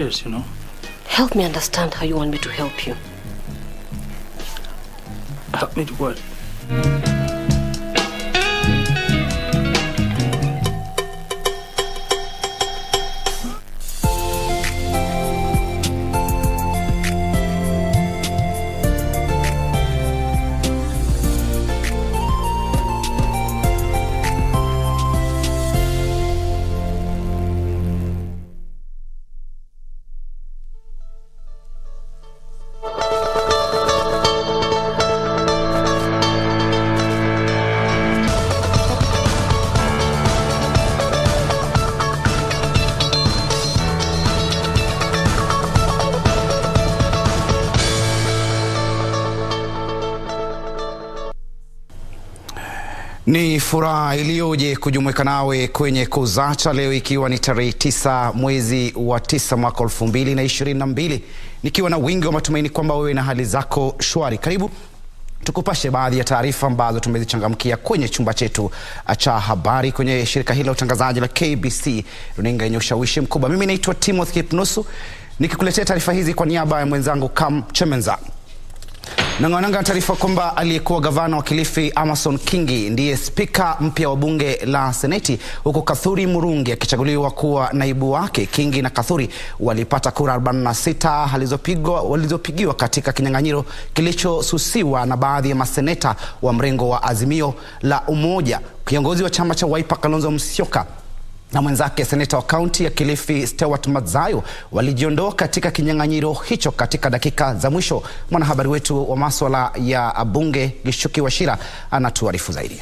Yes, you know. Help me understand how you want me to help you. Help me to what? Ni furaha iliyoje kujumuika nawe kwenye Kuzacha leo, ikiwa ni tarehe 9 mwezi wa 9 mwaka 2022, nikiwa na wingi wa matumaini kwamba wewe na hali zako shwari. Karibu tukupashe baadhi ya taarifa ambazo tumezichangamkia kwenye chumba chetu cha habari kwenye shirika hili la utangazaji la KBC, runinga yenye ushawishi mkubwa. Mimi naitwa Timothy Kipnusu nikikuletea taarifa hizi kwa niaba ya mwenzangu Kam Chemenza. Nangananga taarifa kwamba aliyekuwa gavana wa Kilifi Amason Kingi ndiye spika mpya wa bunge la Seneti, huko Kathuri Murungi akichaguliwa kuwa naibu wake. Kingi na Kathuri walipata kura 46 walizopigiwa katika kinyang'anyiro kilichosusiwa na baadhi ya maseneta wa mrengo wa Azimio la Umoja. Kiongozi wa chama cha Wiper Kalonzo Musyoka na mwenzake seneta wa kaunti ya Kilifi Stewart Madzayo walijiondoa katika kinyang'anyiro hicho katika dakika za mwisho. Mwanahabari wetu wa masuala ya bunge Gishuki Washira anatuarifu zaidi.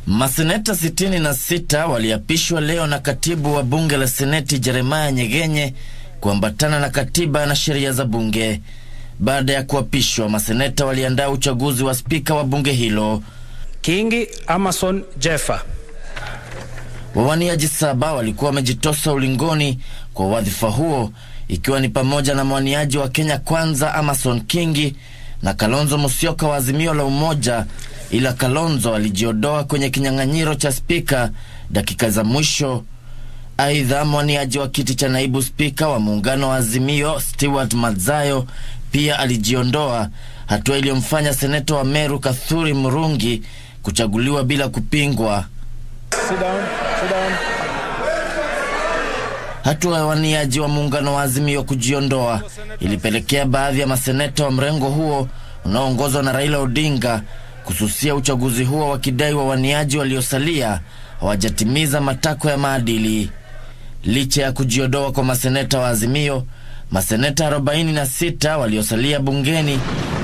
Maseneta 66 waliapishwa leo na katibu wa bunge la Seneti Jeremiah Nyegenye kuambatana na katiba na sheria za bunge. Baada ya kuapishwa, maseneta waliandaa uchaguzi wa spika wa bunge hilo. Kingi Amason Jeffa. Wawaniaji 7 walikuwa wamejitosa ulingoni kwa wadhifa huo, ikiwa ni pamoja na mwaniaji wa Kenya Kwanza Amason Kingi na Kalonzo Musyoka wa Azimio la Umoja, ila Kalonzo alijiondoa kwenye kinyang'anyiro cha spika dakika za mwisho. Aidha, mwaniaji wa kiti cha naibu spika wa muungano wa Azimio Stewart Madzayo pia alijiondoa, hatua iliyomfanya seneta wa Meru Kathuri Murungi kuchaguliwa bila kupingwa. Sit down. Hatua ya waniaji wa muungano wa Azimio kujiondoa ilipelekea baadhi ya maseneta wa mrengo huo unaoongozwa na Raila Odinga kususia uchaguzi huo, wakidai wa waniaji waliosalia hawajatimiza matakwa ya maadili. Licha ya kujiondoa kwa maseneta wa Azimio, maseneta 46 waliosalia bungeni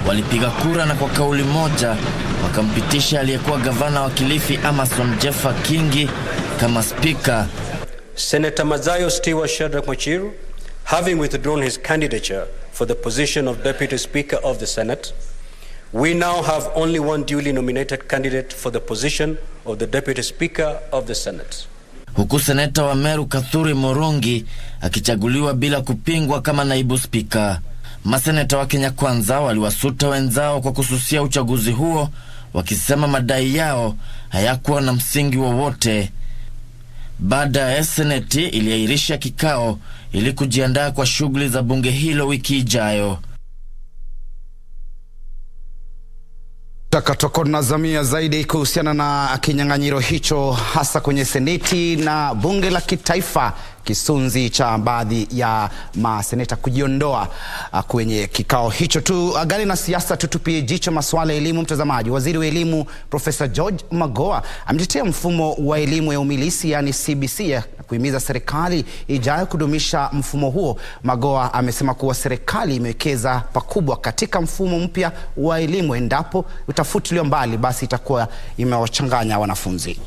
walipiga kura na kwa kauli moja wakampitisha aliyekuwa gavana wa Kilifi Amason Jeffa Kingi kama spika. Senator Madzayo Stewart Shadrack Machiru, having withdrawn his candidature for the position of Deputy Speaker of the Senate, we now have only one duly nominated candidate for the position of the Deputy Speaker of the Senate. Huku seneta wa Meru Kathuri Murungi akichaguliwa bila kupingwa kama naibu spika. Maseneta wa Kenya Kwanza waliwasuta wenzao kwa kususia uchaguzi huo, wakisema madai yao hayakuwa na msingi wowote. Baada ya seneti iliahirisha kikao ili kujiandaa kwa shughuli za bunge hilo wiki ijayo. Tutakuwa tunazamia zaidi kuhusiana na kinyang'anyiro hicho, hasa kwenye seneti na bunge la kitaifa, kisunzi cha baadhi ya maseneta kujiondoa kwenye kikao hicho. Gari na siasa, tutupie jicho masuala ya elimu, mtazamaji. Waziri wa elimu Profesa George Magoha ametetea mfumo wa elimu ya umilisi, yani CBC, kuhimiza serikali ijayo kudumisha mfumo huo. Magoha amesema kuwa serikali imewekeza pakubwa katika mfumo mpya wa elimu. Endapo utafutiliwa mbali, basi itakuwa imewachanganya wanafunzi.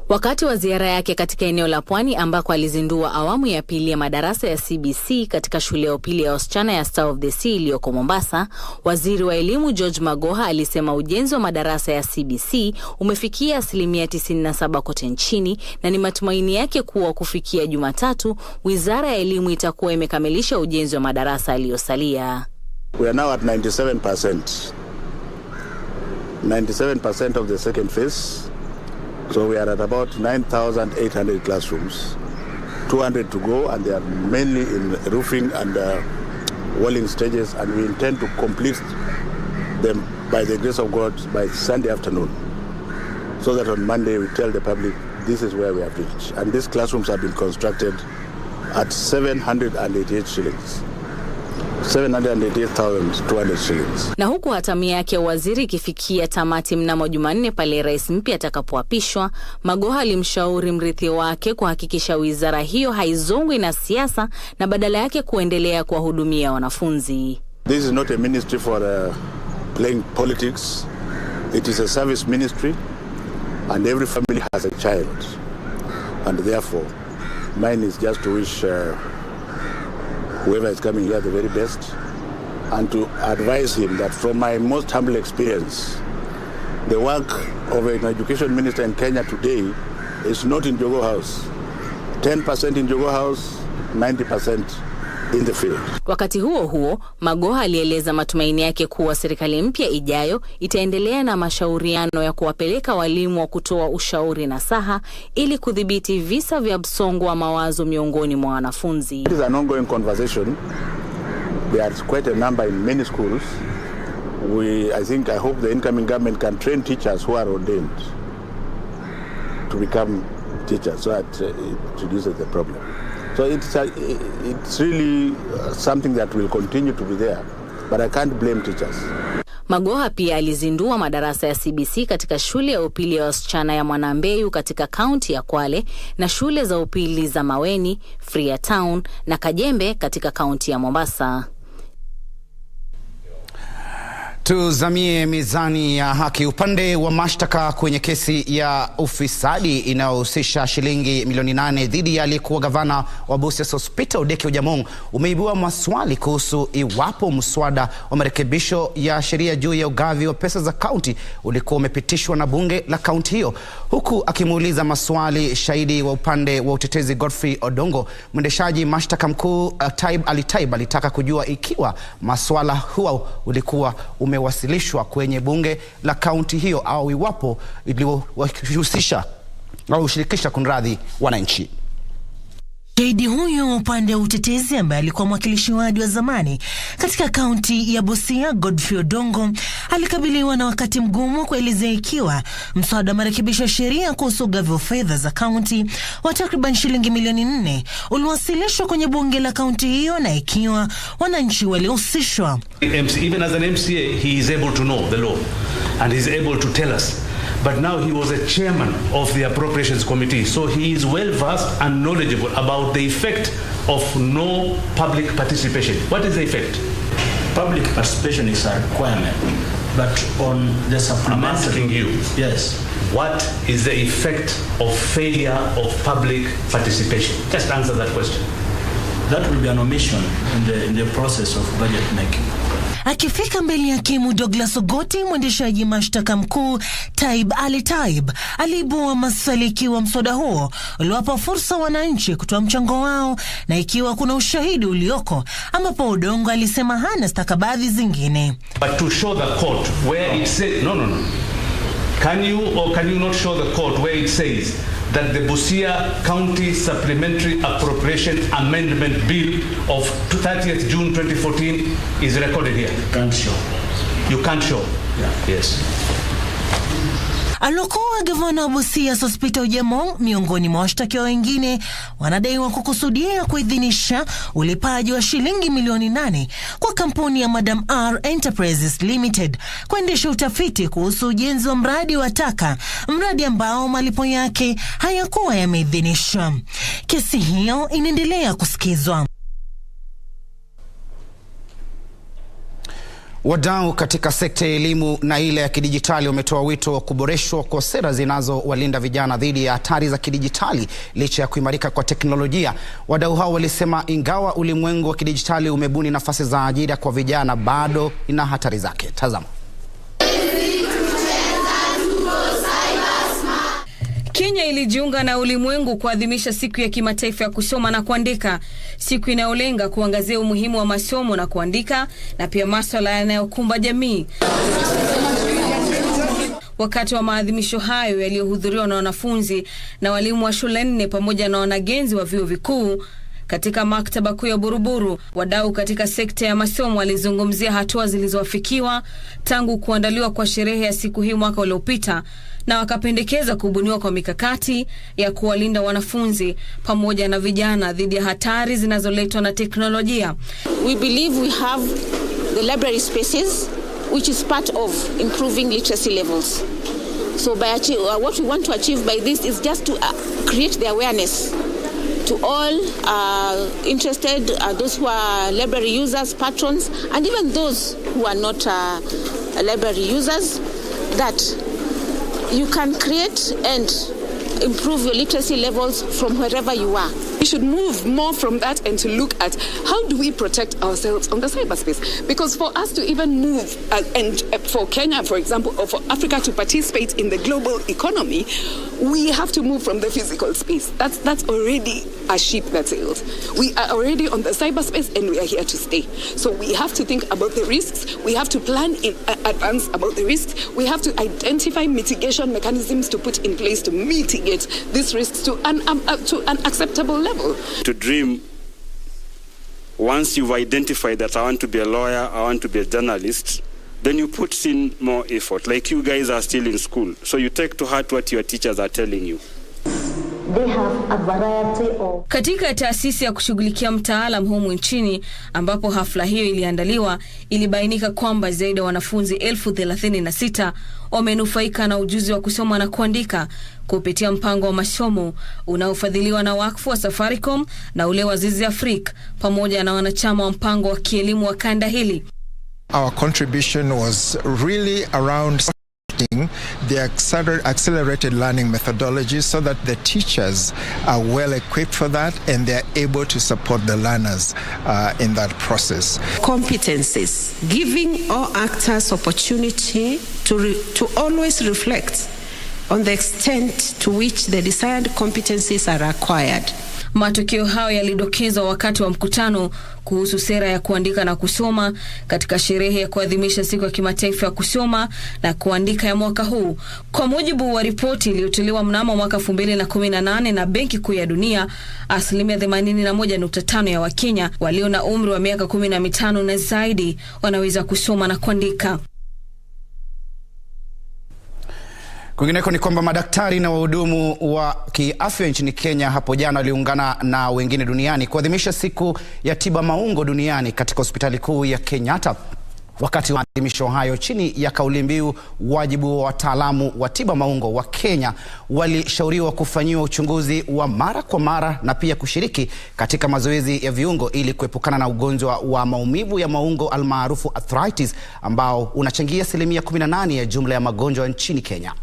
Wakati wa ziara yake katika eneo la Pwani ambako alizindua awamu ya pili ya madarasa ya CBC katika shule ya upili ya wasichana ya Star of the Sea iliyoko Mombasa, waziri wa elimu George Magoha alisema ujenzi wa madarasa ya CBC umefikia 97% kote nchini na ni matumaini yake kuwa kufikia Jumatatu wizara ya elimu itakuwa imekamilisha ujenzi wa madarasa yaliyosalia. We are now at 97%. 97% of the second phase. So we are at about 9,800 classrooms. 200 to go, and they are mainly in roofing and walling stages, and we intend to complete them by the grace of God by Sunday afternoon, so that on Monday we tell the public this is where we have reached. And these classrooms have been constructed at 788 shillings. 788,200 shillings. Na huku hatamu yake ya waziri ikifikia tamati mnamo Jumanne pale rais mpya atakapoapishwa, Magoha alimshauri mrithi wake kuhakikisha wizara hiyo haizongwi na siasa na badala yake kuendelea kuwahudumia wanafunzi. This is not a ministry for playing politics. It is a service ministry, and every family has a child. And therefore, mine is just to wish whoever is coming here the very best, and to advise him that from my most humble experience, the work of an education minister in Kenya today is not in Jogo House. 10% in Jogo House, 90% in the field. Wakati huo huo, Magoha alieleza matumaini yake kuwa serikali mpya ijayo itaendelea na mashauriano ya kuwapeleka walimu wa kutoa ushauri na saha ili kudhibiti visa vya msongo wa mawazo miongoni mwa wanafunzi. It is an ongoing conversation. There are quite a number in many schools. I hope the incoming government can train teachers who are ordained to become teachers, so that it reduces the problem. So it's really something that will continue to be there, but I can't blame teachers. Magoha pia alizindua madarasa ya CBC katika shule ya upili ya wasichana ya Mwanambeyu katika kaunti ya Kwale na shule za upili za Maweni, Freetown na Kajembe katika kaunti ya Mombasa. Tuzamie mizani ya haki. Upande wa mashtaka kwenye kesi ya ufisadi inayohusisha shilingi milioni 8 dhidi ya aliyekuwa gavana wa Busia Sospita Odeke Ojamong umeibua maswali kuhusu iwapo mswada wa marekebisho ya sheria juu ya ugavi wa pesa za kaunti ulikuwa umepitishwa na bunge la kaunti hiyo. Huku akimuuliza maswali shahidi wa upande wa utetezi Godfrey Odongo, mwendeshaji mashtaka mkuu Taib alitaka kujua ikiwa maswala huo ulikuwa umewasilishwa kwenye bunge la kaunti hiyo au iwapo iliwahusisha au ushirikisha kunradhi wananchi. Shahidi huyo upande wa utetezi ambaye alikuwa mwakilishi wadi wa zamani katika kaunti ya Busia, Godfrey Odongo, alikabiliwa na wakati mgumu kuelezea ikiwa mswada wa marekebisho ya sheria kuhusu ugavi wa fedha za kaunti wa takriban shilingi milioni 4 uliwasilishwa kwenye bunge la kaunti hiyo na ikiwa wananchi walihusishwa. Even as an MCA, he is able to know the law and he is able to tell us. But now he was a chairman of the Appropriations Committee, so he is well versed and knowledgeable about the effect of no public participation. What is the effect? Public participation is a requirement, but on the supplementary... I'm asking you. Yes. What is the effect of failure of public participation? Just answer that question. That will be an omission in the process of budget making. Akifika mbele ya hakimu Douglas Ogoti, mwendeshaji mashtaka mkuu Taib aliibua maswali ikiwa mswada huo uliwapa fursa wananchi kutoa mchango wao na ikiwa kuna ushahidi ulioko, ambapo Odongo alisema hana stakabadhi zingine. But to show the court where it says no. Can you not show the court where it says that the Busia County Supplementary Appropriation Amendment Bill of 30th June 2014 is recorded here? Can't show. You can't show? Yeah. Yes. Alokuwa gavana wa Busia Sospita Ojamong miongoni mwa washtakiwa wengine wanadaiwa kukusudia kuidhinisha ulipaji wa shilingi milioni 8 kwa kampuni ya Madam R Enterprises Limited kuendesha utafiti kuhusu ujenzi wa mradi wa taka, mradi ambao malipo yake hayakuwa yameidhinishwa. Kesi hiyo inaendelea kusikizwa. Wadau katika sekta ya elimu na ile ya kidijitali wametoa wito wa kuboreshwa kwa sera zinazowalinda vijana dhidi ya hatari za kidijitali licha ya kuimarika kwa teknolojia. Wadau hao walisema ingawa ulimwengu wa kidijitali umebuni nafasi za ajira kwa vijana, bado ina hatari zake. Tazama. Kenya ilijiunga na ulimwengu kuadhimisha siku ya kimataifa ya kusoma na kuandika, siku inayolenga kuangazia umuhimu wa masomo na kuandika na pia masuala yanayokumba jamii. Wakati wa maadhimisho hayo yaliyohudhuriwa na wanafunzi na walimu wa shule 4 pamoja na wanagenzi wa vyuo vikuu katika maktaba kuu ya Buruburu, wadau katika sekta ya masomo walizungumzia hatua zilizoafikiwa tangu kuandaliwa kwa sherehe ya siku hii mwaka uliopita, na wakapendekeza kubuniwa kwa mikakati ya kuwalinda wanafunzi pamoja na vijana dhidi ya hatari zinazoletwa na teknolojia. We believe we have the library spaces, which is part of improving literacy levels. So what we want to achieve by this is just to create the awareness to all interested, those who are library users, patrons, and even those who are not library users, that you can create and improve your literacy levels from wherever you are. We should move more from that and to look at how do we protect ourselves on the cyberspace. Because for us to even move and for Kenya, for example, or for Africa to participate in the global economy, we have to move from the physical space. That's already a ship that sails. We are already on the cyberspace and we are here to stay. So we have to think about the risks. We have to plan in advance about the risks. We have to identify mitigation mechanisms to put in place to mitigate these risks to an acceptable level. To dream, once you've identified that I want to be a lawyer, I want to be a journalist, then you put in more effort. Like you guys are still in school, so you take to heart what your teachers are telling you. They have a variety of... Katika taasisi ya kushughulikia mtaalam humu nchini ambapo hafla hiyo iliandaliwa, ilibainika kwamba zaidi ya wanafunzi 36,000 wamenufaika na ujuzi wa kusoma na kuandika kupitia mpango wa masomo unaofadhiliwa na wakfu wa Safaricom na ule wa Zizi Afrika pamoja na wanachama wa mpango wa kielimu wa kanda hili. Our contribution was really around the accelerated learning methodology so that the teachers are well equipped for that and they are able to support the learners in that process. Competencies, giving all actors opportunity to always reflect on the extent to which the desired competencies are acquired. Matokeo hayo yalidokezwa wakati wa mkutano kuhusu sera ya kuandika na kusoma katika sherehe ya kuadhimisha siku ya kimataifa ya kusoma na kuandika ya mwaka huu. Kwa mujibu wa ripoti iliyotolewa mnamo mwaka 2018 na Benki Kuu ya Dunia, 81.5% ya Wakenya walio na umri wa miaka 15 na zaidi wanaweza kusoma na kuandika. Kwingineko ni kwamba madaktari na wahudumu wa kiafya nchini Kenya hapo jana waliungana na wengine duniani kuadhimisha siku ya tiba maungo duniani katika hospitali kuu ya Kenyatta. Wakati wa maadhimisho hayo chini ya kauli mbiu wajibu wa wataalamu wa tiba maungo wa Kenya, walishauriwa kufanyiwa uchunguzi wa mara kwa mara na pia kushiriki katika mazoezi ya viungo ili kuepukana na ugonjwa wa maumivu ya maungo almaarufu arthritis ambao unachangia 18% ya jumla ya magonjwa nchini Kenya.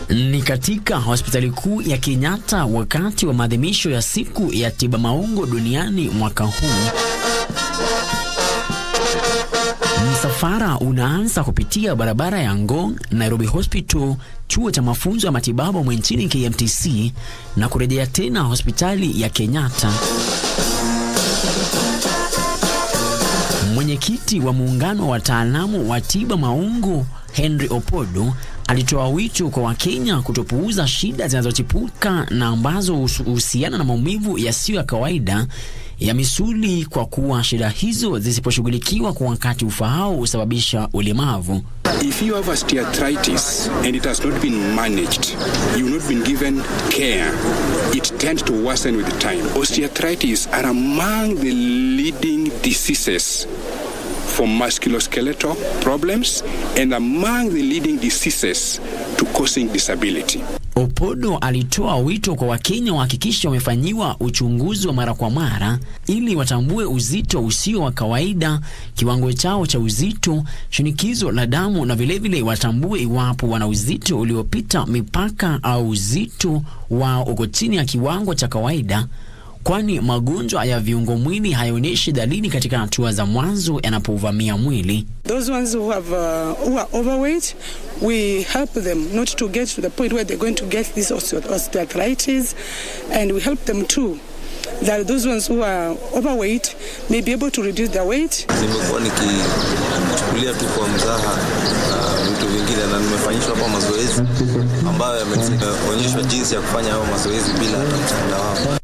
Ni katika hospitali kuu ya Kenyatta wakati wa maadhimisho ya siku ya tiba maungo duniani mwaka huu. Msafara unaanza kupitia barabara ya Ngong, Nairobi Hospital, chuo cha mafunzo ya matibabu nchini KMTC, na kurejea tena hospitali ya Kenyatta. Mwenyekiti wa muungano wa wataalamu wa tiba maungo Henry Opodo alitoa wito kwa Wakenya kutopuuza shida zinazochipuka na ambazo huhusiana na maumivu yasiyo ya kawaida ya misuli, kwa kuwa shida hizo zisiposhughulikiwa kwa wakati ufaao husababisha ulemavu. If you have osteoarthritis and it has not been managed, you have not been given care, it tends to worsen with time. Osteoarthritis are among the leading diseases for musculoskeletal problems and among the leading diseases to causing disability. Opodo alitoa wito kwa Wakenya wahakikisha wamefanyiwa uchunguzi wa mara kwa mara ili watambue uzito usio wa kawaida, kiwango chao cha uzito, shinikizo la damu, na vilevile watambue iwapo wana uzito uliopita mipaka au uzito wao uko chini ya kiwango cha kawaida, kwani magonjwa ya viungo mwili hayaonyeshi dalili katika hatua za mwanzo yanapovamia mwili. Those ones who are overweight, we help them not to get to the point where they're going to get this osteoarthritis, and we help them to that those ones who are overweight may be able to reduce their weight. Nimekuwa nikichukulia tu kwa mzaha vitu vingine, na nimefanyishwa hapa mazoezi ambayo yameonyeshwa jinsi ya kufanya hayo mazoezi bila mtandao.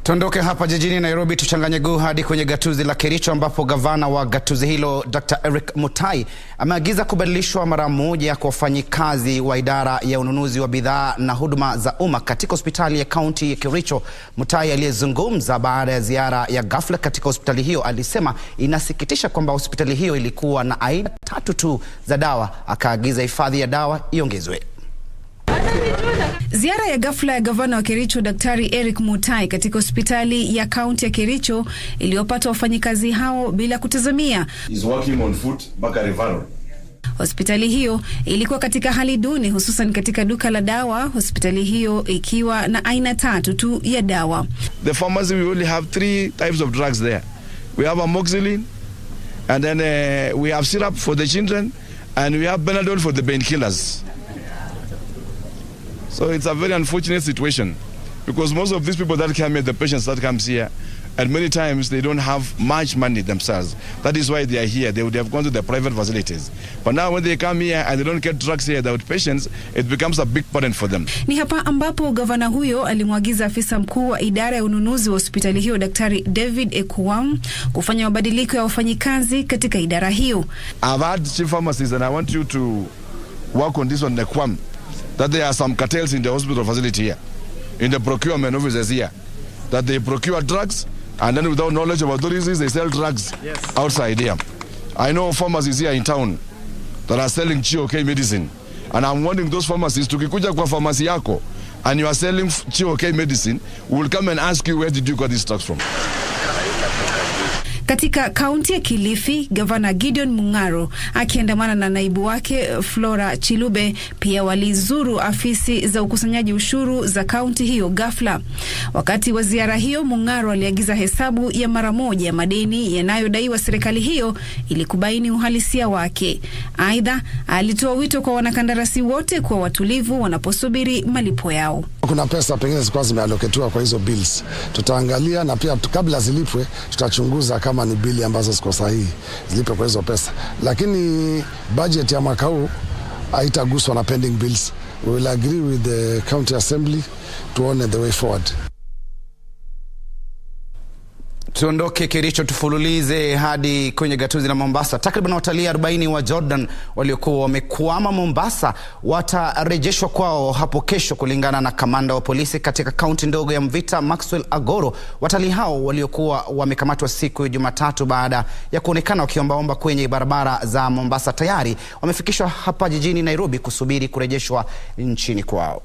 Tuondoke hapa jijini Nairobi tuchanganye guu hadi kwenye gatuzi la Kericho ambapo gavana wa gatuzi hilo Dr. Eric Mutai ameagiza kubadilishwa mara moja kwa wafanyikazi wa idara ya ununuzi wa bidhaa na huduma za umma katika hospitali ya kaunti ya Kericho. Mutai aliyezungumza baada ya ziara ya ghafla katika hospitali hiyo alisema inasikitisha kwamba hospitali hiyo ilikuwa na aina 3 tu za dawa, akaagiza hifadhi ya dawa iongezwe. Ziara ya ghafla ya gavana wa Kericho Daktari Eric Mutai katika hospitali ya kaunti ya Kericho iliyopata wafanyikazi hao bila kutazamia. Is working on foot mpaka referral. Hospitali hiyo ilikuwa katika hali duni, hususan katika duka la dawa, hospitali hiyo ikiwa na aina 3 tu ya dawa. The pharmacy, we only have 3 types of drugs there. We have amoxicillin, and then we have syrup for the children, and we have Benadryl for the painkillers. So it's a very unfortunate situation because most of these people that come here, the patients that comes here, and many times they don't have much money themselves. That is why they are here. They would have gone to the private facilities. But now when they come here and they don't get drugs here, the outpatients, it becomes a big burden for them. Ni hapa ambapo gavana huyo alimwagiza afisa mkuu wa idara ya ununuzi wa hospitali hiyo Daktari David Ekuwam kufanya mabadiliko ya wafanyikazi katika idara hiyo. I've had chief pharmacists and I want you to work on this one, Ekuwam, that there are some cartels in the hospital facility here, in the procurement offices here, that they procure drugs and then without knowledge of authorities they sell drugs outside here. I know pharmacies here in town that are selling GOK medicine, and I'm warning those pharmacies, tukikuja kwa pharmacy yako and you are selling GOK medicine, we will come and ask you where did you get these drugs from. Katika kaunti ya Kilifi, gavana Gideon Mung'aro akiandamana na naibu wake Flora Chilube pia walizuru afisi za ukusanyaji ushuru za kaunti hiyo ghafla. Wakati wa ziara hiyo, Mung'aro aliagiza hesabu ya mara moja madeni yanayodaiwa serikali hiyo ili kubaini uhalisia wake. Aidha, alitoa wito kwa wanakandarasi wote kuwa watulivu wanaposubiri malipo yao. Kuna pesa pengine zilikuwa zimeallocatiwa kwa hizo bills. Tutaangalia na pia kabla zilipwe tutachunguza kama ni bili ambazo ziko sahihi zilipe kwa hizo pesa. Lakini budget ya mwaka huu haitaguswa na pending bills. We will agree with the county assembly tuone the way forward. Tuondoke Kericho tufululize hadi kwenye gatuzi la Mombasa. Takriban watalii 40 wa Jordan waliokuwa wamekwama Mombasa watarejeshwa kwao hapo kesho kulingana na kamanda wa polisi katika kaunti ndogo ya Mvita Maxwell Agoro. Watalii hao waliokuwa wamekamatwa siku ya Jumatatu baada ya kuonekana wakiombaomba kwenye barabara za Mombasa tayari wamefikishwa hapa jijini Nairobi kusubiri kurejeshwa nchini kwao.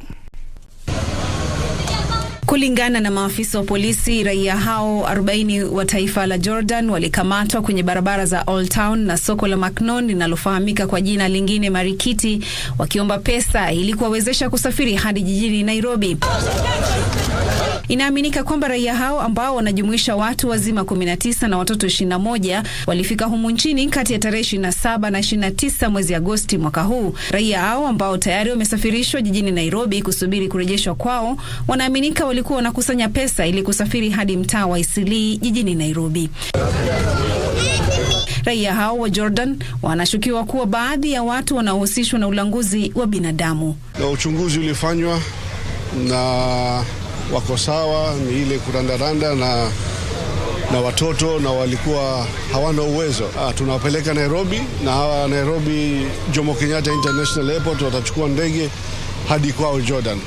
Kulingana na maafisa wa polisi, raia hao 40 wa taifa la Jordan walikamatwa kwenye barabara za Old Town na soko la Macnon linalofahamika kwa jina lingine Marikiti, wakiomba pesa ili kuwawezesha kusafiri hadi jijini Nairobi. Inaaminika kwamba raia hao ambao wanajumuisha watu wazima 19 na watoto 21 walifika humu nchini kati ya tarehe 27 na 29 mwezi Agosti mwaka huu. Raia hao ambao tayari wamesafirishwa jijini Nairobi kusubiri kurejeshwa kwao, wanaaminika walikuwa wanakusanya pesa ili kusafiri hadi mtaa wa Eastleigh jijini Nairobi. Raia hao wa Jordan wanashukiwa kuwa baadhi ya watu wanaohusishwa na ulanguzi wa binadamu. Na uchunguzi ulifanywa na wako sawa, ni ile kurandaranda na watoto na walikuwa hawana uwezo. Tunawapeleka Nairobi na hawa Nairobi Jomo Kenyatta International Airport watachukua ndege hadi kwao Jordan.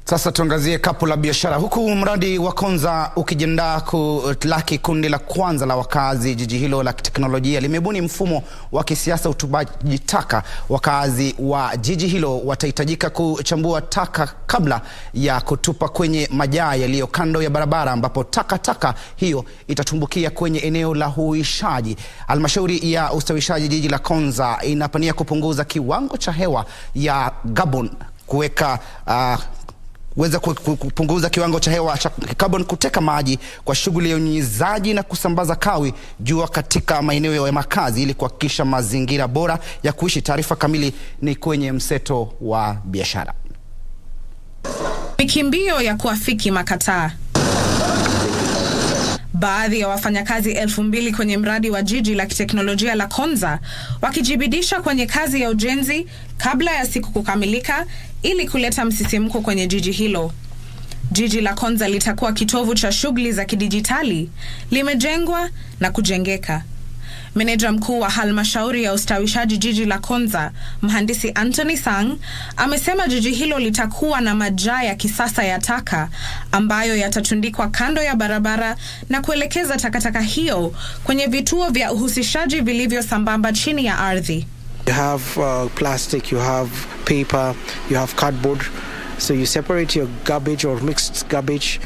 Sasa tuangazie kapu la biashara. Huku mradi wa Konza ukijiandaa kulaki kundi la kwanza la wakazi, jiji hilo la teknolojia limebuni mfumo wa kisiasa utupaji taka. Wakazi wa jiji hilo watahitajika kuchambua taka kabla ya kutupa kwenye majaa yaliyo kando ya barabara, ambapo taka hiyo itatumbukia kwenye eneo la huishaji. Halmashauri ya ustawishaji jiji la Konza inapania kupunguza kiwango cha hewa ya carbon, kupunguza kiwango cha hewa cha carbon, kuteka maji kwa shughuli ya unyunyizaji na kusambaza kawi jua katika maeneo ya makazi ili kuhakikisha mazingira bora ya kuishi. Taarifa kamili ni kwenye mseto wa biashara. Mikimbio ya kuafiki makataa. Baadhi ya wafanyakazi 2,000 kwenye mradi wa jiji la kiteknolojia la Konza wakijibidisha kwenye kazi ya ujenzi kabla ya siku kukamilika ili kuleta msisimko kwenye jiji hilo. Jiji la Konza litakuwa kitovu cha shughuli za kidijitali, limejengwa na kujengeka. Meneja mkuu wa halmashauri ya ustawishaji jiji la Konza, mhandisi Anthony Sang, amesema jiji hilo litakuwa na majaa ya kisasa ya taka ambayo yatatundikwa kando ya barabara na kuelekeza takataka hiyo kwenye vituo vya uhusishaji vilivyo sambamba chini ya ardhi. You have plastic, you have paper, you have cardboard. So you separate your garbage or mixed garbage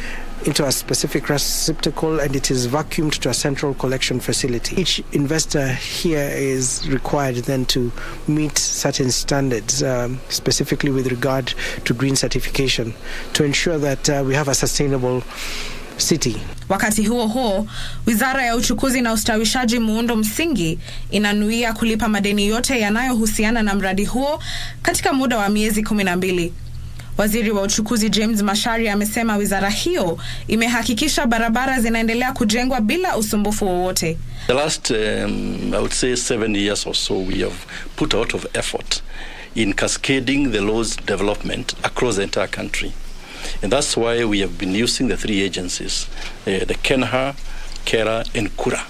into a specific receptacle and it is vacuumed to a central collection facility. Each investor here is required then to meet certain standards, specifically with regard to green certification, to ensure that we have a sustainable city. Wakati huo huo, Wizara ya Uchukuzi na Ustawishaji Muundo Msingi inanuia kulipa madeni yote yanayohusiana na mradi huo katika muda wa miezi 12. Waziri wa Uchukuzi James Macharia amesema wizara hiyo imehakikisha barabara zinaendelea kujengwa bila usumbufu wowote. The last, I would say 7 years or so, we have put a lot of effort in cascading the laws development across the entire country. And that's why we have been using the 3 agencies, the KENHA, KERA and KURA,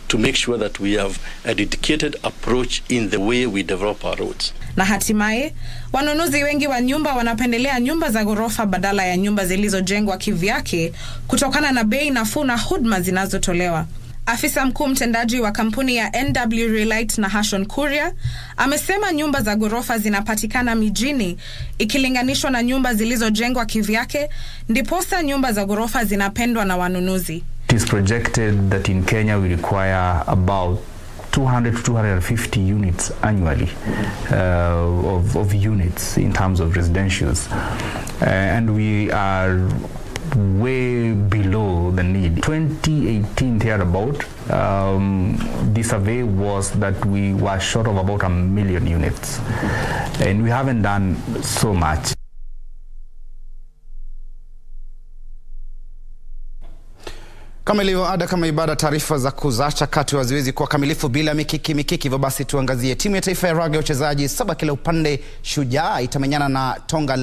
to make sure that we have a dedicated approach in the way we develop our roads. Na hatimaye, wanunuzi wengi wa nyumba wanapendelea nyumba za ghorofa badala ya nyumba zilizojengwa kivyake kutokana na bei nafuu na huduma zinazotolewa. Afisa mkuu mtendaji wa kampuni ya NW Relight na Hashon Kuria amesema nyumba za ghorofa zinapatikana mijini ikilinganishwa na nyumba zilizojengwa kivyake, ndiposa nyumba za ghorofa zinapendwa na wanunuzi. It is projected that in Kenya we require about 200 to 250 units annually of units in terms of residentials, and we are way below the need. 2018 thereabout, the survey was that we were short of about 1 million units, and we haven't done so much. Kama ilivyo ada, kama ibada, taarifa za kuzacha kati waziwezi kwa kamilifu bila mikiki. Hivyo basi tuangazie timu ya taifa ya raga ya wachezaji 7 kila upande. Shujaa itamenyana na Tonga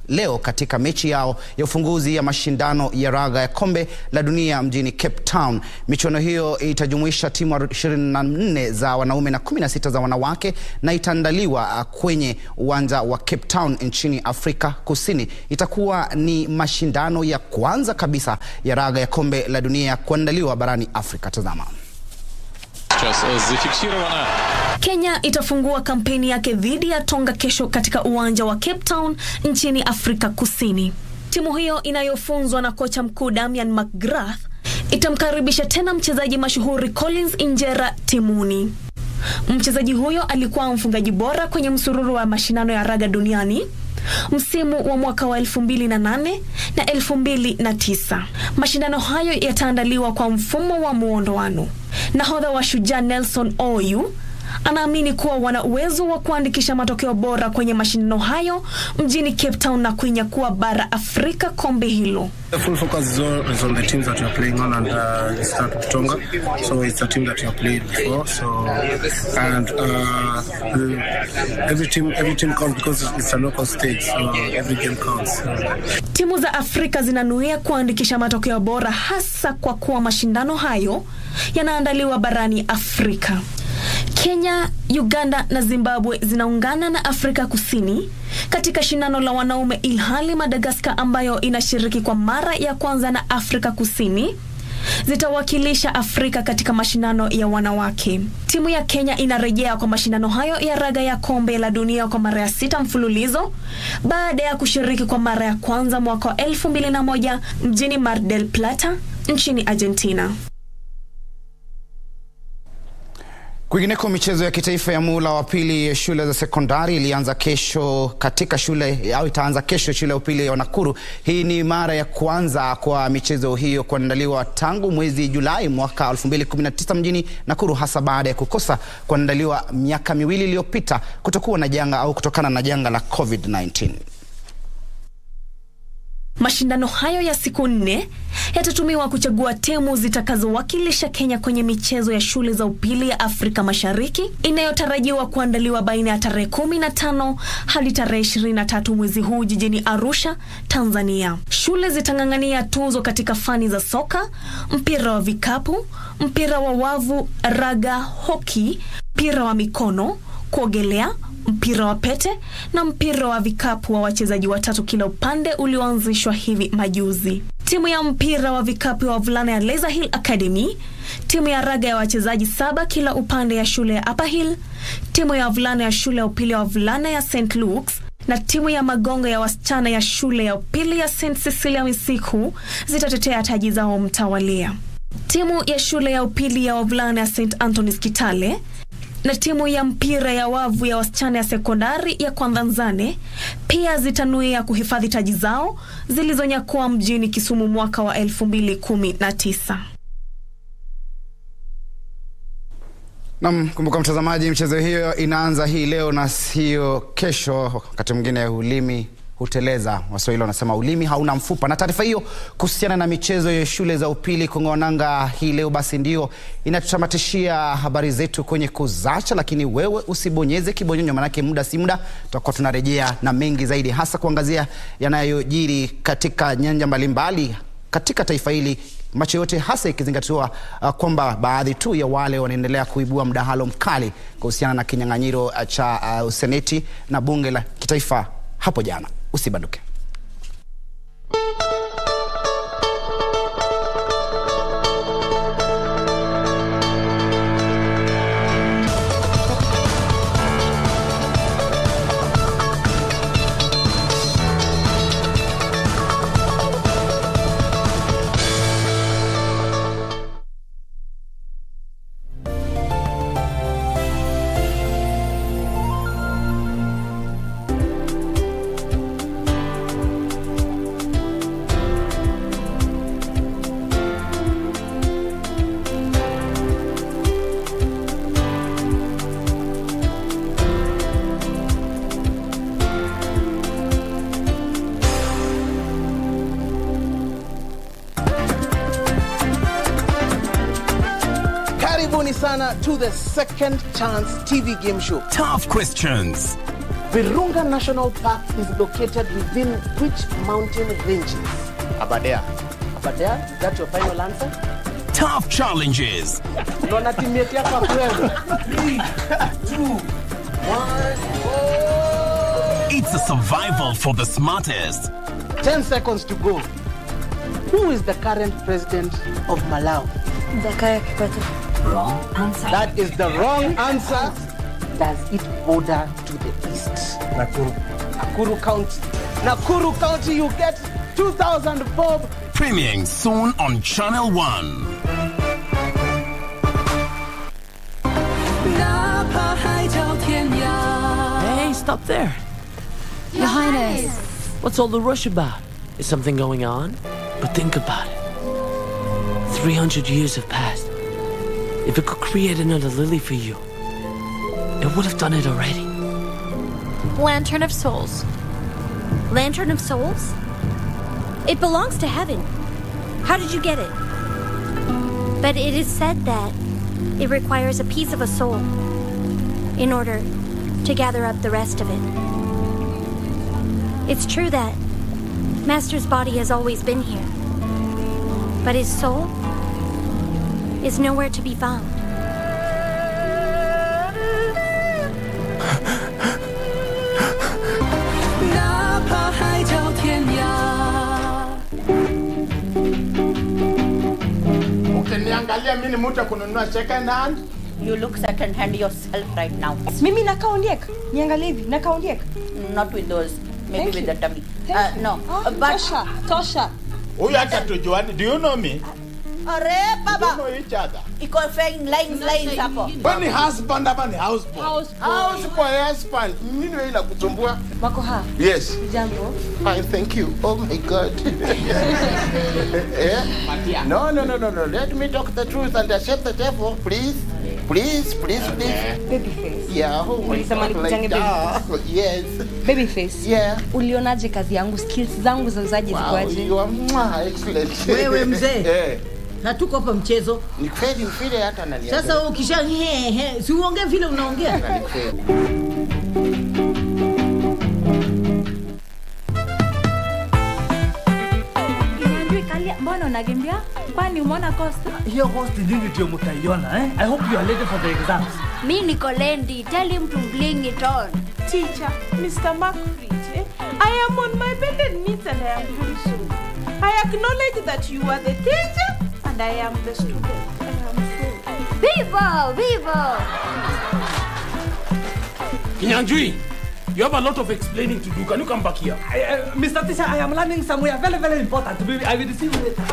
leo katika mechi yao ya ufunguzi ya mashindano ya raga ya kombe la dunia mjini Cape Town. Michuano hiyo itajumuisha timu 24 za wanaume na 16 za wanawake na itaandaliwa kwenye uwanja wa Cape Town nchini Afrika Kusini. Itakuwa ni mashindano ya kwanza kabisa ya raga ya kombe la dunia kuandaliwa barani Afrika. Tazama. Kenya itafungua kampeni yake dhidi ya Tonga kesho katika uwanja wa Cape Town nchini Afrika Kusini. Timu hiyo inayofunzwa na kocha mkuu Damian McGrath itamkaribisha tena mchezaji mashuhuri Collins Injera timuni. Mchezaji huyo alikuwa mfungaji bora kwenye msururu wa mashindano ya raga duniani msimu wa mwaka wa 2008 na 2009. Mashindano hayo yataandaliwa kwa mfumo wa muondoano. Nahodha wa Shujaa Nelson Oyu anaamini kuwa wana uwezo wa kuandikisha matokeo bora kwenye mashindano hayo mjini Cape Town na kuinyakua bara Afrika kombe hilo. The full focus is on the teams that we are playing on, and it's start with Tonga, so it's a team that we have played before. So and every team counts because it's a local stage, so every game counts. Timu za Afrika zinanuia kuandikisha matokeo bora, hasa kwa kuwa mashindano hayo yanaandaliwa barani Afrika. Kenya, Uganda na Zimbabwe zinaungana na Afrika Kusini katika shindano la wanaume, ilhali Madagascar ambayo inashiriki kwa mara ya kwanza na Afrika Kusini zitawakilisha Afrika katika mashindano ya wanawake. Timu ya Kenya inarejea kwa mashindano hayo ya raga ya kombe la dunia kwa mara ya 6 mfululizo baada ya kushiriki kwa mara ya kwanza mwaka 2001 mjini Mar del Plata nchini Argentina. Kwingineko, michezo ya kitaifa ya muhula wa pili ya shule za sekondari ilianza kesho katika itaanza kesho shule ya upili ya Nakuru. Hii ni mara ya kwanza kwa michezo hiyo kuandaliwa tangu mwezi Julai mwaka 2019 mjini Nakuru, hasa baada ya kukosa kuandaliwa miaka 2 iliyopita kutokana na janga la COVID-19. Mashindano hayo ya siku 4 yatatumiwa kuchagua timu zitakazowakilisha Kenya kwenye michezo ya shule za upili ya Afrika Mashariki inayotarajiwa kuandaliwa baina ya tarehe 15 hadi tarehe 23 mwezi huu jijini Arusha, Tanzania. Shule zitang'ang'ania tuzo katika fani za soka, mpira wa vikapu, mpira wa wavu, raga, hoki, mpira wa mikono, kuogelea, mpira wa pete na mpira wa vikapu wa wachezaji 3 kila upande ulioanzishwa hivi majuzi. Timu ya mpira wa vikapu wa wavulana ya Laser Hill Academy, timu ya raga ya wachezaji 7 kila upande ya shule ya Upper Hill, timu ya wavulana ya shule ya upili ya wavulana ya St. Luke's na timu ya magongo ya wasichana ya shule ya upili ya St. Cecilia Misiku zitatetea taji zao mtawalia. Timu ya shule ya upili ya wavulana ya St. Anthony's Kitale na timu ya mpira ya wavu ya wasichana ya sekondari ya Kwanzanzane pia zitanuia kuhifadhi taji zao zilizonyakua mjini Kisumu mwaka wa 2019. Kumbuka mtazamaji, mchezo hiyo inaanza hii leo na sio kesho. Wakati mwingine ulimi huteleza, Waswahili wanasema ulimi hauna mfupa. Na taarifa hiyo kuhusiana na michezo ya shule za upili kung'oananga hii leo basi ndio inatutamatishia habari zetu kwenye Kuzacha, lakini wewe usibonyeze kibonyonyo, manake muda si muda tutakuwa tunarejea na mengi zaidi, hasa kuangazia yanayojiri katika nyanja mbalimbali katika taifa hili. Macho yote hasa ikizingatiwa kwamba baadhi tu ya wale wanaendelea kuibua mdahalo mkali kuhusiana na kinyang'anyiro cha Seneti na bunge la kitaifa hapo jana. Usibanduke. Sana to the Second Chance TV game show. Tough questions. Virunga National Park is located within which mountain ranges? Aberdare. Aberdare, is that your final answer? Tough challenges. Nona teammate yako kweli. 3, 2, 1. It's a survival for the smartest. 10 seconds to go. Who is the current president of Malawi? Jakaya Kikwete. Wrong answer. That is the wrong answer. Does it border to the east? Nakuru. Nakuru County. Nakuru County, you get 2,000 bob. Premiering soon on Channel 1. Hey, stop there. Your Highness. What's all the rush about? Is something going on? But think about it. 300 years have passed. If it could create another lily for you, it would have done it already. Lantern of Souls. Lantern of Souls? It belongs to heaven. How did you get it? But it is said that it requires a piece of a soul in order to gather up the rest of it. It's true that Master's body has always been here, but his soul is nowhere to be found. You look second hand yourself right now. Mimi nakaondiek. Niangalie hivi, nakaondiek. Not with those, maybe with the tummy. No, but Tosha. Huyu hata tujuani. Do you know me? Are baba. We know each other. Iko flying lines hapo. When ni husband ama ni houseboy? Houseboy husband. Mimi wewe ila kutumbua. Wako ha? Yes. Jambo. Hi, thank you. Oh my God. No. Let me talk the truth and accept the devil, please. Please. Babyface. Yeah. Ulisema nikujange babyface. Yes. Babyface. Yeah. Ulionaje kazi yangu, skills zangu za uzaji zikwaje? You are excellent. Wewe mzee. Na tuko hapa mchezo. Ni kweli hata nani. Sasa ukisha si uongee vile unaongea. Mbona unakimbia? Kwani umeona Costa? Hiyo Costa ndio ndio mtaiona eh? I hope you are ready for the exams. Mimi niko ready. Tell him to bring it on. Teacher, Mr. Macfreet, I am on my bended knees and I am very sorry. I acknowledge that you are the teacher and I am the student. I am sorry. Viva! Kinyanjui, you have a lot of explaining to do. Can you come back here? Mr. Teacher, I am learning somewhere very, very important. I will see you later.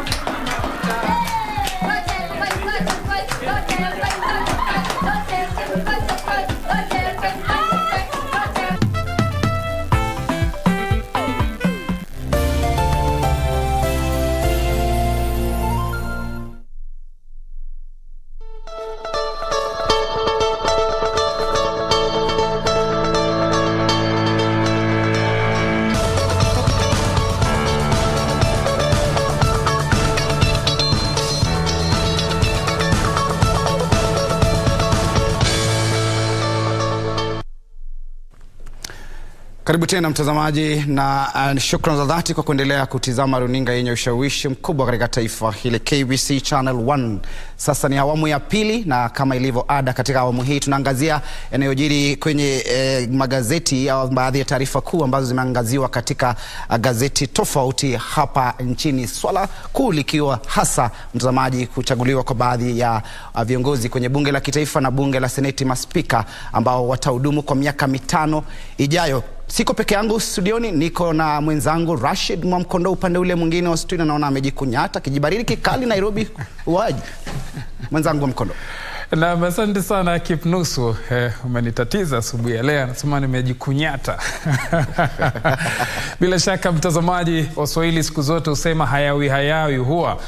Karibu tena mtazamaji na shukrani za dhati kwa kuendelea kutizama runinga yenye ushawishi mkubwa katika taifa hili, KBC Channel 1. Sasa ni awamu ya pili na kama ilivyo ada katika awamu hii tunaangazia yanayojiri kwenye magazeti au baadhi ya taarifa kuu ambazo zimeangaziwa katika gazeti tofauti hapa nchini. Swala kuu likiwa hasa mtazamaji kuchaguliwa kwa baadhi ya viongozi kwenye bunge la kitaifa na bunge la seneti, maspika ambao watahudumu kwa miaka 5 ijayo. Siko peke yangu studioni, niko na mwenzangu Rashid Mwamkondo upande ule mwingine wa studio. Naona amejikunyata, kijibaridi kikali Nairobi waje. Mwenzangu Mwamkondo. Na asante sana Kipnusu, umenitatiza asubuhi ya leo, nasema nimejikunyata. Bila shaka mtazamaji, Waswahili siku zote husema hayawi huwa.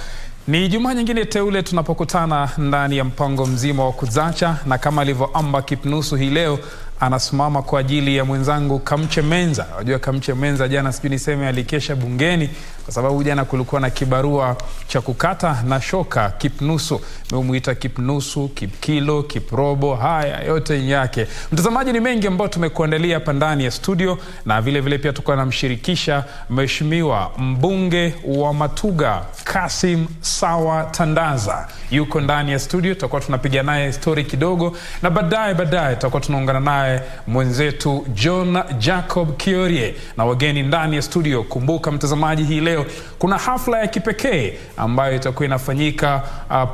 Ni Ijumaa nyingine teule tunapokutana ndani ya mpango mzima wa kuzacha, na kama alivyoamba Kipnusu hii leo anasimama kwa ajili ya mwenzangu Kamche Menza. Unajua Kamche Menza jana sijui niseme alikesha bungeni kwa sababu jana kulikuwa na kibarua cha kukata na shoka. Kipnusu, meumuita Kipnusu, Kipkilo, Kiprobo, haya yote yake. Mtazamaji, ni mengi ambayo tumekuandalia hapa ndani ya studio, na vile vile pia tuko na mshirikisha mheshimiwa mbunge wa Matuga Kasim Sawa Tandaza yuko ndani ya studio. Tutakuwa tunapiga naye story kidogo, na baadaye tutakuwa tunaungana naye mwenzetu John Jacob Kiorie na wageni ndani ya studio. Kumbuka mtazamaji, hii leo kuna hafla ya kipekee ambayo itakuwa inafanyika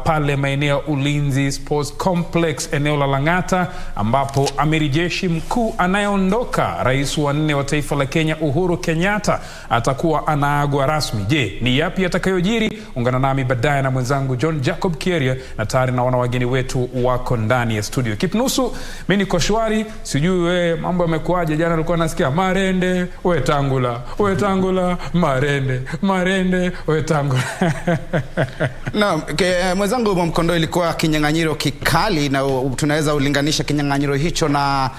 pale maeneo Ulinzi Sports Complex eneo la Lang'ata, ambapo amiri jeshi mkuu anayeondoka rais wa 4 wa taifa la Kenya Uhuru Kenyatta atakuwa anaagwa rasmi. Je, ni yapi atakayojiri? Ungana nami baadaye na mwenzangu John Jacob Kieria, na tayari naona wageni wetu wako ndani ya studio. Kipnusu, mimi niko shwari, sijui wewe mambo yamekuaje? Jana nilikuwa nasikia marende wetangula marende wetangula. Na mwenzangu Mwamkondo, ilikuwa kinyang'anyiro kikali, na tunaweza ulinganisha kinyang'anyiro hicho na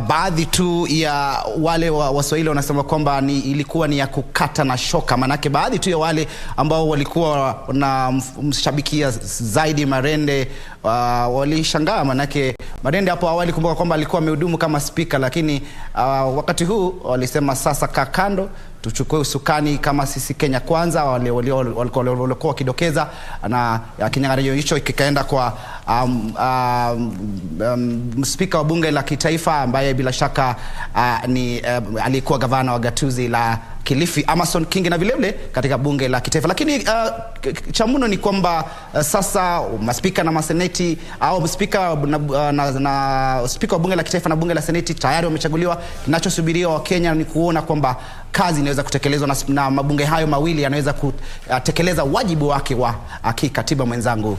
baadhi tu ya wale Waswahili wanasema kwamba ilikuwa ni ya kukata na shoka. Manake baadhi tu ya wale ambao walikuwa na mshabikia zaidi marende walishangaa, manake marende hapo awali kumbuka kwamba alikuwa amehudumu kama spika, lakini wakati huu walisema sasa kakando, tuchukue usukani kama sisi Kenya kwanza. Walikuwa wakidokeza, na kinyang'anyiro hicho kikaenda kwa spika wa bunge la kitaifa ambaye bila shaka ni alikuwa gavana wa gatuzi la Kilifi Amason Kingi, na vile vile katika bunge la kitaifa. Lakini cha muno ni kwamba sasa maspika na maseneti au spika na spika wa bunge la kitaifa na bunge la seneti tayari wamechaguliwa. Kinachosubiriwa wa Kenya ni kuona kwamba kazi inaweza kutekelezwa na mabunge hayo mawili yanaweza kutekeleza wajibu wake wa kikatiba mwenzangu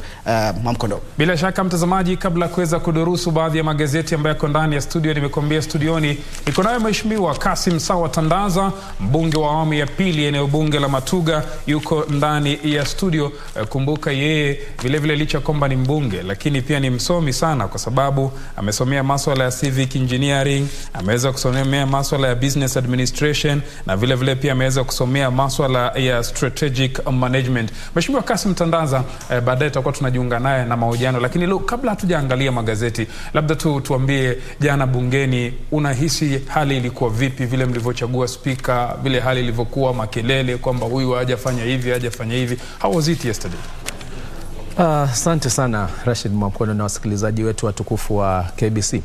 Mwamkondo. Bila shaka mtazamaji, kabla kuweza kudurusu baadhi ya magazeti ambayo yako ndani ya studio, nimekuambia studioni iko naye Mheshimiwa Kassim Sawa Tandaza, mbunge wa awamu ya pili eneo bunge la Matuga, yuko ndani ya studio. Kumbuka yeye vile vile licha kwamba ni mbunge lakini pia ni msomi sana, kwa sababu amesomea masuala ya civic engineering, ameweza kusomea masuala ya business administration na vile vile pia ameweza kusomea masuala ya strategic management. Mheshimiwa Kassim Tandaza, baadaye tutakuwa tunajiunga naye na mahojiano, lakini leo kabla hatujaangalia magazeti, labda tuambie jana bungeni unahisi hali ilikuwa vipi, vile mlivyochagua speaker, vile hali ilivyokuwa, makelele kwamba huyu hajafanya hivi hajafanya hivi. How was it yesterday? Asante sana Rashid Mwamkono na wasikilizaji wetu watukufu wa KBC.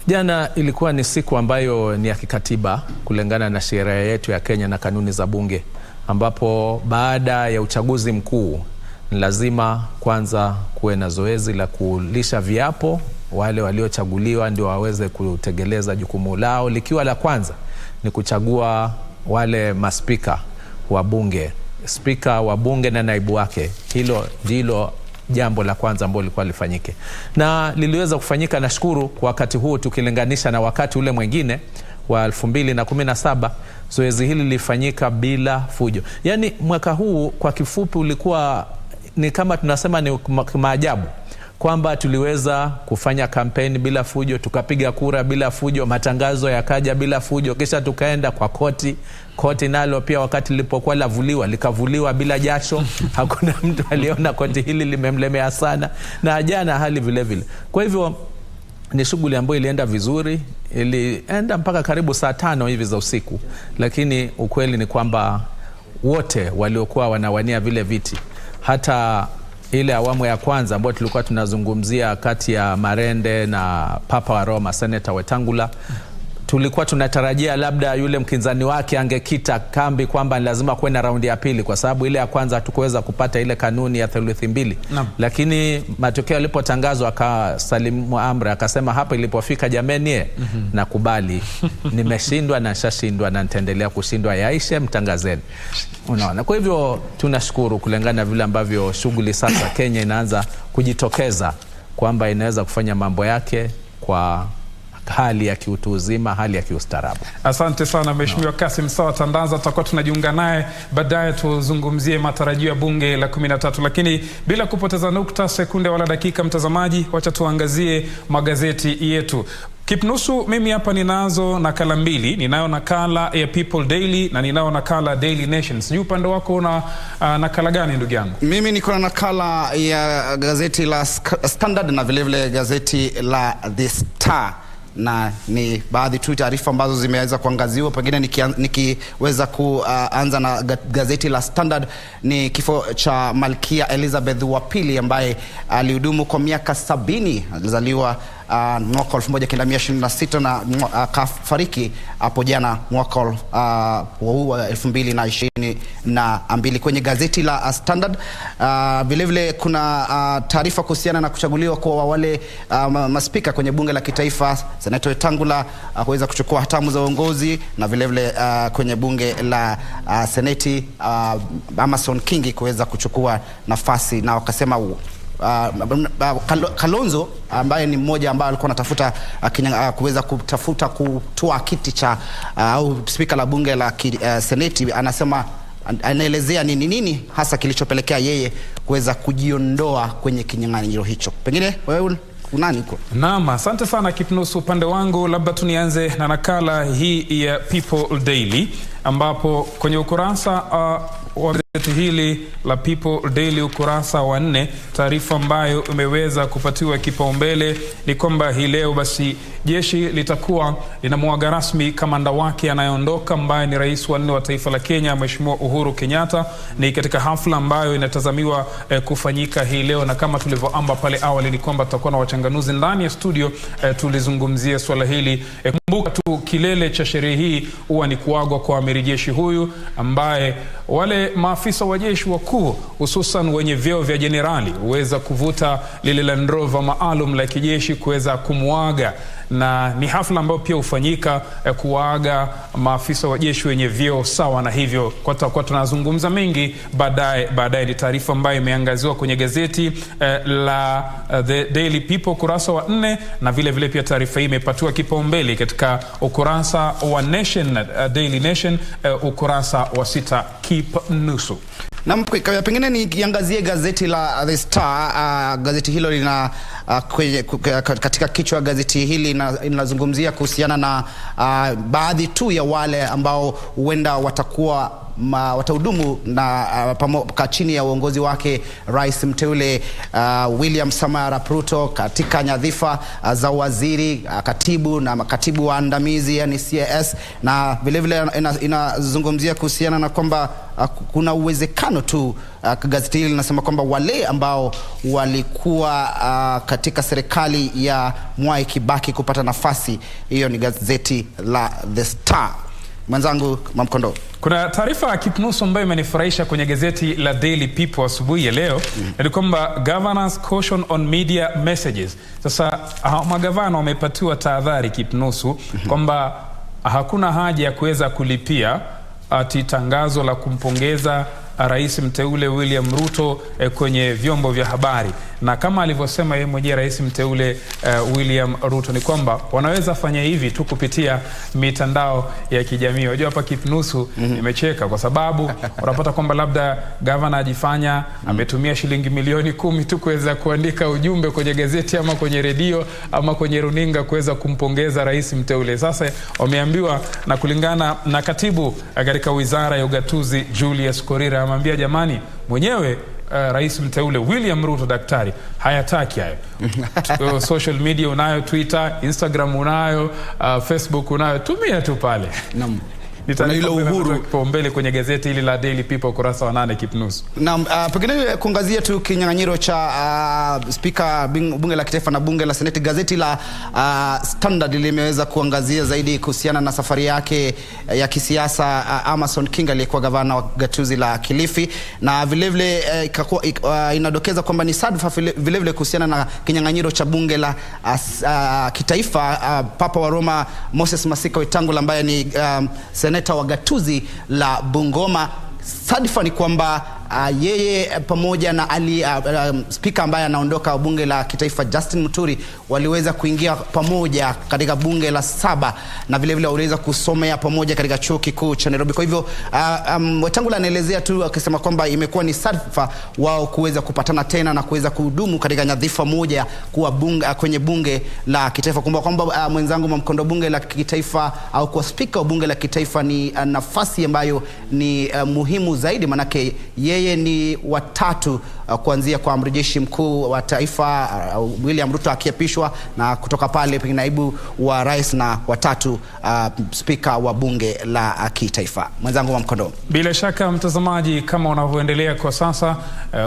Jana ilikuwa ni siku ambayo ni ya kikatiba kulingana na sheria yetu ya Kenya na kanuni za bunge, ambapo baada ya uchaguzi mkuu ni lazima kwanza kuwe na zoezi la kulisha viapo wale waliochaguliwa ndio waweze kutekeleza jukumu lao, likiwa la kwanza ni kuchagua wale maspika wa bunge, spika wa bunge na naibu wake. Hilo ndilo jambo la kwanza ambalo lilikuwa lifanyike, na liliweza kufanyika, nashukuru, kwa wakati huu tukilinganisha na wakati ule mwingine wa 2017. Zoezi hili lilifanyika bila fujo. Yani mwaka huu kwa kifupi ulikuwa ni kama tunasema ni maajabu, kwamba tuliweza kufanya kampeni bila fujo, tukapiga kura bila fujo, matangazo yakaja bila fujo, kisha tukaenda kwa koti nalo pia wakati lilipokuwa lavuliwa likavuliwa bila jasho. Hakuna mtu aliona koti hili limemlemea sana, na jana hali vile vile. Kwa hivyo ni shughuli ambayo ilienda vizuri, ilienda mpaka karibu saa 5 hivi za usiku, lakini ukweli ni kwamba wote waliokuwa wanawania vile viti, hata ile awamu ya kwanza ambayo tulikuwa tunazungumzia kati ya Marende na Papa wa Roma Senator Wetangula, tulikuwa tunatarajia labda yule mkinzani wake angekita kambi kwamba lazima kuwe na raundi ya pili, kwa sababu ile ya kwanza hatukuweza kupata ile kanuni ya theluthi mbili. Lakini matokeo yalipotangazwa akasalimu amri, akasema hapa ilipofika jameni, nakubali nimeshindwa na nishashindwa na nitaendelea kushindwa, yaishe mtangazeni. Unaona, kwa hivyo tunashukuru kulingana vile ambavyo shughuli sasa Kenya inaanza kujitokeza kwamba inaweza kufanya mambo yake kwa hali ya kiutu uzima, hali ya kiustarabu. Asante sana Mheshimiwa Kassim Sawa Tandaza, tutakuwa tunajiunga naye baadaye tuzungumzie matarajio ya bunge la 13. Lakini bila kupoteza nukta, sekunde wala dakika, mtazamaji, wacha tuangazie magazeti yetu. Kipnusu, mimi hapa ninazo nakala mbili. Ninayo nakala ya People Daily na ninayo nakala Daily Nation. Sijui upande wako una nakala gani ndugu yangu? Mimi niko na nakala ya gazeti la Standard na vile vile gazeti la The Star, na ni baadhi tu taarifa ambazo zimeweza kuangaziwa. Pengine nikiweza kuanza na gazeti la Standard, ni kifo cha Malkia Elizabeth wa pili ambaye alihudumu kwa miaka 70. Alizaliwa mwaka 1926 na akafariki hapo jana mwaka wa 2022. Kwenye gazeti la Standard vile vile kuna taarifa kuhusiana na kuchaguliwa kwa wale maspika kwenye bunge la kitaifa, Senator Wetangula kuweza kuchukua hatamu za uongozi, na vile vile kwenye bunge la Seneti Amason Kingi kuweza kuchukua nafasi, na wakasema Kalonzo ambaye ni mmoja ambaye alikuwa anatafuta kuweza kutafuta kutoa kiti cha au spika la bunge la Seneti, anasema anaelezea nini hasa kilichopelekea yeye kuweza kujiondoa kwenye kinyang'anyiro hicho. Pengine wewe unani uko? Naam, asante sana Kipnusu. Upande wangu labda tunianze na nakala hii ya People Daily, ambapo kwenye ukurasa wa gazeti hili la People Daily ukurasa wa 4, taarifa ambayo imeweza kupatiwa kipaumbele ni kwamba hii leo basi jeshi litakuwa linamwaga rasmi kamanda wake anayeondoka ambaye ni rais wa 4 wa taifa la Kenya, Mheshimiwa Uhuru Kenyatta. Ni katika hafla ambayo inatazamiwa kufanyika hii leo, na kama tulivyoamba pale awali ni kwamba tutakuwa na wachanganuzi ndani ya studio tulizungumzia swala hili. Kumbuka tu kilele cha sherehe hii huwa ni kuagwa kwa amiri jeshi huyu, ambaye wale maafisa wa jeshi wakuu hususan wenye vyeo vya jenerali huweza kuvuta lile Land Rover maalum la kijeshi kuweza kumuaga, na ni hafla ambayo pia hufanyika kuaga maafisa wa jeshi wenye vyeo sawa, na hivyo kwa tunazungumza mengi baadaye. Ni taarifa ambayo imeangaziwa kwenye gazeti la The Daily People kurasa wa 4, na vile vile pia taarifa hii imepatiwa kipaumbele katika ukurasa wa Nation, Daily Nation ukurasa wa 6 nusu. Na pengine niangazie gazeti la The Star. Gazeti hilo lina katika kichwa gazeti hili linazungumzia kuhusiana na baadhi tu ya wale ambao huenda watahudumu na chini ya uongozi wake Rais mteule William Samoei Arap Ruto katika nyadhifa za waziri, katibu na makatibu waandamizi, yani CAS, na vile vile inazungumzia kuhusiana na kwamba kuna uwezekano tu, gazeti hili linasema kwamba wale ambao walikuwa katika serikali ya Mwai Kibaki kupata nafasi hiyo. Ni gazeti la The Star. Mwenzangu Mamkondo, kuna taarifa ya kipnusu ambayo imenifurahisha kwenye gazeti la Daily People asubuhi ya leo. Ni kwamba governors caution on media messages. Sasa magavana wamepatiwa tahadhari kipnusu kwamba hakuna haja ya kuweza kulipia ati tangazo la kumpongeza Rais mteule William Ruto kwenye vyombo vya habari. Na kama alivyosema yeye mwenyewe Rais mteule William Ruto ni kwamba wanaweza fanya hivi tu kupitia mitandao ya kijamii. Unajua hapa kipnusu imecheka kwa sababu unapata kwamba labda governor ajifanya ametumia shilingi milioni 10 tu kuweza kuandika ujumbe kwenye gazeti ama kwenye redio ama kwenye runinga kuweza kumpongeza Rais mteule. Sasa wameambiwa, na kulingana na katibu katika Wizara ya Ugatuzi Julius Korira, amwambia jamani, mwenyewe Rais mteule William Ruto daktari hayataki hayo. Social media unayo, Twitter, Instagram unayo, Facebook unayo, tumia tu pale. Naam. Kuna ile uhuru kipaumbele kwenye gazeti hili la Daily People kurasa wa 8 kipnusu. Naam, pengine kuangazia tu kinyang'anyiro cha spika bunge la kitaifa na bunge la seneti. Gazeti la Standard limeweza kuangazia zaidi kuhusiana na safari yake ya kisiasa Amason Kingi aliyekuwa gavana wa gatuzi la Kilifi, na vile vile inadokeza kwamba ni sadfa vile vile kuhusiana na kinyang'anyiro cha bunge la kitaifa. Papa wa Roma Moses Masika Wetangula ambaye ni seneta wa gatuzi la Bungoma, sadfa ni kwamba yeye pamoja na spika ambaye anaondoka bunge la kitaifa Justin Muturi waliweza kuingia pamoja katika bunge la 7, na vile vile waliweza kusomea pamoja katika chuo kikuu cha Nairobi. Kwa hivyo Wetangula anaelezea tu akisema kwamba imekuwa ni sadfa wao kuweza kupatana tena na kuweza kuhudumu katika nyadhifa moja kuwa kwenye bunge la kitaifa. Kwamba mwenzangu Mamkondo, bunge la kitaifa au kwa spika wa bunge la kitaifa ni nafasi ambayo ni muhimu zaidi, manake yeye ni watatu kuanzia kwa amiri jeshi mkuu wa taifa William Ruto akiapishwa, na kutoka pale naibu wa rais, na watatu spika wa bunge la kitaifa. Mwenzangu wa Mkondo. Bila shaka mtazamaji, kama unavyoendelea kwa sasa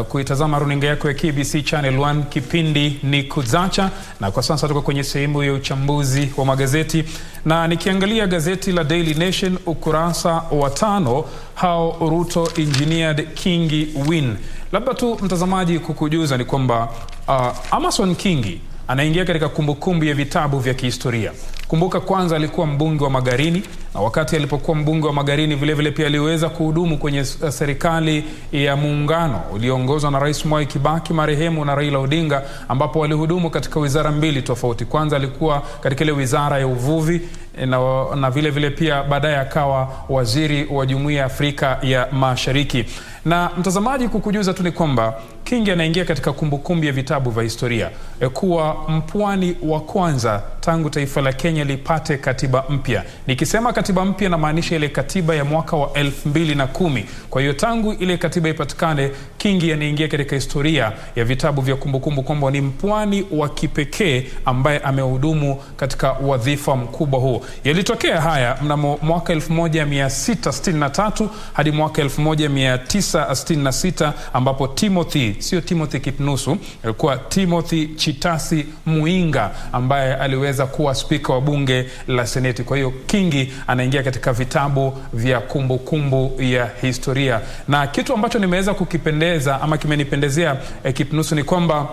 kuitazama runinga yako ya KBC Channel 1, kipindi ni Kuzacha, na kwa sasa tuko kwenye sehemu ya uchambuzi wa magazeti, na nikiangalia gazeti la Daily Nation ukurasa wa 5, how Ruto engineered Kingi win. Labda tu mtazamaji kukujuza ni kwamba Amason Kingi anaingia katika kumbukumbu ya vitabu vya kihistoria. Kumbuka kwanza alikuwa mbunge wa Magarini, na wakati alipokuwa mbunge wa Magarini vile vile pia aliweza kuhudumu kwenye serikali ya muungano uliongozwa na Rais Mwai Kibaki marehemu na Raila Odinga, ambapo walihudumu katika wizara mbili tofauti. Kwanza alikuwa katika ile wizara ya uvuvi na vile vile pia baadaye akawa waziri wa Jumuiya ya Afrika ya Mashariki. Na mtazamaji kukujuza tu ni kwamba Kingi anaingia katika kumbukumbu ya vitabu vya historia kuwa mpwani wa kwanza tangu taifa la Kenya lipate katiba mpya. Nikisema katiba mpya na maanisha ile katiba ya mwaka wa 2010. Kwa hiyo tangu ile katiba ipatikane, Kingi anaingia katika historia ya vitabu vya kumbukumbu kwamba ni mpwani wa kipekee ambaye amehudumu katika wadhifa mkubwa huo. Yalitokea haya mnamo mwaka 1663 hadi mwaka 1900 1966 ambapo Timothy, sio Timothy Kipnusu, alikuwa Timothy Chitasi Muinga ambaye aliweza kuwa spika wa bunge la Seneti. Kwa hiyo Kingi anaingia katika vitabu vya kumbukumbu ya historia. Na kitu ambacho nimeweza kukipendeza ama kimenipendezea Kipnusu ni kwamba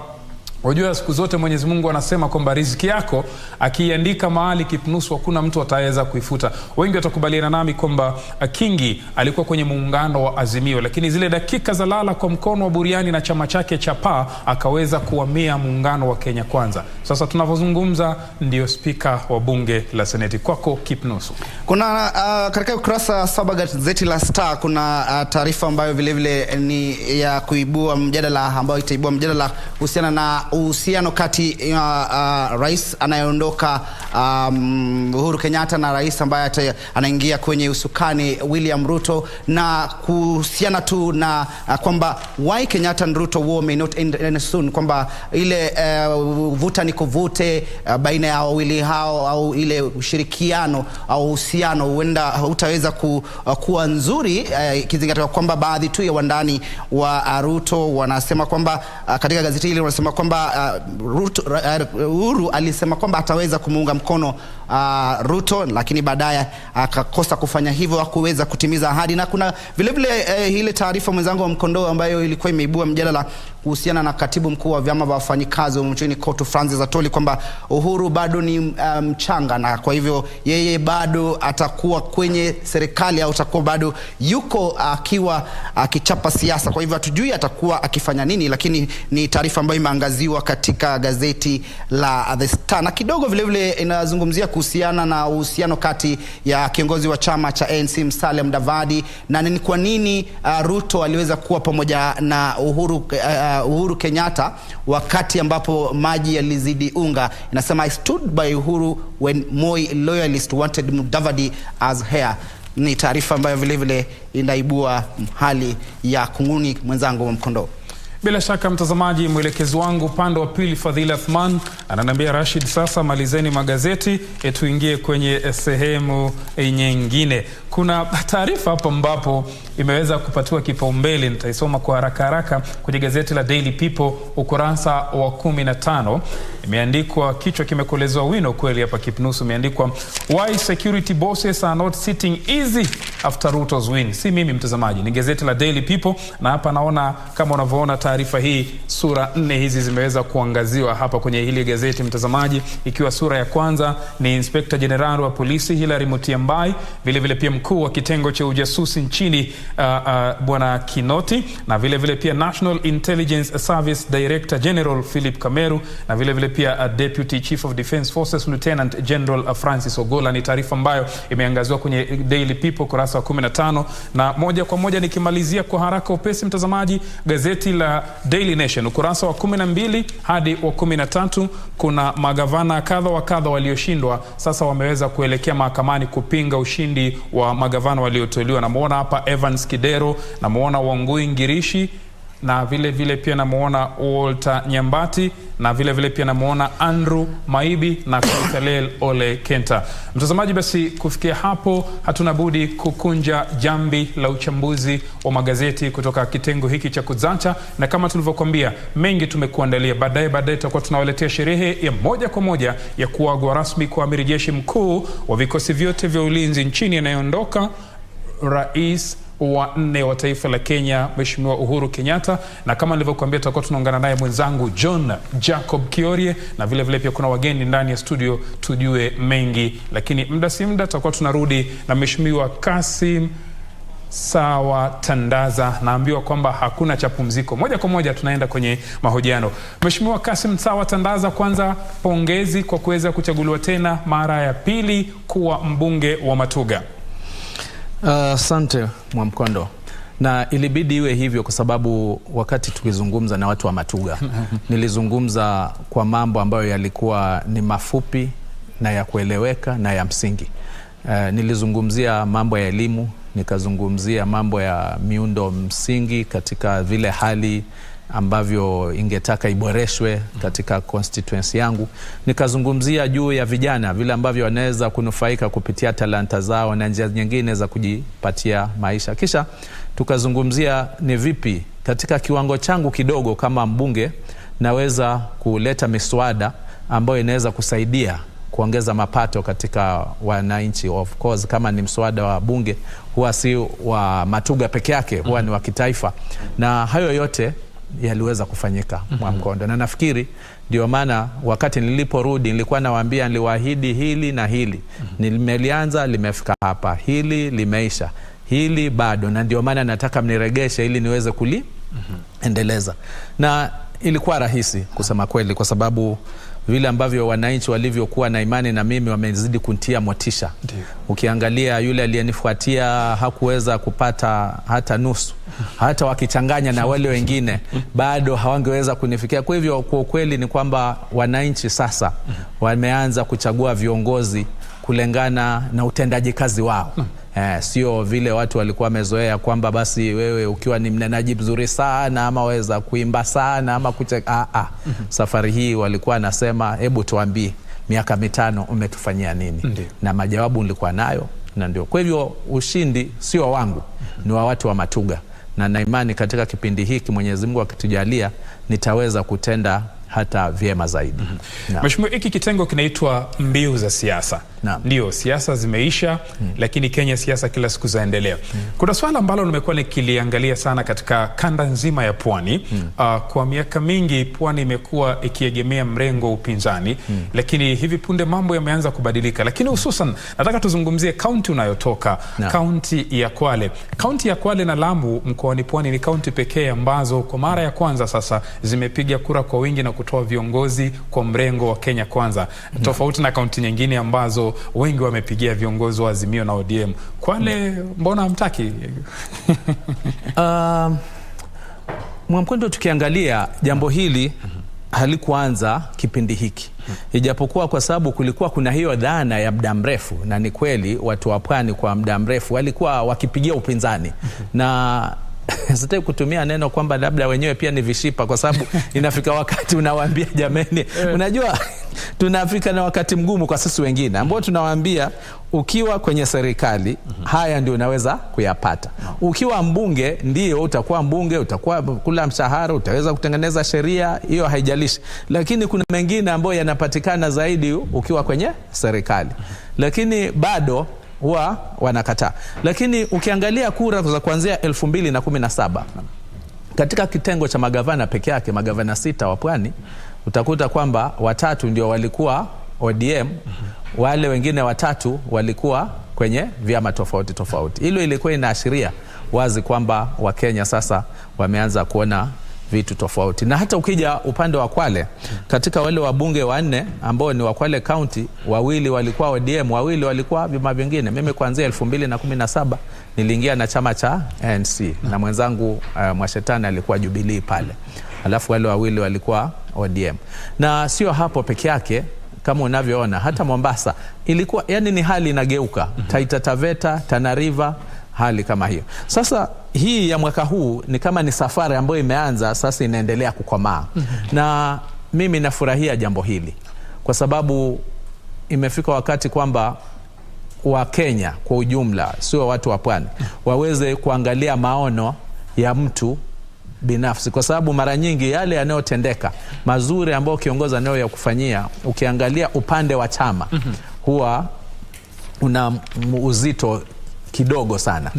unajua siku zote Mwenyezi Mungu anasema kwamba riziki yako akiandika mahali Kipnusu hakuna mtu ataweza kuifuta. Wengi watakubaliana nami kwamba Kingi alikuwa kwenye muungano wa Azimio, lakini zile dakika za lala kwa mkono wa buriani na chama chake cha PA akaweza kuhamia muungano wa Kenya Kwanza. Sasa tunavyozungumza ndio spika wa bunge la Seneti. Kwako Kipnusu. Kuna katika ukurasa 7 gazeti la Star kuna taarifa ambayo vile vile ni ya kuibua mjadala, ambayo itaibua mjadala kuhusiana na uhusiano kati rais anayeondoka Uhuru Kenyatta na rais ambaye anaingia kwenye usukani William Ruto, na kuhusiana tu na kwamba why Kenyatta and Ruto war may not end soon, kwamba ile vuta ni kuvute baina ya wawili hao au ile ushirikiano au uhusiano huenda hautaweza kuwa nzuri, ikizingatiwa kwamba baadhi tu ya wandani wa Ruto wanasema kwamba katika gazeti hili wanasema kwamba Uhuru alisema kwamba ataweza kumuunga mkono Ruto, lakini baadaye akakosa kufanya hivyo, hakuweza kutimiza ahadi. Na kuna vile vile ile taarifa mwenzangu wa Mkondoo ambayo ilikuwa imeibua mjadala kuhusiana na katibu mkuu wa vyama vya wafanyikazi nchini Kotu Francis Atoli, kwamba Uhuru bado ni mchanga na kwa hivyo yeye bado atakuwa kwenye serikali au atakuwa bado yuko akiwa akichapa siasa. Kwa hivyo hatujui atakuwa akifanya nini, lakini ni taarifa ambayo imeangaziwa katika gazeti la The Star. Na kidogo vile vile inazungumzia kuhusiana na uhusiano kati ya kiongozi wa chama cha ANC Musalia Mudavadi na ni kwa nini Ruto aliweza kuwa pamoja na Uhuru Kenyatta wakati ambapo maji yalizidi unga. Inasema I stood by Uhuru when Moi loyalists wanted Mudavadi as heir. Ni taarifa ambayo vile vile inaibua hali ya kunguni mwenzangu wa Mkondoo. Bila shaka mtazamaji, mwelekezi wangu pande wa pili Fadhila Athman ananiambia Rashid, sasa malizeni magazeti tuingie kwenye sehemu nyingine. Kuna taarifa hapa ambapo imeweza kupatiwa kipaumbele, nitaisoma kwa haraka kwenye gazeti la Daily People ukurasa wa 15. Imeandikwa, kichwa kimekolezwa wino kweli hapa Kipnusu, imeandikwa why security bosses are not sitting easy after Ruto's win. Si mimi mtazamaji, ni gazeti la Daily People, na hapa naona kama unavyoona taarifa hii, sura 4 hizi zimeweza kuangaziwa hapa kwenye hili gazeti mtazamaji, ikiwa sura ya kwanza ni Inspector General wa polisi Hilary Mutyambai, vile vile pia mkuu wa kitengo cha ujasusi nchini bwana Kinoti, na vile vile pia National Intelligence Service Director General Philip Kameru, na vile vile pia Deputy Chief of Defence Forces Lieutenant General Francis Ogola. Ni taarifa ambayo imeangaziwa kwenye Daily People kurasa wa 15. Na moja kwa moja nikimalizia kwa haraka upesi mtazamaji, gazeti la Daily Nation ukurasa wa 12 hadi wa 13, kuna magavana kadha wa kadha walioshindwa sasa wameweza kuelekea mahakamani kupinga ushindi wa magavana walioteuliwa. Namuona hapa Evans Kidero, namuona Wangui Ngirishi, na vile vile pia namuona Walter Nyambati, na vile vile pia namuona Andrew Maibi na Koitalel Ole Kenta. Mtazamaji, basi kufikia hapo hatuna budi kukunja jambi la uchambuzi wa magazeti kutoka kitengo hiki cha Kuzacha, na kama tulivyokuambia mengi tumekuandalia. Baadaye tutakuwa tunawaletea sherehe ya moja kwa moja ya kuagwa rasmi kwa amiri jeshi mkuu wa vikosi vyote vya ulinzi nchini anayeondoka, rais wa 4 wa taifa la Kenya Mheshimiwa Uhuru Kenyatta. Na kama nilivyokuambia tutakuwa tunaungana naye mwenzangu John Jacob Kiorie, na vile vile pia kuna wageni ndani ya studio tujue mengi, lakini muda si muda tutakuwa tunarudi na Mheshimiwa Kasim Sawa Tandaza. Naambiwa kwamba hakuna cha pumziko, moja kwa moja tunaenda kwenye mahojiano. Mheshimiwa Kasim Sawa Tandaza, kwanza pongezi kwa kuweza kuchaguliwa tena mara ya pili kuwa mbunge wa Matuga. Asante Mwamkondo, na ilibidi iwe hivyo kwa sababu wakati tukizungumza na watu wa Matuga nilizungumza kwa mambo ambayo yalikuwa ni mafupi na ya kueleweka na ya msingi. Nilizungumzia mambo ya elimu, nikazungumzia mambo ya miundo msingi katika vile hali ambavyo ingetaka iboreshwe katika constituency yangu. Nikazungumzia juu ya vijana, vile ambavyo wanaweza kunufaika kupitia talanta zao na njia nyingine za kujipatia maisha. Kisha tukazungumzia ni vipi katika kiwango changu kidogo kama mbunge naweza kuleta miswada ambayo inaweza kusaidia kuongeza mapato katika wananchi. Of course kama ni mswada wa bunge huwa si wa Matuga peke yake, huwa ni wa kitaifa, na hayo yote yaliweza kufanyika Mwamkondo. Na nafikiri ndio maana wakati niliporudi nilikuwa nawaambia, niliwaahidi hili na hili, nimelianza limefika hapa, hili limeisha, hili bado, na ndio maana nataka mniregeshe ili niweze endeleza. Na ilikuwa rahisi kusema kweli, kwa sababu vile ambavyo wananchi walivyokuwa na imani na mimi wamezidi kuntia motisha. Ukiangalia yule aliyenifuatia hakuweza kupata hata nusu, hata wakichanganya na wale wengine bado hawangeweza kunifikia. Kwa hivyo kwa kweli ni kwamba wananchi sasa wameanza kuchagua viongozi kulingana na utendaji kazi wao. Sio vile watu walikuwa wamezoea kwamba basi wewe ukiwa ni mnenaji mzuri sana ama waweza kuimba sana ama kucheka. Safari hii walikuwa nasema, hebu tuambie miaka 5 umetufanyia nini? Na majawabu nilikuwa nayo, na ndio. Kwa hivyo ushindi sio wangu, ni wa watu wa Matuga, na na imani katika kipindi hiki Mwenyezi Mungu akitujalia nitaweza kutenda hata vyema zaidi. Mheshimiwa, hiki kitengo kinaitwa mbiu za siasa. Ndio, siasa zimeisha, lakini Kenya siasa kila siku zaendelea. Kuna swala ambalo nimekuwa nikiliangalia sana katika kanda nzima ya Pwani. Kwa miaka mingi Pwani imekuwa ikiegemea mrengo upinzani, lakini hivi punde mambo yameanza kubadilika. Lakini hususan nataka tuzungumzie kaunti unayotoka, kaunti ya Kwale. Kaunti ya Kwale na Lamu mkoani Pwani ni kaunti pekee ambazo kwa mara ya kwanza sasa zimepiga kura kwa wingi na kutoa viongozi kwa mrengo wa Kenya Kwanza. Tofauti na kaunti nyingine ambazo wengi wamepigia viongozi wa Azimio na ODM. Kwale mbona hamtaki? Mwamkondo, tukiangalia jambo hili halikuanza kipindi hiki. Ijapokuwa kwa sababu kulikuwa kuna hiyo dhana ya muda mrefu, na ni kweli watu wa Pwani kwa muda mrefu walikuwa wakipigia upinzani. Na sitaki kutumia neno kwamba labda wenyewe pia ni vishipa, kwa sababu inafika wakati unawaambia jameni, unajua tunafika na wakati mgumu kwa sisi wengine ambao tunawaambia ukiwa kwenye serikali haya ndio unaweza kuyapata. Ukiwa mbunge ndio utakuwa mbunge, utakuwa kula mshahara, utaweza kutengeneza sheria, hiyo haijalishi. Lakini kuna mengine ambayo yanapatikana zaidi ukiwa kwenye serikali. Lakini bado huwa wanakataa. Lakini ukiangalia kura za kuanzia 2017 katika kitengo cha magavana peke yake, magavana 6 wa Pwani, utakuta kwamba 3 ndio walikuwa ODM, wale wengine 3 walikuwa kwenye vyama tofauti tofauti. Hilo ilikuwa inaashiria wazi kwamba Wakenya sasa wameanza kuona vitu tofauti. Na hata ukija upande wa Kwale, katika wale wabunge 4 ambao ni wa Kwale County, 2 walikuwa ODM, 2 walikuwa vyama vingine. Mimi kuanzia 2017 niliingia na chama cha ANC na mwenzangu Mwashetani alikuwa Jubilee pale. Alafu wale 2 walikuwa ODM. Na sio hapo peke yake, kama unavyoona hata Mombasa ilikuwa, yani ni hali inageuka. Taita Taveta, Tana River, hali kama hiyo. Sasa hii ya mwaka huu ni kama ni safari ambayo imeanza sasa inaendelea kukomaa. Na mimi nafurahia jambo hili kwa sababu imefika wakati kwamba wa Kenya kwa ujumla, sio watu wa Pwani, waweze kuangalia maono ya mtu binafsi, kwa sababu mara nyingi yale yanayotendeka mazuri ambayo kiongozi anayo ya kufanyia, ukiangalia upande wa chama huwa una uzito kidogo sana.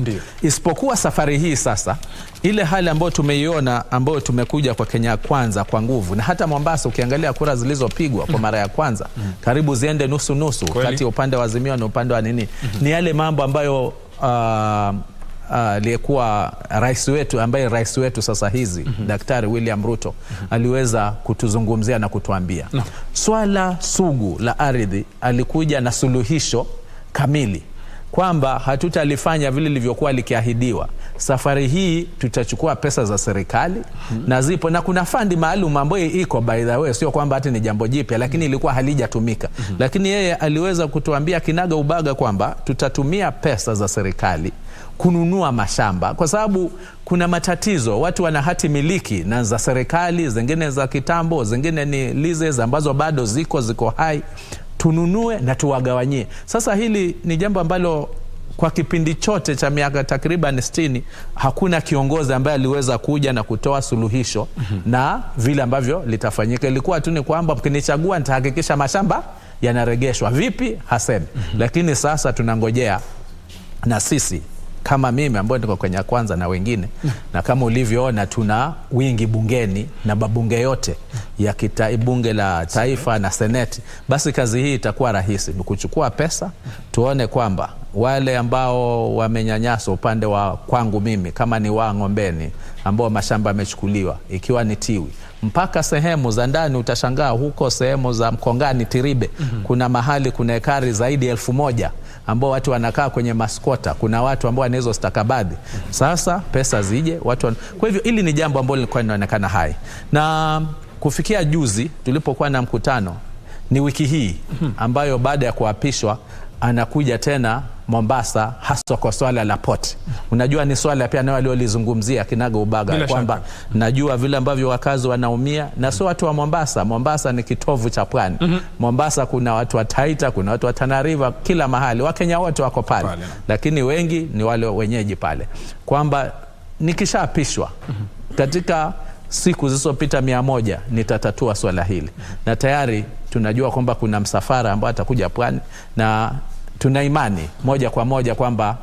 Isipokuwa safari hii sasa, ile hali ambayo tumeiona, ambayo tumekuja kwa Kenya Kwanza kwa nguvu, na hata Mombasa ukiangalia kura zilizopigwa kwa mara ya kwanza karibu ziende nusu kati ya upande wa Azimio na upande wa nini. Ni yale mambo ambayo aliyekuwa rais wetu, ambaye rais wetu sasa hizi Daktari William Ruto aliweza kutuzungumzia na kutuambia. Swala sugu la ardhi alikuja na suluhisho kamili kwamba hatutalifanya vile lilivyokuwa likiahidiwa. Safari hii tutachukua pesa za serikali na zipo, na kuna fandi maalum ambayo iko, by the way, sio kwamba hata ni jambo jipya, lakini ilikuwa halijatumika. Lakini yeye aliweza kutuambia kinaga ubaga kwamba tutatumia pesa za serikali kununua mashamba, kwa sababu kuna matatizo. Watu wana hati miliki na za serikali, zingine za kitambo, zingine ni leases ambazo bado ziko hai. Tununue na tuwagawanyie. Sasa hili ni jambo ambalo kwa kipindi chote cha miaka takriban 60 hakuna kiongozi ambaye aliweza kuja na kutoa suluhisho na vile ambavyo litafanyika. Ilikuwa tu ni kwamba mkinichagua nitahakikisha mashamba yanaregeshwa. Vipi? Hasemi. Lakini sasa tunangojea na sisi kama mimi ambaye niko kwenye kwanza na wengine na kama ulivyoona tuna wingi bungeni na babunge yote ya bunge la taifa na seneti, basi kazi hii itakuwa rahisi. Ni kuchukua pesa, tuone kwamba wale ambao wamenyanyaswa upande wa kwangu mimi kama ni wa Ngombeni ambao mashamba yamechukuliwa, ikiwa ni Tiwi mpaka sehemu za ndani, utashangaa huko sehemu za Mkongani, Tiribe, kuna mahali kuna ekari zaidi ya 1000 ambao watu wanakaa kwenye maskota, kuna watu ambao wana hizo stakabadhi. Sasa pesa zije watu kwa hivyo hili ni jambo ambalo lilikuwa linaonekana hai. Na kufikia juzi tulipokuwa na mkutano, ni wiki hii ambayo baada ya kuapishwa anakuja tena Mombasa, hasa kwa swala la port. Unajua ni swala pia nao waliolizungumzia kinaga ubaga kwamba najua vile ambavyo wakazi wanaumia, na sio watu wa Mombasa. Mombasa ni kitovu cha pwani. Mombasa kuna watu wa Taita, kuna watu wa Tana River, kila mahali. Wakenya wote wako pale. Lakini wengi ni wale wenyeji pale. Kwamba nikishaapishwa katika siku zilizopita 100 nitatatua swala hili. Na tayari tunajua kwamba kuna msafara ambao atakuja pwani, na tuna imani moja kwa moja kwamba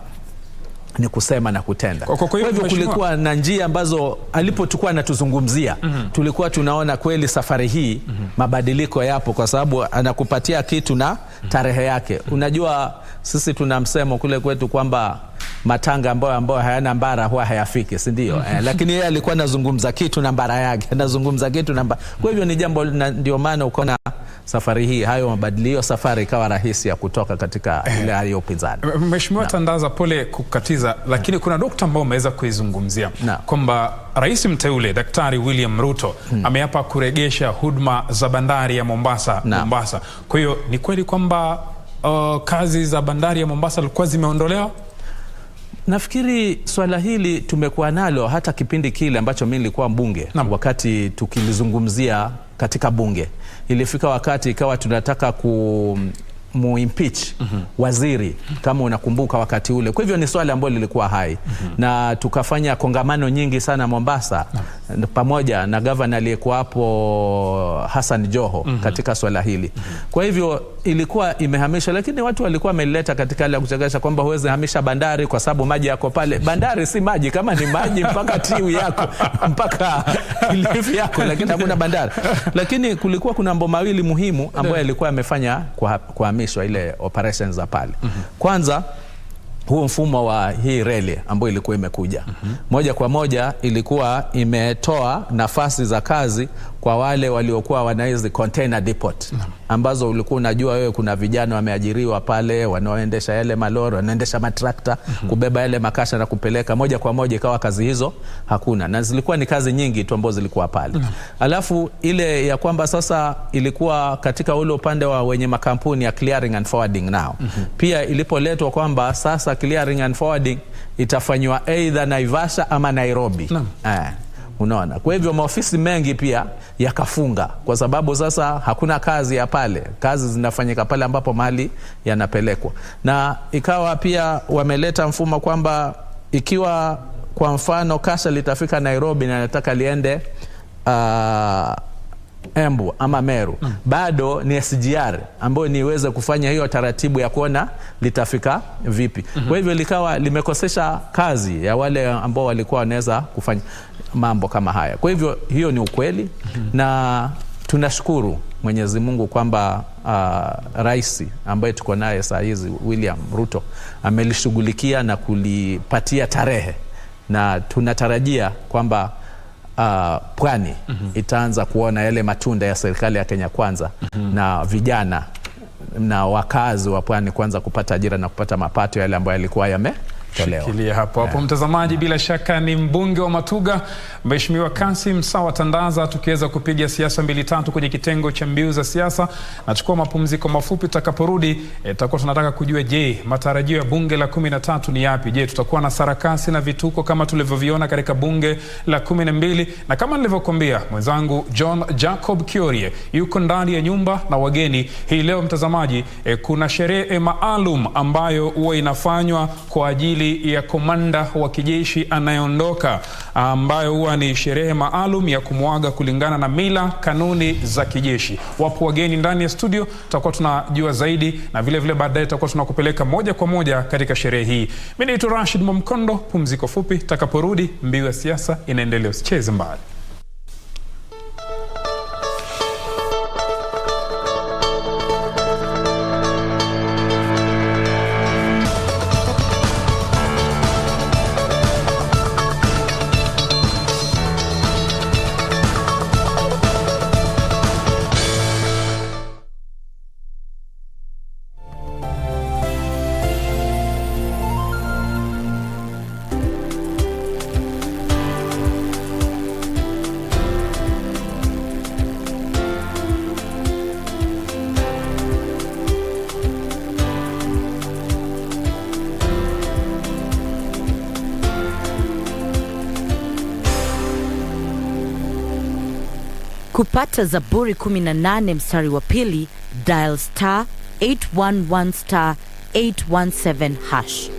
ni kusema na kutenda. Kwa hivyo kulikuwa na njia ambazo alipotukua anatuzungumzia tulikuwa tunaona kweli safari hii mabadiliko yapo, kwa sababu anakupatia kitu na tarehe yake. Unajua sisi tuna msemo kule kwetu kwamba matanga ambayo hayana mbara huwa hayafiki, si ndio? Lakini yeye alikuwa anazungumza kitu na mbara yake, anazungumza kitu na mbara. Kwa hivyo ni jambo, ndio maana ukaona safari hii hayo mabadiliko, safari ikawa rahisi ya kutoka katika ile hali ya upinzani. Mheshimiwa Tandaza, pole kukatiza, lakini kuna nukta ambayo umeweza kuizungumzia kwamba Rais mteule Daktari William Ruto ameapa kuregesha huduma za bandari ya Mombasa. Kwa hiyo ni kweli kwamba kazi za bandari ya Mombasa zilikuwa zimeondolewa? Nafikiri swala hili tumekuwa nalo hata kipindi kile ambacho mimi nilikuwa mbunge. Wakati tukilizungumzia katika bunge, ilifika wakati ikawa tunataka muimpeach waziri, kama unakumbuka wakati ule. Kwa hivyo ni swali ambalo lilikuwa hai. Na tukafanya kongamano nyingi sana Mombasa pamoja na governor aliyekuwa hapo Hassan Joho katika swala hili. Kwa hivyo ilikuwa imehamisha, lakini watu walikuwa wameleta katika ile kuchekesha kwamba huwezi hamisha bandari kwa sababu maji yako pale. Bandari si maji, kama ni maji mpaka Tiwi yako mpaka Kilifi yako, lakini hakuna bandari. Lakini kulikuwa kuna mambo mawili muhimu ambayo yalikuwa yamefanya kuhamishwa ile operations za pale. Kwanza huo mfumo wa hii reli ambayo ilikuwa imekuja moja kwa moja, ilikuwa imetoa nafasi za kazi kwa wale waliokuwa wanaizi container depot, ambazo ulikuwa unajua wewe kuna vijana wameajiriwa pale wanaoendesha yale malori, wanaendesha matrakta kubeba yale makasha na kupeleka. Moja kwa moja ikawa kazi hizo hakuna, na zilikuwa ni kazi nyingi tu ambazo zilikuwa pale. Alafu ile ya kwamba sasa ilikuwa katika ule upande wa wenye makampuni ya clearing and forwarding now pia ilipoletwa kwamba sasa clearing and forwarding itafanywa either Naivasha ama Nairobi. Unaona, kwa hivyo maofisi mengi pia yakafunga kwa sababu sasa hakuna kazi ya pale. Kazi zinafanyika pale ambapo mali yanapelekwa. Na ikawa pia wameleta mfumo kwamba ikiwa kwa mfano kasha litafika Nairobi na nataka liende Embu ama Meru, bado ni SGR ambayo niweze kufanya hiyo taratibu ya kuona litafika vipi. Kwa hivyo likawa limekosesha kazi ya wale ambao walikuwa wanaweza kufanya mambo kama haya. Kwa hivyo hiyo ni ukweli, na tunashukuru Mwenyezi Mungu kwamba rais ambaye tuko naye saa hizi William Ruto amelishughulikia na kulipatia tarehe, na tunatarajia kwamba pwani itaanza kuona yale matunda ya serikali ya Kenya Kwanza, na vijana na wakazi wa pwani kwanza kupata ajira na kupata mapato yale ambayo yalikuwa tolewa. Shikilia hapo mtazamaji, bila shaka ni mbunge wa Matuga Mheshimiwa Kasim Sawa Tandaza, tukiweza kupiga siasa 2-3 kwenye kitengo cha mbiu za siasa. Nachukua mapumziko mafupi, tutakaporudi tutakuwa tunataka kujua, je, matarajio ya bunge la 13 ni yapi? Je, tutakuwa na sarakasi na vituko kama tulivyoviona katika bunge la 12? Na kama nilivyokuambia, mwenzangu John Jacob Kiorie yuko ndani ya nyumba na wageni hii leo mtazamaji. Kuna sherehe maalum ambayo huwa inafanywa kwa ajili ya komanda wa kijeshi anayeondoka, ambayo huwa ni sherehe maalum ya kumwaga kulingana na mila kanuni za kijeshi. Wapo wageni ndani ya studio, tutakuwa tunajua zaidi, na vile vile baadaye tutakuwa tunakupeleka moja kwa moja katika sherehe hii. Mimi naitwa Rashid Mwamkondo, pumziko fupi, takaporudi mbiu ya siasa inaendelea, usicheze mbali. Kupata Zaburi 18 mstari wa pili, dial *811 *817#.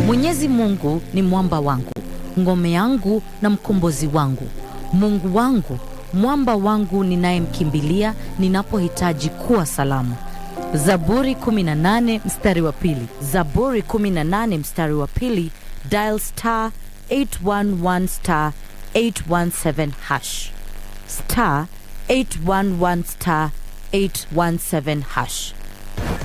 Mwenyezi Mungu ni mwamba wangu, ngome yangu na mkombozi wangu, Mungu wangu, mwamba wangu ninayemkimbilia ninapohitaji kuwa salama. Zaburi 18 mstari wa pili. Zaburi 18 mstari wa pili, dial *811 *817#. *811 *817#.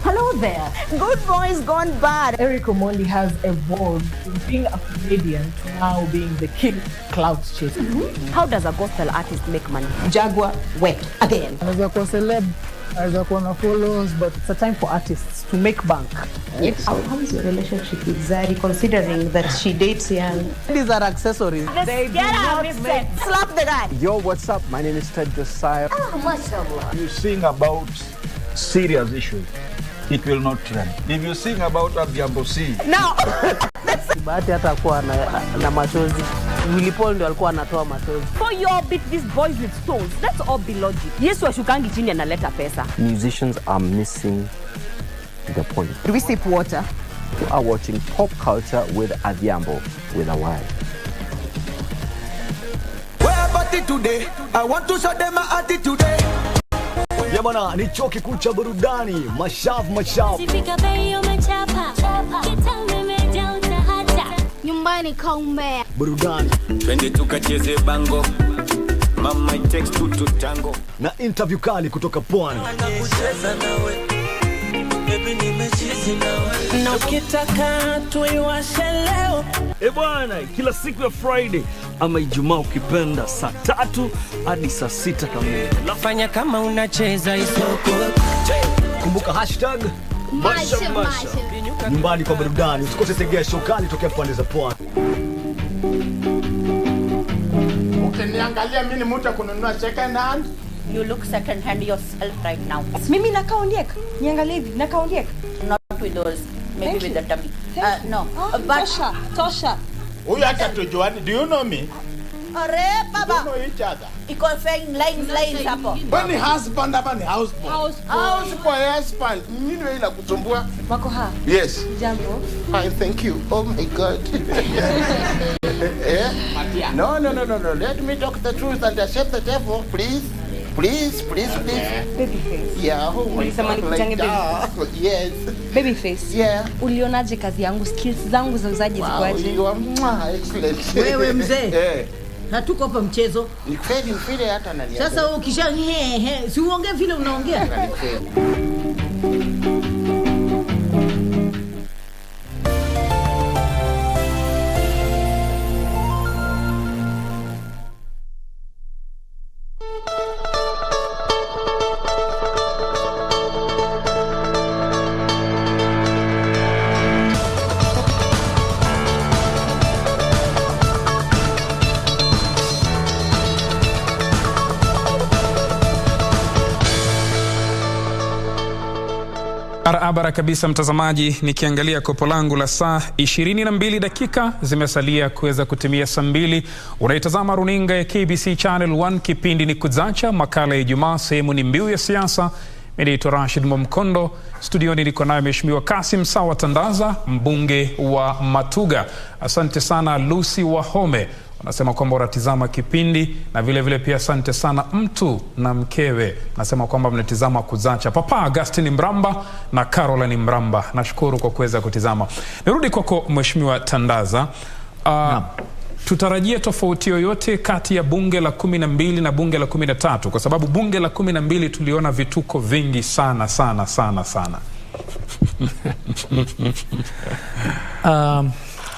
Hello there. Good boys gone bad. Eric Omondi has evolved from being a comedian to now being the king clout chaser. How does a gospel artist make money? Jaguar wept again. Anaweza kuwa celeb, anaweza kuwa na followers, but it's a time for artists to make bank. Yes. How is your relationship with Zari, considering that she dates young? These are accessories. They do not make... Slap the guy. Yo, what's up? My name is Ted Josiah. Oh, mashallah. You sing about serious issues, it will not trend. If you sing about Adhiambo C. Now. Bahati hata kuwa na machozi. Willy Paul ndio alikuwa anatoa machozi. For your beat these boys with stones. Let's all be logic. Yesu ashukangi chini analeta pesa. Musicians are missing the point. Do we sip water? You are watching pop culture with Adhiambo with a Y. Where about it today? I want to show them my attitude. Ya bwana, ni chuo kikuu cha burudani, mashavu. Sifika bei umechapa, kitambe umejaa utahata. Nyumbani kaumbea. Burudani. Twende tukacheze bango. Mama it takes two to tango. Na interview kali kutoka Pwani. Nakucheza nawe. Baby nimechizi nawe. Na ukitaka tuiwashe leo. Bwana, kila siku ya Friday ama Ijumaa ukipenda saa 3 hadi saa 6 kamili. Fanya kama unacheza isoko. Kumbuka hashtag Masha. Nyumbani kwa burudani. Usikose tegea show kali tokea pande za Pwani. Ukiniangalia mimi mtu kununua second hand. You look second hand yourself right now. Mimi nakaondieka. Niangalie hivi, nakaondieka. Not with those, maybe with the tummy. No. Tosha. Huyu hata tujuani. Do you know me? Are baba. We know each other. Iko saying lines hapo. When husband hapa ni houseboy. House kwa husband. Mimi wewe ila kutumbua. Wako ha. Yes. Jambo. Fine, thank you. Oh my God. No. Let me talk the truth and accept the devil, please. Please. Babyface. Yeah. Oh my Ulisema God. nikuchange Yes. Babyface. Yeah. Ulionaje kazi yangu, skills zangu za uzaji zikwaje? You are excellent. Wewe mzee. Hatuko hapa mchezo. Ni kweli hata nani. Sasa ukisha si uongee vile unaongea. Barabara kabisa mtazamaji, nikiangalia kopo langu la saa 22 dakika zimesalia kuweza kutimia saa 2. Unaitazama runinga ya KBC Channel 1, kipindi ni Kuzacha, makala ya Ijumaa, sehemu ni mbiu ya siasa. Mimi ni Rashid Mwamkondo, studioni niko naye Mheshimiwa Kasim Sawa Tandaza, mbunge wa Matuga. Asante sana Lucy Wahome, anasema kwamba unatizama kipindi, na vile vile pia asante sana mtu na mkewe, nasema kwamba mnatizama Kuzacha. Papa Augustine Mramba na Caroline Mramba, nashukuru kwa kuweza kutizama. Nirudi kwako Mheshimiwa Tandaza. Tutarajie tofauti yoyote kati ya bunge la 12 na bunge la 13? Kwa sababu bunge la 12 tuliona vituko vingi sana.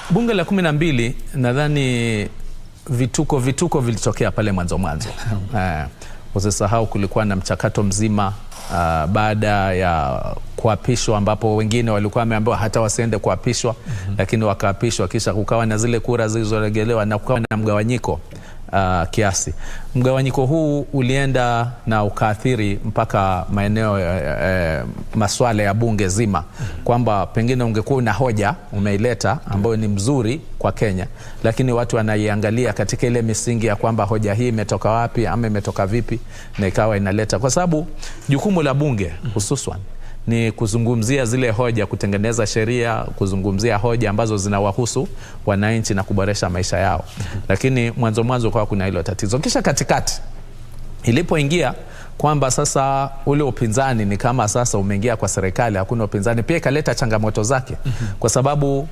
Bunge la 12 nadhani vituko vilitokea pale mwanzo. Usisahau kulikuwa na mchakato mzima baada ya kuapishwa, ambapo wengine walikuwa wameambiwa hata wasiende kuapishwa, lakini wakaapishwa, kisha kukawa na zile kura zilizoregelewa na kukawa na mgawanyiko kiasi. Mgawanyiko huu ulienda na ukaathiri mpaka maeneo masuala ya bunge zima, kwamba pengine ungekuwa na hoja umeileta ambayo ni mzuri kwa Kenya, lakini watu wanaiangalia katika ile misingi ya kwamba hoja hii imetoka wapi ama imetoka vipi, na ikawa inaleta, kwa sababu jukumu la bunge hususan ni kuzungumzia zile hoja, kutengeneza sheria, kuzungumzia hoja ambazo zinawahusu wananchi na kuboresha maisha yao. Lakini mwanzo kwa kuna hilo tatizo. Kisha katikati ilipoingia kwamba sasa ule upinzani ni kama sasa umeingia kwa serikali, hakuna upinzani, pia ikaleta changamoto zake. Kwa sababu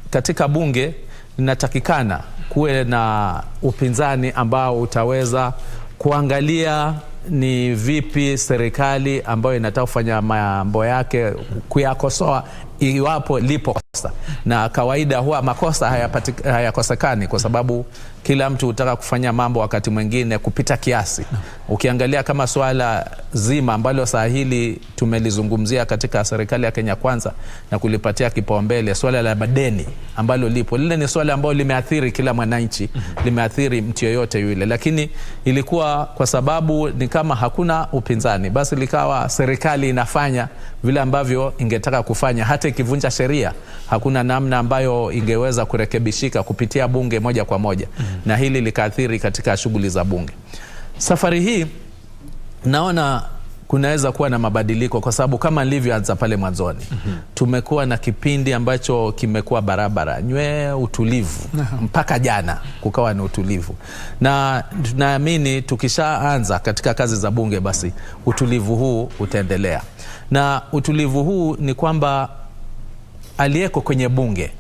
katika bunge inatakikana kuwe na upinzani ambao utaweza kuangalia ni vipi serikali ambayo inataka kufanya mambo yake kuyakosoa iwapo lipo kosa. Na kawaida huwa makosa hayakosekani, kwa sababu kila mtu hutaka kufanya mambo wakati mwingine kupita kiasi. Ukiangalia kama swala zima ambalo saa hili tumelizungumzia katika serikali ya Kenya Kwanza na kulipatia kipaumbele, swala la madeni ambalo lipo, lile ni swala ambalo limeathiri kila mwananchi, limeathiri mtu yoyote yule. Lakini ilikuwa kwa sababu ni kama hakuna upinzani, basi likawa serikali inafanya vile ambavyo ingetaka kufanya, hata ikivunja sheria hakuna namna ambayo ingeweza kurekebishika kupitia bunge moja kwa moja. Na hili likaathiri katika shughuli za bunge. Safari hii naona kunaweza kuwa na mabadiliko, kwa sababu kama nilivyoanza pale mwanzoni, tumekuwa na kipindi ambacho kimekuwa barabara utulivu mpaka jana kukawa na utulivu, na tunaamini tukishaanza katika kazi za bunge basi utulivu huu utaendelea. Na utulivu huu ni kwamba aliyeko kwenye bunge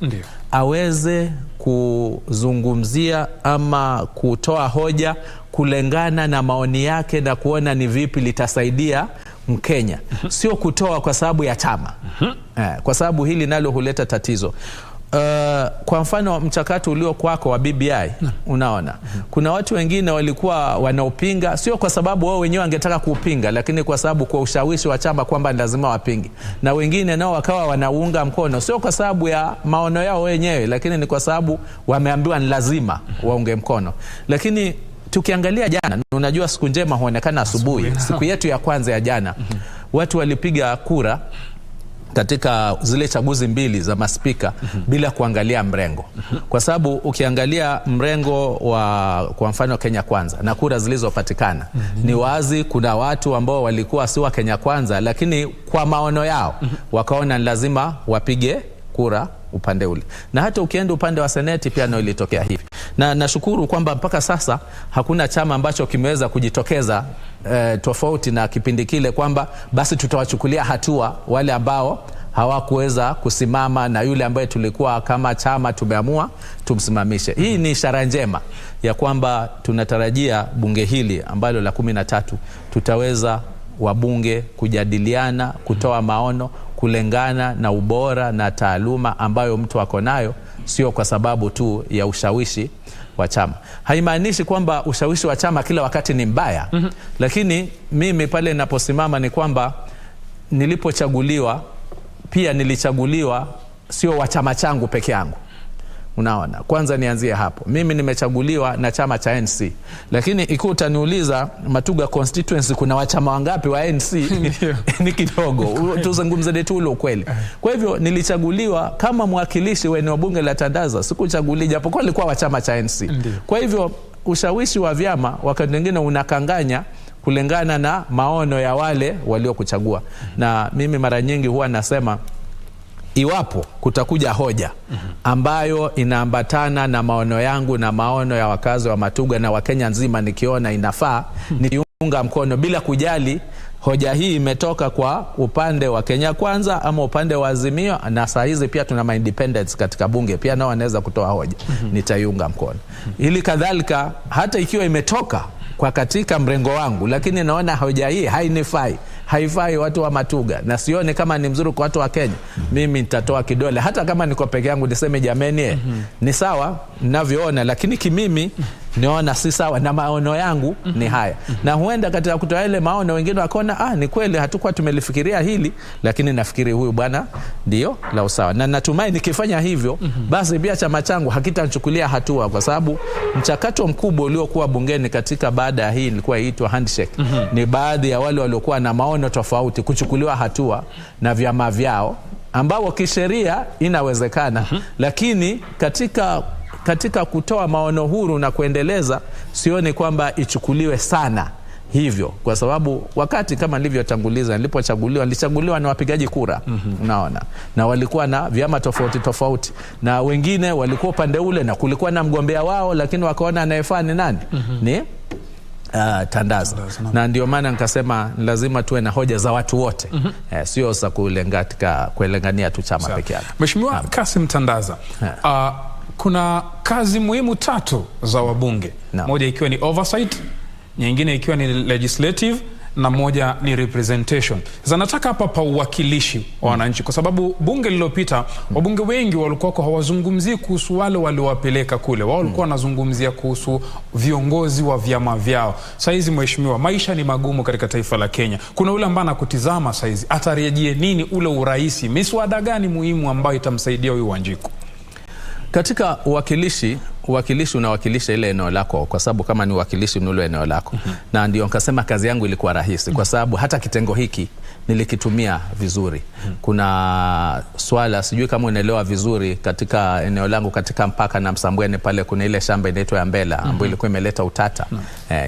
aweze kuzungumzia ama kutoa hoja kulingana na maoni yake na kuona ni vipi litasaidia Mkenya. Sio kutoa kwa sababu ya chama. Kwa sababu hili nalo huleta tatizo. Kwa mfano mchakato ulio kwako wa BBI, unaona kuna watu wengine walikuwa wanaupinga, sio kwa sababu wao wenyewe wangetaka kuupinga, lakini kwa sababu kwa ushawishi wa chama kwamba lazima wapinge. Na wengine nao wakawa wanaunga mkono, sio kwa sababu ya maono yao wenyewe, lakini ni kwa sababu wameambiwa ni lazima waunge mkono. Lakini tukiangalia jana, unajua siku njema huonekana asubuhi. Siku yetu ya kwanza ya jana, watu walipiga kura katika zile chaguzi mbili za maspika bila kuangalia mrengo. Kwa sababu ukiangalia mrengo wa kwa mfano Kenya Kwanza na kura zilizopatikana, ni wazi kuna watu ambao walikuwa si wa Kenya Kwanza, lakini kwa maono yao wakaona ni lazima wapige kura upande ule. Na hata ukienda upande wa seneti pia nao ilitokea hivi. Na nashukuru kwamba mpaka sasa hakuna chama ambacho kimeweza kujitokeza tofauti na kipindi kile, kwamba basi tutawachukulia hatua wale ambao hawakuweza kusimama na yule ambaye tulikuwa kama chama tumeamua tumsimamishe. Hii ni ishara njema ya kwamba tunatarajia bunge hili ambalo la 13 tutaweza wabunge kujadiliana, kutoa maono kulingana na ubora na taaluma ambayo mtu ako nayo, sio kwa sababu tu ya ushawishi wa chama. Haimaanishi kwamba ushawishi wa chama kila wakati ni mbaya. Lakini mimi pale ninaposimama ni kwamba nilipochaguliwa pia nilichaguliwa sio wa chama changu peke yangu. Unaona, kwanza nianzie hapo. Mimi nimechaguliwa na chama cha NC, lakini ikiwa utaniuliza Matuga constituency kuna wachama wangapi wa NC ni kidogo. Tuzungumze tu ule ukweli. Kwa hivyo nilichaguliwa kama mwakilishi wa eneo bunge la Tandaza, sikuchaguliwa japokuwa nilikuwa wa chama cha NC. Kwa hivyo ushawishi wa vyama wakati mwingine unakanganya kulingana na maono ya wale waliokuchagua. Na mimi mara nyingi huwa nasema iwapo kutakuja hoja ambayo inaambatana na maono yangu na maono ya wakazi wa Matuga na Wakenya nzima, nikiona inafaa niunga mkono bila kujali hoja hii imetoka kwa upande wa Kenya Kwanza ama upande wa Azimio, na saa hizi pia tuna independents katika bunge pia nao wanaweza kutoa hoja, nitaiunga mkono. Ili kadhalika hata ikiwa imetoka kwa katika mrengo wangu, lakini naona hoja hii haifai watu wa Matuga na sione kama ni mzuri kwa watu wa Kenya, mimi nitatoa kidole. Hata kama niko peke yangu niseme jameni, ni sawa ninavyoona, lakini kimimi niona si sawa na maono yangu ni haya. Na huenda katika kutoa ile maono wengine wakaona ni kweli hatukuwa tumelifikiria hili, lakini nafikiri huyu bwana ndio la usawa. Na natumai nikifanya hivyo basi pia chama changu hakitanichukulia hatua, kwa sababu mchakato mkubwa uliokuwa bungeni katika baada ya hii ilikuwa iitwa handshake. Ni baadhi ya wale waliokuwa na maono tofauti kuchukuliwa hatua na vyama vyao, ambao kisheria inawezekana, lakini katika kutoa maono huru na kuendeleza, sioni kwamba ichukuliwe sana hivyo, kwa sababu wakati kama nilivyotanguliza, nilichaguliwa na wapigaji kura, unaona, na walikuwa na vyama tofauti na wengine walikuwa upande ule na kulikuwa na mgombea wao, lakini wakaona anayefaa ni nani? Ni Tandaza. Na ndio maana nikasema lazima tuwe na hoja za watu wote, sio za kulengania tu chama peke yake. Mheshimiwa Kasim Tandaza, kuna kazi muhimu 3 za wabunge, moja ikiwa ni oversight, nyingine ikiwa ni legislative, na moja ni representation. Sasa nataka hapa pa uwakilishi wa wananchi, kwa sababu bunge lililopita wabunge wengi walikuwa hawazungumzii kuhusu wale waliowapeleka kule, wao walikuwa wanazungumzia kuhusu viongozi wa vyama vyao. Sasa hizi mheshimiwa, maisha ni magumu katika taifa la Kenya. Kuna ule ambaye anakutizama sasa hizi, atarejee nini ule uraisi? Miswada gani muhimu ambayo itamsaidia huyu Wanjiku? Katika uwakilishi unawakilisha ile eneo lako, kwa sababu kama ni uwakilishi ni ule eneo lako. Na ndio nikasema kazi yangu ilikuwa rahisi, kwa sababu hata kitengo hiki nilikitumia vizuri. Kuna swala, sijui kama unaelewa vizuri, katika eneo langu katika mpaka na Msambweni pale kuna ile shamba inaitwa ya Mbela ambayo ilikuwa imeleta utata.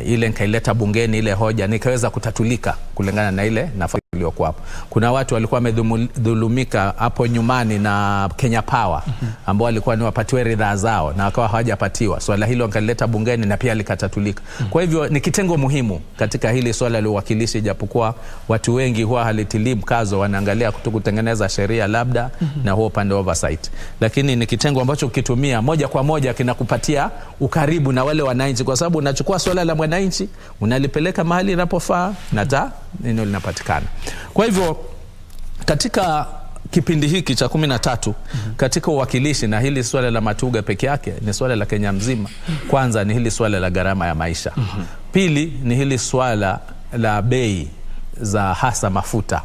Ile nikaileta bungeni, ile hoja nikaweza kutatulika kulingana na ile nafasi iliyokuwa hapo. Kuna watu walikuwa wamedhulumika hapo nyumani na Kenya Power ambao walikuwa ni wapatiwe ridhaa zao na wakawa hawajapatiwa. Swala hilo nikaleta bungeni na pia likatatulika. Kwa hivyo ni kitengo muhimu katika hili swala la uwakilishi, japokuwa watu wengi huwa halitilii mkazo, wanaangalia kutengeneza sheria labda na huo upande oversight. Lakini ni kitengo ambacho ukitumia moja kwa moja kinakupatia ukaribu na wale wananchi, kwa sababu unachukua swala la mwananchi unalipeleka mahali inapofaa na neno linapatikana. Kwa hivyo katika kipindi hiki cha 13 katika uwakilishi, na hili swala la Matuga peke yake ni swala la Kenya mzima. Kwanza ni hili swala la gharama ya maisha. Pili ni hili swala la bei za hasa mafuta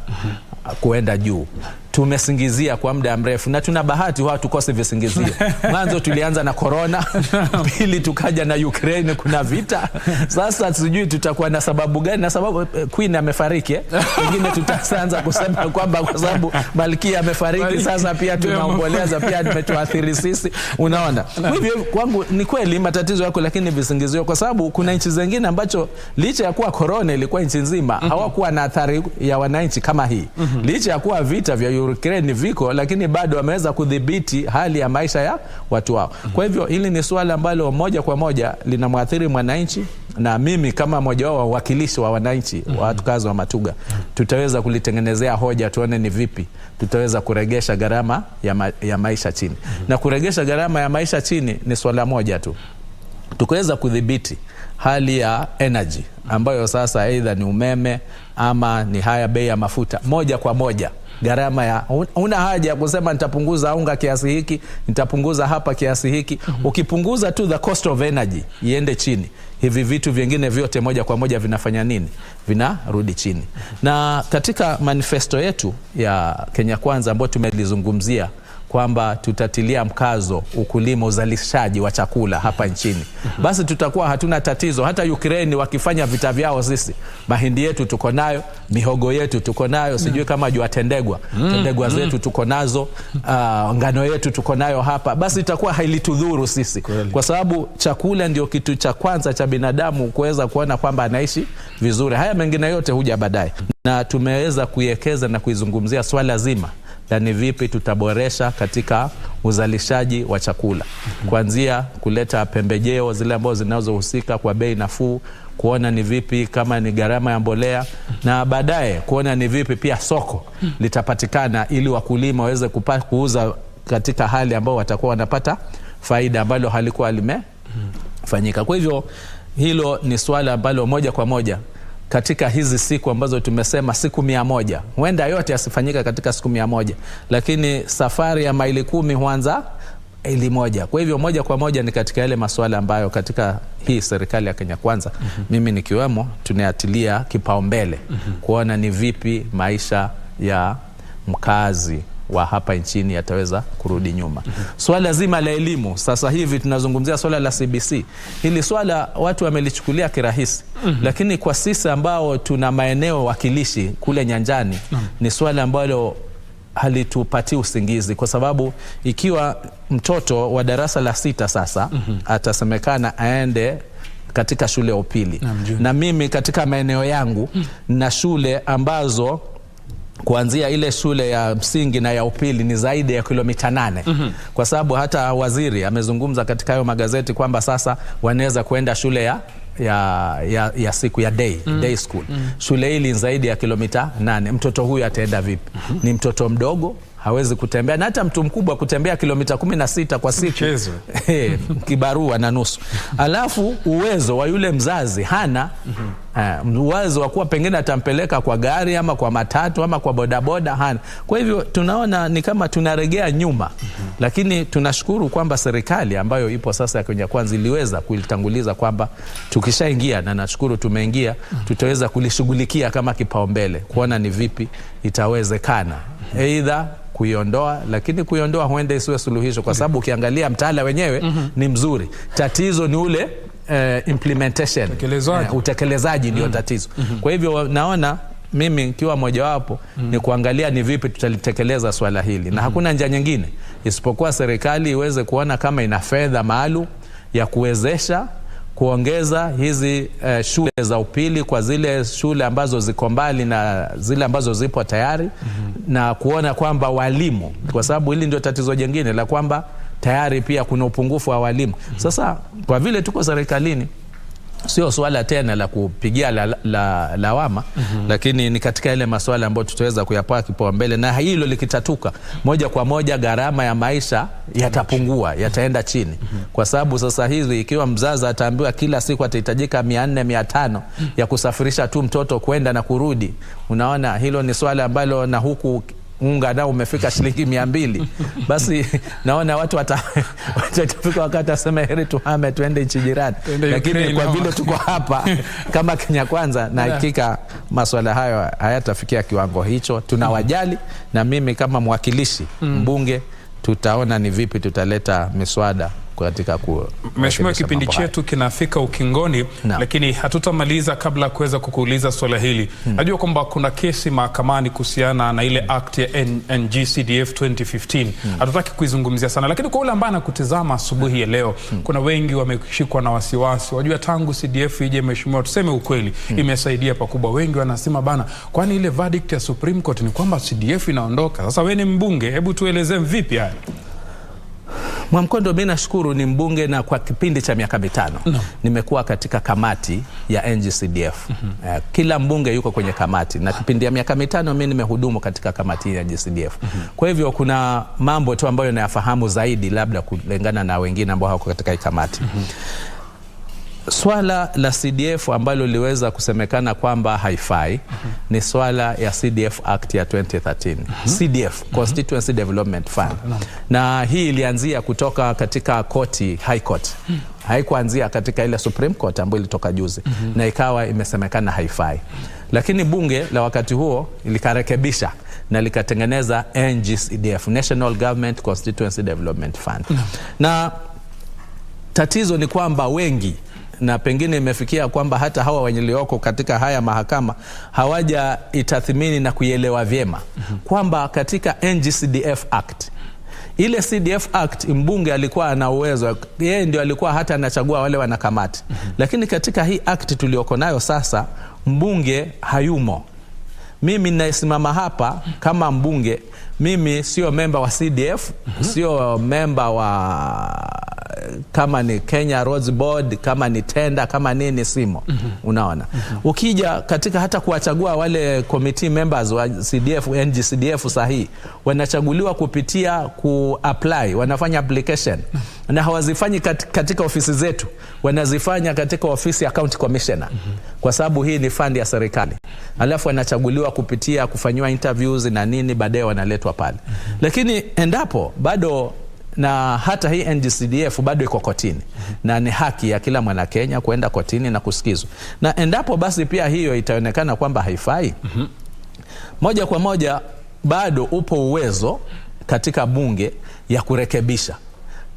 kuenda juu. Tumesingizia kwa muda mrefu na tuna bahati wao tukose visingizio. Mwanzo tulianza na corona, pili tukaja na Ukraine, kuna vita. Sasa sijui tutakuwa na sababu gani, na sababu Queen amefariki, wengine tutaanza kusema kwamba kwa sababu Malkia amefariki sasa pia tunaomboleza, pia nimetuathiri sisi, unaona. Hivyo kwangu ni kweli matatizo yako, lakini visingizio, kwa sababu kuna nchi zingine ambacho licha ya kuwa corona ilikuwa nchi nzima hawakuwa na athari ya wananchi kama hii. Licha ya kuwa vita vya Ukraine viko, lakini bado wameweza kudhibiti hali ya maisha ya watu wao. Kwa hivyo hili ni swala ambalo moja kwa moja linamwathiri mwananchi, na mimi kama mmoja wao wakilishi wa wananchi wa watukazi wa Matuga tutaweza kulitengenezea hoja, tuone ni vipi tutaweza kuregesha gharama ya maisha chini. Na kuregesha gharama ya maisha chini ni swala moja tu, tukaweza kudhibiti hali ya energy ambayo sasa aidha ni umeme ama ni haya bei ya mafuta, moja kwa moja gharama ya una haja ya kusema nitapunguza unga kiasi hiki, nitapunguza hapa kiasi hiki. Ukipunguza tu the cost of energy iende chini, hivi vitu vingine vyote moja kwa moja vinafanya nini? Vinarudi chini. Na katika manifesto yetu ya Kenya Kwanza ambayo tumelizungumzia kwamba tutatilia mkazo ukulima, uzalishaji wa chakula hapa nchini, basi tutakuwa hatuna tatizo. Hata Ukraine wakifanya vita vyao, sisi mahindi yetu tuko nayo, mihogo yetu tuko nayo, sijui kama jua tendegwa zetu tuko nazo, ngano yetu tuko nayo hapa, basi itakuwa hailitudhuru sisi, kwa sababu chakula ndio kitu cha kwanza cha binadamu kuweza kuona kwamba anaishi vizuri. Haya mengine yote huja baadaye, na tumeweza kuiwekeza na kuizungumzia swala zima na ni vipi tutaboresha katika uzalishaji wa chakula, kuanzia kuleta pembejeo zile ambazo zinazohusika kwa bei nafuu, kuona ni vipi kama ni gharama ya mbolea, na baadaye kuona ni vipi pia soko litapatikana ili wakulima waweze kuuza katika hali ambao watakuwa wanapata faida ambalo halikuwa limefanyika. Kwa hivyo hilo ni swala ambalo moja kwa moja katika hizi siku ambazo tumesema siku 100, huenda yote yasifanyika katika siku 100, lakini safari ya maili 10 huanza ili moja. Kwa hivyo moja kwa moja ni katika yale masuala ambayo katika hii serikali ya Kenya Kwanza, mimi nikiwemo, tunayatilia kipaumbele kuona ni vipi maisha ya mkazi wa hapa nchini yataweza kurudi nyuma. Swala zima la elimu, sasa hivi tunazungumzia swala la CBC. Hili swala watu wamelichukulia kirahisi, lakini kwa sisi ambao tuna maeneo wakilishi kule nyanjani, ni swala ambalo halitupati usingizi, kwa sababu ikiwa mtoto wa darasa la 6 sasa atasemekana aende katika shule ya upili, na mimi katika maeneo yangu na shule ambazo kuanzia ile shule ya msingi na ya upili ni zaidi ya kilomita 8, kwa sababu hata waziri amezungumza katika hayo magazeti kwamba sasa wanaweza kuenda shule ya siku ya day school. Shule hili ni zaidi ya kilomita 8. Mtoto huyu ataenda vipi? Ni mtoto mdogo, hawezi kutembea, na hata mtu mkubwa kutembea kilomita 16 kwa siku kibarua na nusu. Alafu uwezo wa yule mzazi hana uwezo wa kuwa pengine atampeleka kwa gari ama kwa matatu ama kwa bodaboda, hana. Kwa hivyo tunaona ni kama tunaregea nyuma, lakini tunashukuru kwamba serikali ambayo ipo sasa ya Kenya Kwanza iliweza kulitanguliza kwamba tukishaingia, na nashukuru tumeingia, tutaweza kulishughulikia kama kipaumbele, kuona ni vipi itawezekana aidha kuiondoa, lakini kuiondoa huenda isiwe suluhisho, kwa sababu ukiangalia mtaala wenyewe ni mzuri. Tatizo ni ule implementation, utekelezaji ndio tatizo. Kwa hivyo naona mimi ikiwa mojawapo ni kuangalia ni vipi tutalitekeleza swala hili, na hakuna njia nyingine isipokuwa serikali iweze kuona kama ina fedha maalum ya kuwezesha kuongeza hizi shule za upili kwa zile shule ambazo ziko mbali na zile ambazo zipo tayari, na kuona kwamba walimu, kwa sababu hili ndio tatizo jingine la kwamba tayari pia kuna upungufu wa walimu. Sasa kwa vile tuko serikalini, sio swala tena la kupigia lawama, lakini ni katika ile masuala ambayo tutaweza kuyapaa kipaumbele, na hilo likitatuka moja kwa moja gharama ya maisha yatapungua, yataenda chini. Kwa sababu sasa hivi ikiwa mzazi ataambiwa kila siku atahitajika 400-500 ya kusafirisha tu mtoto kwenda na kurudi, unaona hilo ni swala ambalo, na huku unga nao umefika shilingi 200, basi naona watu watafika wakati aseme heri tuhame tuende nchi jirani. Lakini kwa vile tuko hapa kama Kenya Kwanza, na hakika masuala hayo hayatafikia kiwango hicho, tunawajali, na mimi kama mwakilishi mbunge tutaona ni vipi tutaleta miswada katika Mheshimiwa, kipindi chetu kinafika ukingoni, lakini hatutamaliza kabla kuweza kukuuliza swala hili. Najua kwamba kuna kesi mahakamani kuhusiana na ile act ya NGCDF 2015. Hatutaki kuizungumzia sana, lakini kwa ule ambaye anakutizama asubuhi ya leo, kuna wengi wameshikwa na wasiwasi. Wajua tangu CDF ije, Mheshimiwa, tuseme ukweli, imesaidia pakubwa. Wengi wanasema bana, kwani ile verdict ya Supreme Court ni kwamba CDF inaondoka. Sasa wewe ni mbunge, hebu tueleze vipi haya? Mwamkondo, mimi nashukuru ni mbunge, na kwa kipindi cha miaka 5 nimekuwa katika kamati ya NGCDF. Kila mbunge yuko kwenye kamati, na kipindi ya miaka 5 mimi nimehudumu katika kamati ya NGCDF. Kwa hivyo kuna mambo tu ambayo nayafahamu zaidi labda kulingana na wengine ambao hawako katika kamati. Swala la CDF ambalo liweza kusemekana kwamba haifai ni swala ya CDF Act ya 2013. CDF, Constituency Development Fund. Na hii ilianzia kutoka katika koti, High Court. Haikuanzia katika ile Supreme Court ambayo ilitoka juzi, na ikawa imesemekana haifai. Lakini bunge la wakati huo ilikarekebisha na likatengeneza NGCDF, National Government Constituency Development Fund. Na tatizo ni kwamba wengi, na pengine imefikia kwamba hata hawa walioko katika haya mahakama hawaja itathimini na kuielewa vyema kwamba katika NGCDF Act, ile CDF Act, mbunge alikuwa ana uwezo, yeye ndio alikuwa hata anachagua wale wanakamati. Lakini katika hii act tulioko nayo sasa, mbunge hayumo. Mimi naisimama hapa kama mbunge, mimi sio memba wa CDF, sio memba wa kama ni Kenya Roads Board, kama ni tenda, kama nini simo. Unaona? Ukija katika hata kuwachagua wale committee members wa CDF, NGCDF sahihi, wanachaguliwa kupitia ku-apply, wanafanya application. Na hawazifanyi katika ofisi zetu, wanazifanya katika ofisi ya County Commissioner. Kwa sababu hii ni fund ya serikali. Alafu wanachaguliwa kupitia kufanywa interviews na nini, baadaye wanaletwa pale. Lakini endapo bado, na hata hii NGCDF bado iko kotini, na ni haki ya kila mwana Kenya kuenda kotini na kusikizwa. Na endapo basi pia hiyo itaonekana kwamba haifai, moja kwa moja bado upo uwezo katika bunge ya kurekebisha,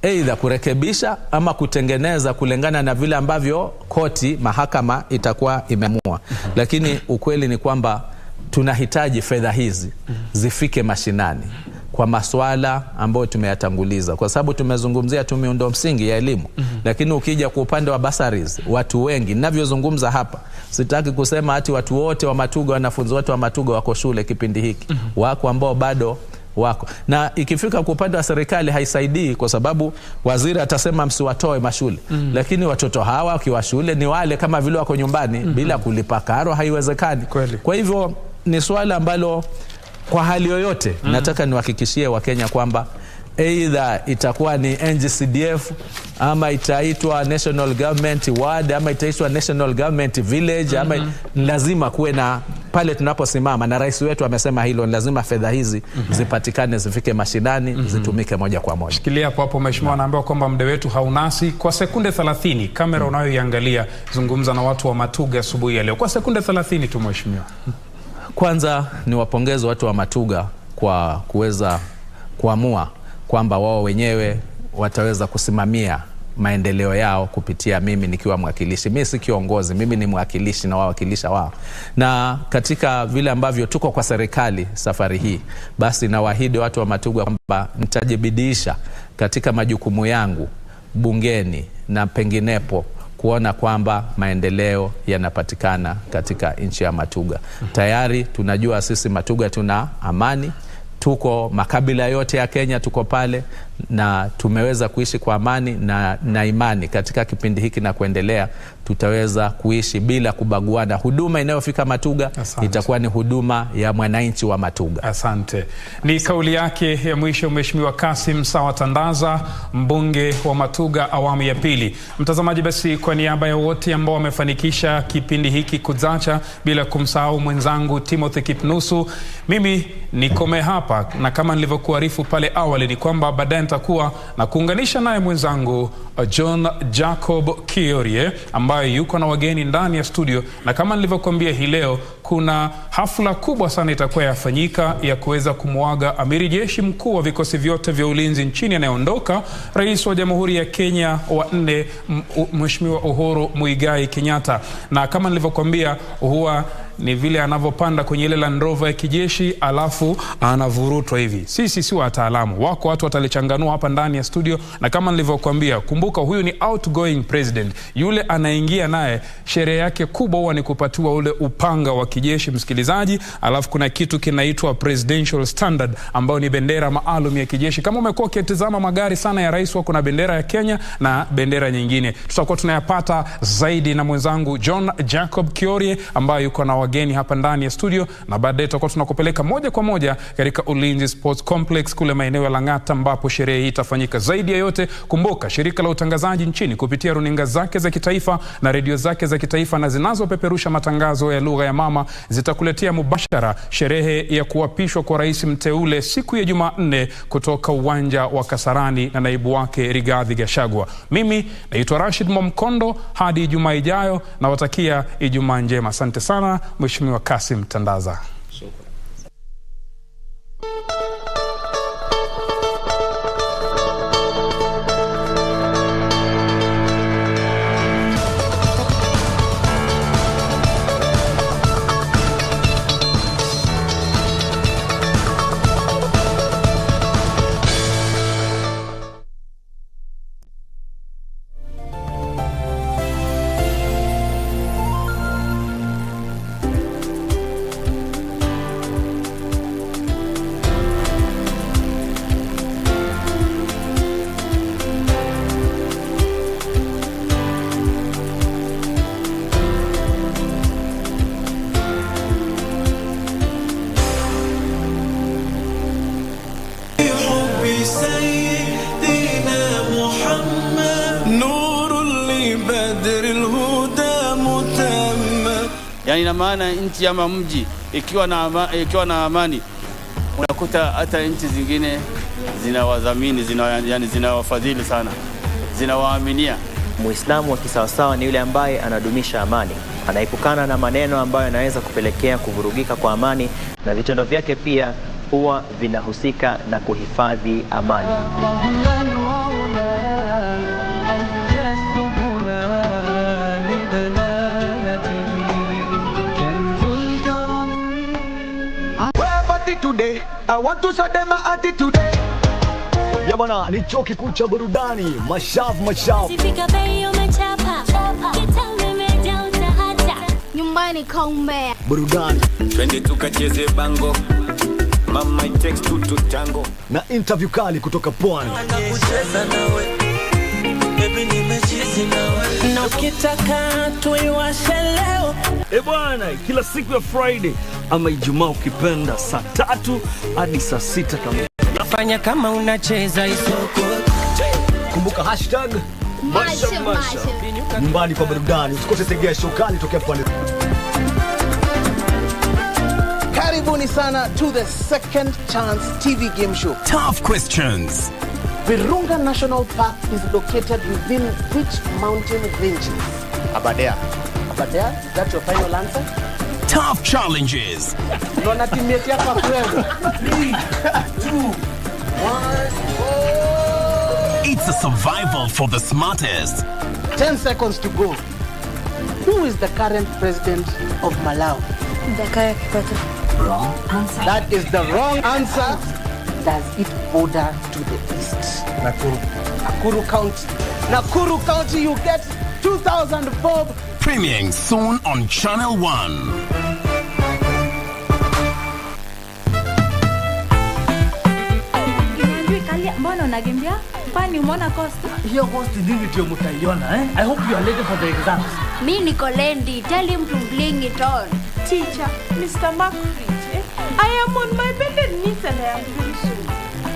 aidha kurekebisha ama kutengeneza kulingana na vile ambavyo koti, mahakama itakuwa imeamua. Lakini ukweli ni kwamba tunahitaji fedha hizi zifike mashinani kwa masuala ambayo tumeyatanguliza, kwa sababu tumezungumzia tu miundo msingi ya elimu. Lakini ukija kwa upande wa bursaries, watu wengi ninavyozungumza hapa, sitaki kusema ati watu wote wa Matuga, wanafunzi wote wa Matuga wako shule kipindi hiki. Wako ambao bado wako. Na ikifika kwa upande wa serikali haisaidii, kwa sababu waziri atasema msiwatoe mashule. Lakini watoto hawa wakiwa shule ni wale kama vile wako nyumbani bila kulipa karo, haiwezekani. Kwa hivyo ni swala ambalo kwa hali yoyote nataka niwahakikishie Wakenya kwamba either itakuwa ni NGCDF ama itaitwa National Government Ward ama itaitwa National Government Village ama lazima kuwe na pale tunaposimama, na rais wetu amesema hilo, lazima fedha hizi zipatikane, zifike mashinani, zitumike moja kwa moja. Shikilia hapo mheshimiwa, naambiwa kwamba muda wetu haunasi. Kwa sekunde 30, kamera unayoiangalia, zungumza na watu wa Matuga asubuhi ya leo kwa sekunde 30 tu mheshimiwa. Kwanza ni wapongeze watu wa Matuga kwa kuweza kuamua kwamba wao wenyewe wataweza kusimamia maendeleo yao kupitia mimi nikiwa mwakilishi. Mimi si kiongozi, mimi ni mwakilishi na wawakilisha wao. Na katika vile ambavyo tuko kwa serikali safari hii, basi nawaahidi watu wa Matuga kwamba nitajibidisha katika majukumu yangu bungeni na penginepo kuona kwamba maendeleo yanapatikana katika nchi ya Matuga. Tayari tunajua sisi Matuga tuna amani, tuko makabila yote ya Kenya tuko pale, na tumeweza kuishi kwa amani, na imani katika kipindi hiki na kuendelea tutaweza kuishi bila kubaguana. Huduma inayofika Matuga itakuwa ni huduma ya mwananchi wa Matuga. Asante. Ni kauli yake ya mwisho mheshimiwa Kassim Sawa Tandaza, mbunge wa Matuga awamu ya pili. Mtazamaji, basi kwa niaba ya wote ambao wamefanikisha kipindi hiki Kuzacha, bila kumsahau mwenzangu Timothy Kipnusu, mimi nikome hapa, na kama nilivyokuarifu pale awali ni kwamba baadaye nitakuwa na kuunganisha naye mwenzangu John Jacob Kiorie ambaye yuko na wageni ndani ya studio, na kama nilivyokuambia hii leo kuna hafla kubwa sana itakuwa yafanyika ya kuweza kumuaga amiri jeshi mkuu wa vikosi vyote vya ulinzi nchini anayeondoka, rais wa Jamhuri ya Kenya wa 4 Mheshimiwa Uhuru Muigai Kenyatta. Na kama nilivyokuambia, huwa ni vile anavyopanda kwenye ile Land Rover ya kijeshi alafu anavurutwa hivi. Sisi si wataalamu, wako watu watalichanganua hapa ndani ya studio. Na kama nilivyokuambia, kumbuka huyu ni outgoing president, yule anaingia naye sherehe yake kubwa huwa ni kupatiwa ule upanga wa kijeshi msikilizaji. Alafu kuna kitu kinaitwa presidential standard ambao ni bendera maalum ya kijeshi. Kama umekuwa ukitazama magari sana ya rais, kuna bendera ya Kenya na bendera nyingine. Tutakuwa tunayapata zaidi na mwenzangu John Jacob Kiorie ambaye yuko na wageni hapa ndani ya studio, na baadaye tutakuwa tunakupeleka moja kwa moja katika Ulinzi Sports Complex kule maeneo ya Lang'ata ambapo sherehe hii itafanyika. Zaidi ya yote, kumbuka shirika la utangazaji nchini kupitia runinga zake za kitaifa na redio zake za kitaifa na zinazopeperusha matangazo ya lugha ya mama zitakuletea mubashara sherehe ya kuapishwa kwa rais mteule siku ya Jumanne kutoka uwanja wa Kasarani na naibu wake Rigathi Gachagua. Mimi naitwa Rashid Momkondo, hadi Ijumaa ijayo na watakia Ijumaa njema. Asante sana Mheshimiwa Kassim Tandaza. سيدنا محمد نور لبدر الهدى متم. Yani ina maana nchi ama mji ikiwa na amani, unakuta hata nchi zingine zinawadhamini, zinawafadhili sana, zinawaaminia. Muislamu wa kisawasawa ni yule ambaye anadumisha amani, anaepukana na maneno ambayo yanaweza kupelekea kuvurugika kwa amani, na vitendo vyake pia huwa vinahusika na kuhifadhi amani. Today, I want to show them my attitude. Ya bana, ni chuo kikuu cha burudani, mashavu. Sifika bei umechapa, kitambe imejaa utahata. Nyumbani kaumbea. Burudani. Twende tukacheze bango. Mama it takes two to tango. Na interview kali kutoka Pwani. Kucheza nawe, baby nimechizi nawe. Na ukitaka tuiwashe leo. Bwana, kila siku ya Friday ama Ijumaa ukipenda, saa 3 hadi saa 6 kamili. Nafanya kama unacheza isoko. Kumbuka hashtag Masha. Nyumbani kwa burudani. Usikose tegea show kali tokea Pwani. Karibuni sana to the Second Chance TV game show. Tough questions. Virunga National Park is located within which mountain ranges? Aberdare. Aberdare? That's your final answer? Tough challenges. Unaona teammate yako akwenda. 3, 2, 1. It's a survival for the smartest. 10 seconds to go. Who is the current president of Malawi? Wrong answer. That is the wrong answer. Does it border to the east? Nakuru County. Nakuru County, you get 2,000 bob. Premiering soon on Channel 1. Mbona unakimbia? Kwani umeona cost? Hiyo cost ndio ndio mtaiona eh? I hope you are ready for the exams. Mi niko Lendi. Tell him to bring it on. Teacher, Mr. Macfrey, I am on my bended knees and I am very sorry.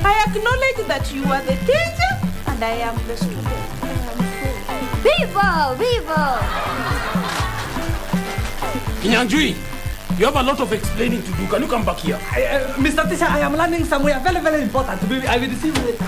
I acknowledge that you are the teacher and I am the student. I am sorry. Viva! Viva! Kinyanjui, you have a lot of explaining to do. Can you come back here? Mr. Teacher, I am learning somewhere very, very important. I will receive it.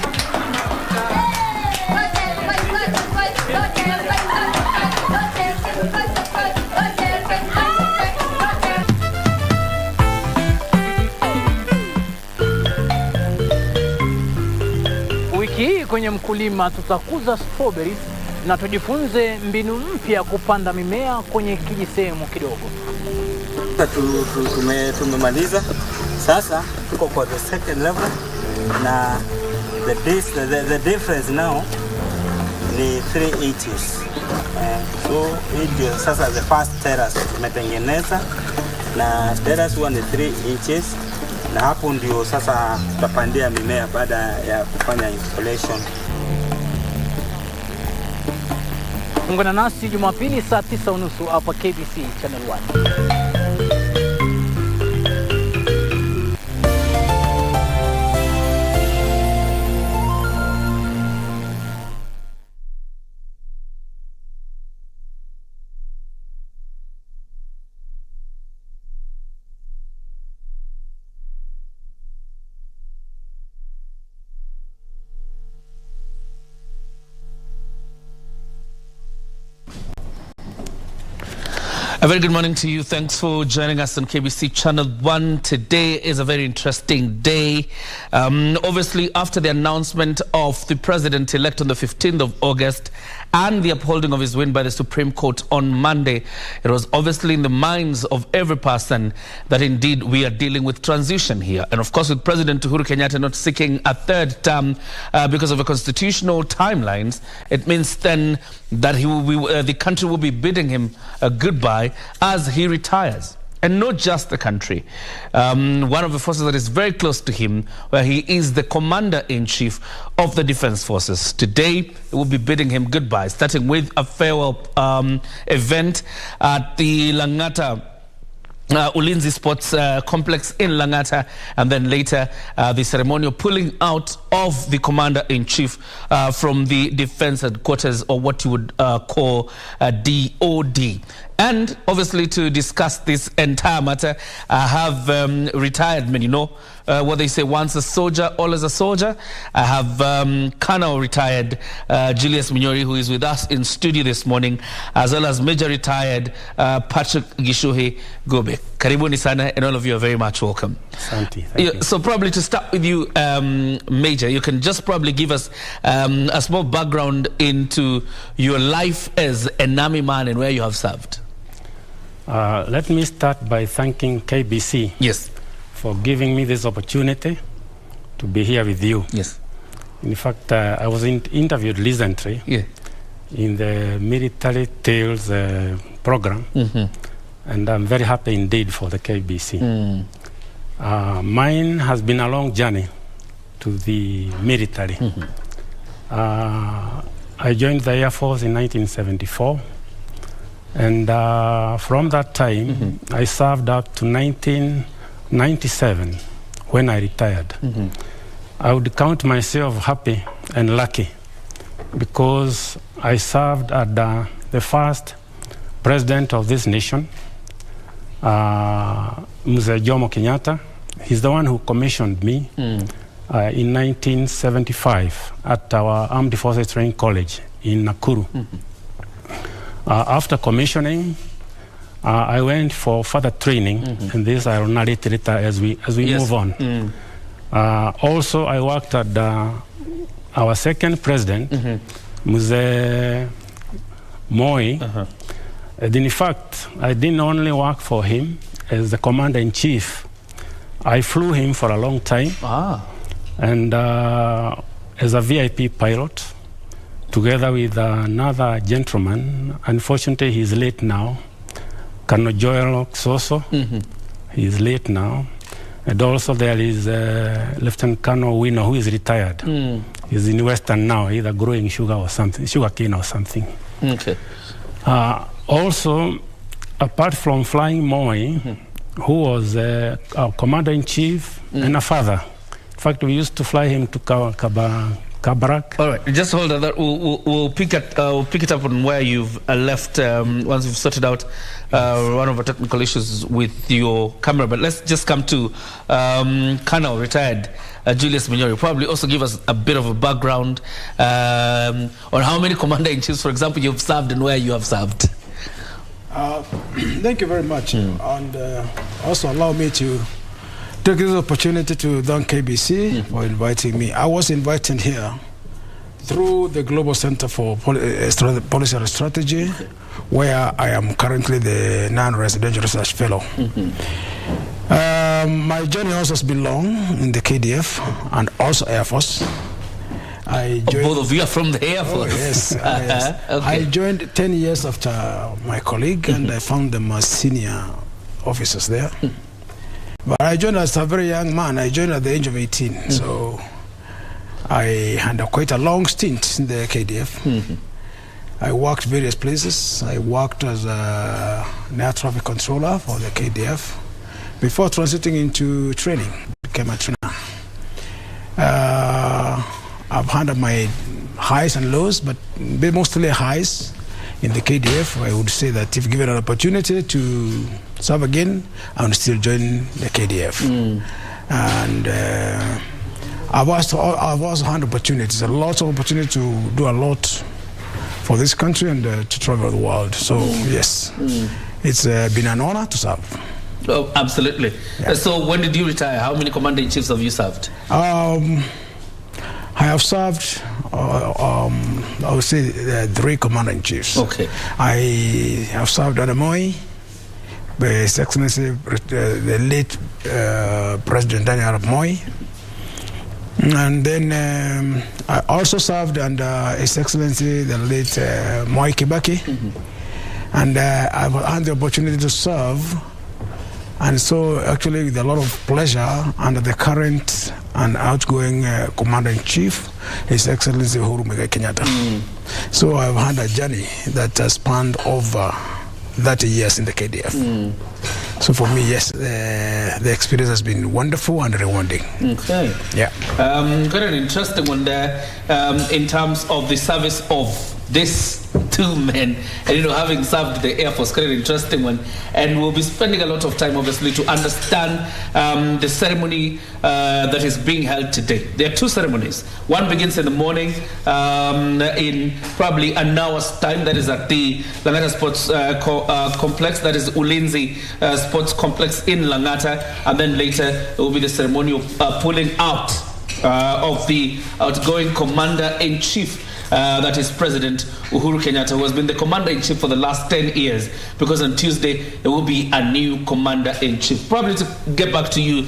Wiki hii kwenye Mkulima tutakuza strawberries na tujifunze mbinu mpya kupanda mimea kwenye kijisehemu kidogo. Tumemaliza. Sasa tuko kwa the second level na the difference now ni 3 inches. So ndio sasa the first terrace tumetengeneza na terrace 1 ni 3 inches. Na hapo ndio sasa tutapandia mimea baada ya kufanya installation. Ungana nasi Jumapili saa 9:30 hapa KBC Channel 1. A very good morning to you. Thanks for joining us on KBC Channel 1. Today is a very interesting day. Obviously, after the announcement of the president-elect on the 15th of August and the upholding of his win by the Supreme Court on Monday, it was obviously in the minds of every person that indeed we are dealing with transition here. And of course, with President Uhuru Kenyatta not seeking a third term because of the constitutional timelines, it means then that the country will be bidding him goodbye as he retires. And not just the country. One of the forces that is very close to him, where he is the commander-in-chief of the defense forces. Today, we will be bidding him goodbye, starting with a farewell event at the Langata Ulinzi Sports Complex in Langata, and then later the ceremonial pulling out of the Commander-in-Chief from the Defense Headquarters, or what you would call DOD. And obviously, to discuss this entire matter, I have retired men, you know, what they say, once a soldier, always a soldier. I have Colonel retired Julius Minyori, who is with us in studio this morning, as well as Major retired Patrick Gishuhi Gobe. Karibuni sana, and all of you are very much welcome. Thank you. So probably to start with you, Major, you can just probably give us a small background into your life as an army man and where you have served. Let me start by thanking KBC. Yes. For giving me this opportunity to be here with you. Yes. In fact, I was interviewed recently in the Military Tales program, and I'm very happy indeed for the KBC. Mine has been a long journey to the military. I joined the Air Force in 1974. And from that time, I served up to 1997 when I retired. I would count myself happy and lucky because I served at the first president of this nation, Mzee Jomo Kenyatta. He's the one who commissioned me in 1975 at our Armed Forces Training College in Nakuru. After commissioning, I went for further training, and this I will narrate later as we move on. Also, I worked at our second president, Mzee Moi. And in fact, I didn't only work for him as the commander-in-chief. I flew him for a long time, and as a VIP pilot, together with another gentleman. Unfortunately, he's late now, Colonel Joel Soso. He's late now. And also there is Lieutenant Colonel Wino, who is retired. He's in Western now, either growing sugar or something, sugar cane or something. Okay. Also, apart from flying Moi, who was our commander-in-chief and a father. In fact, we used to fly him to Kabarak. All right, just hold on. We'll pick it up on where you've left once you've sorted out one of the technical issues with your camera. But let's just come to Colonel retired Julius Minyori. Probably also give us a bit of a background on how many commander-in-chiefs, for example, you've served and where you have served. Thank you very much, and also allow me to take this opportunity to thank KBC for inviting me. I was invited here through the Global Center for Policy and Strategy, where I am currently the non-residential research fellow. My journey also has been long in the KDF and also Air Force. Both of you are from the Air Force? Yes. Yes. Okay. I joined 10 years after my colleague, and I found them as senior officers there. But I joined as a very young man. I joined at the age of 18. So I had quite a long stint in the KDF. I worked various places. I worked as an air traffic controller for the KDF before transiting into training. Became a trainer. I've had my highs and lows, but mostly highs in the KDF. I would say that if given an opportunity to serve again, I would still join the KDF. And I've also had opportunities, a lot of opportunity to do a lot for this country and to travel the world. So yes, it's been an honor to serve. Oh, absolutely. Yeah. So when did you retire? How many commander-in-chiefs have you served? I have served, I would say, 3 commander-in-chiefs. Okay. I have served under Moi, His Excellency, the late President Daniel Arap Moi. And then I also served under His Excellency, the late Moi Kibaki. And I've had the opportunity to serve. And so, actually, with a lot of pleasure, under the current and outgoing Commander-in-Chief, His Excellency Uhuru Muigai Kenyatta. So I've had a journey that has spanned over 30 years in the KDF. So for me, yes, the experience has been wonderful and rewarding. Okay. Yeah. Got an interesting one there in terms of the service of these two men, and having served the Air Force, quite an interesting one. And we'll be spending a lot of time, obviously, to understand the ceremony that is being held today. There are two ceremonies. One begins in the morning in probably an hour's time. That is at the Langata Sports Complex. That is Ulinzi Sports Complex in Langata. And then later it will be the ceremonial pulling out of the outgoing Commander-in-Chief. That is President Uhuru Kenyatta, who has been the Commander-in-Chief for the last 10 years, because on Tuesday there will be a new Commander-in-Chief. Probably to get back to you,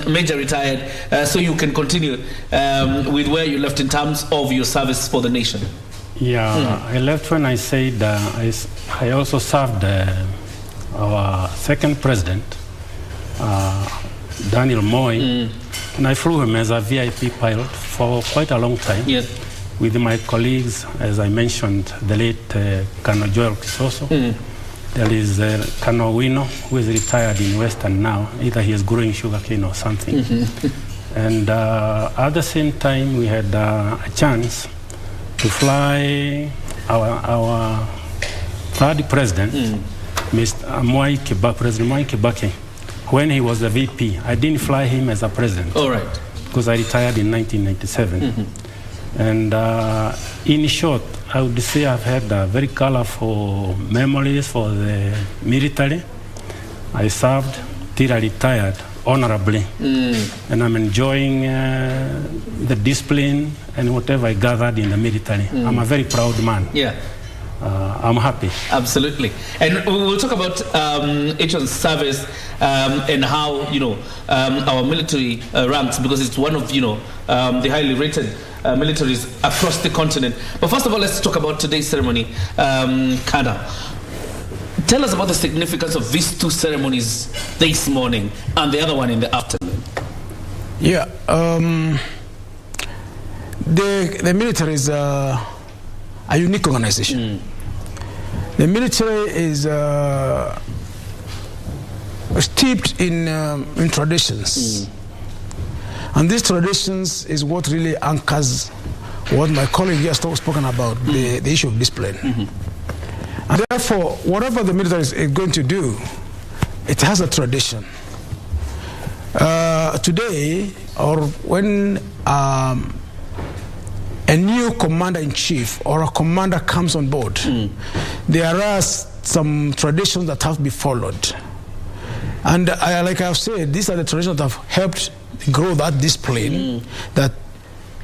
Major Retired, so you can continue with where you left in terms of your service for the nation. Yeah, I left when I said I also served our second president, Daniel Moi, and I flew him as a VIP pilot for quite a long time. Yes. With my colleagues, as I mentioned, the late Colonel Joel Kisoso. There is Colonel Wino, who is retired in Western now. Either he is growing sugarcane or something. And at the same time, we had a chance to fly our third president, Mr. President Mwai Kibaki, when he was a VP. I didn't fly him as a president. All right. Because I retired in 1997. And in short, I would say I've had very colorful memories for the military. I served till I retired honorably. And I'm enjoying the discipline and whatever I gathered in the military. I'm a very proud man. Yeah. I'm happy. Absolutely. And we'll talk about each one's service and how, our military ranks, because it's one of, the highly rated militaries across the continent. But first of all, let's talk about today's ceremony. Kana, tell us about the significance of these two ceremonies this morning and the other one in the afternoon. Yeah. The military is a unique organization. The military is steeped in traditions. And these traditions is what really anchors what my colleague just spoken about, the issue of discipline. And therefore, whatever the military is going to do, it has a tradition. Today, or when a new commander-in-chief or a commander comes on board, there are some traditions that have to be followed. And like I've said, these are the traditions that have helped grow that discipline that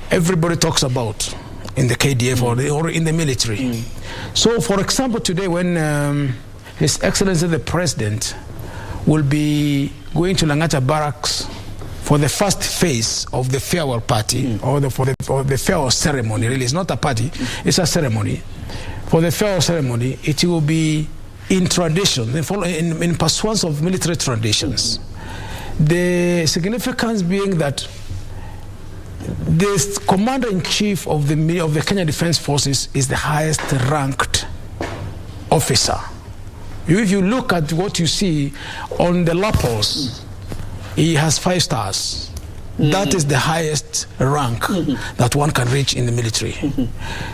everybody talks about in the KDF or in the military. So, for example, today when His Excellency the President will be going to Langata Barracks for the first phase of the farewell party, or the farewell ceremony. Really, it's not a party; it's a ceremony. For the farewell ceremony, it will be in tradition, in pursuance of military traditions. The significance being that the commander-in-chief of the Kenya Defense Forces is the highest ranked officer. If you look at what you see on the lapels, he has 5 stars. That is the highest rank that one can reach in the military.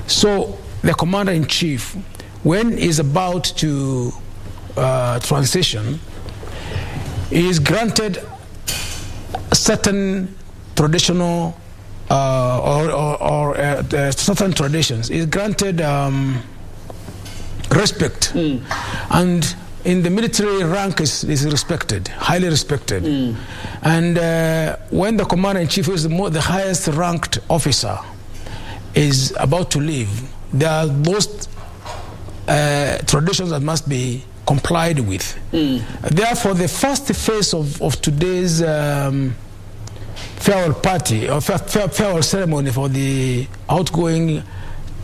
So the commander-in-chief, when he's about to transition, he is granted certain traditional certain traditions. He is granted respect, and in the military rank is respected, highly respected. And when the commander-in-chief, who is the highest ranked officer, is about to leave, there are those traditions that must be complied with. Therefore, the first phase of today's farewell party or farewell ceremony for the outgoing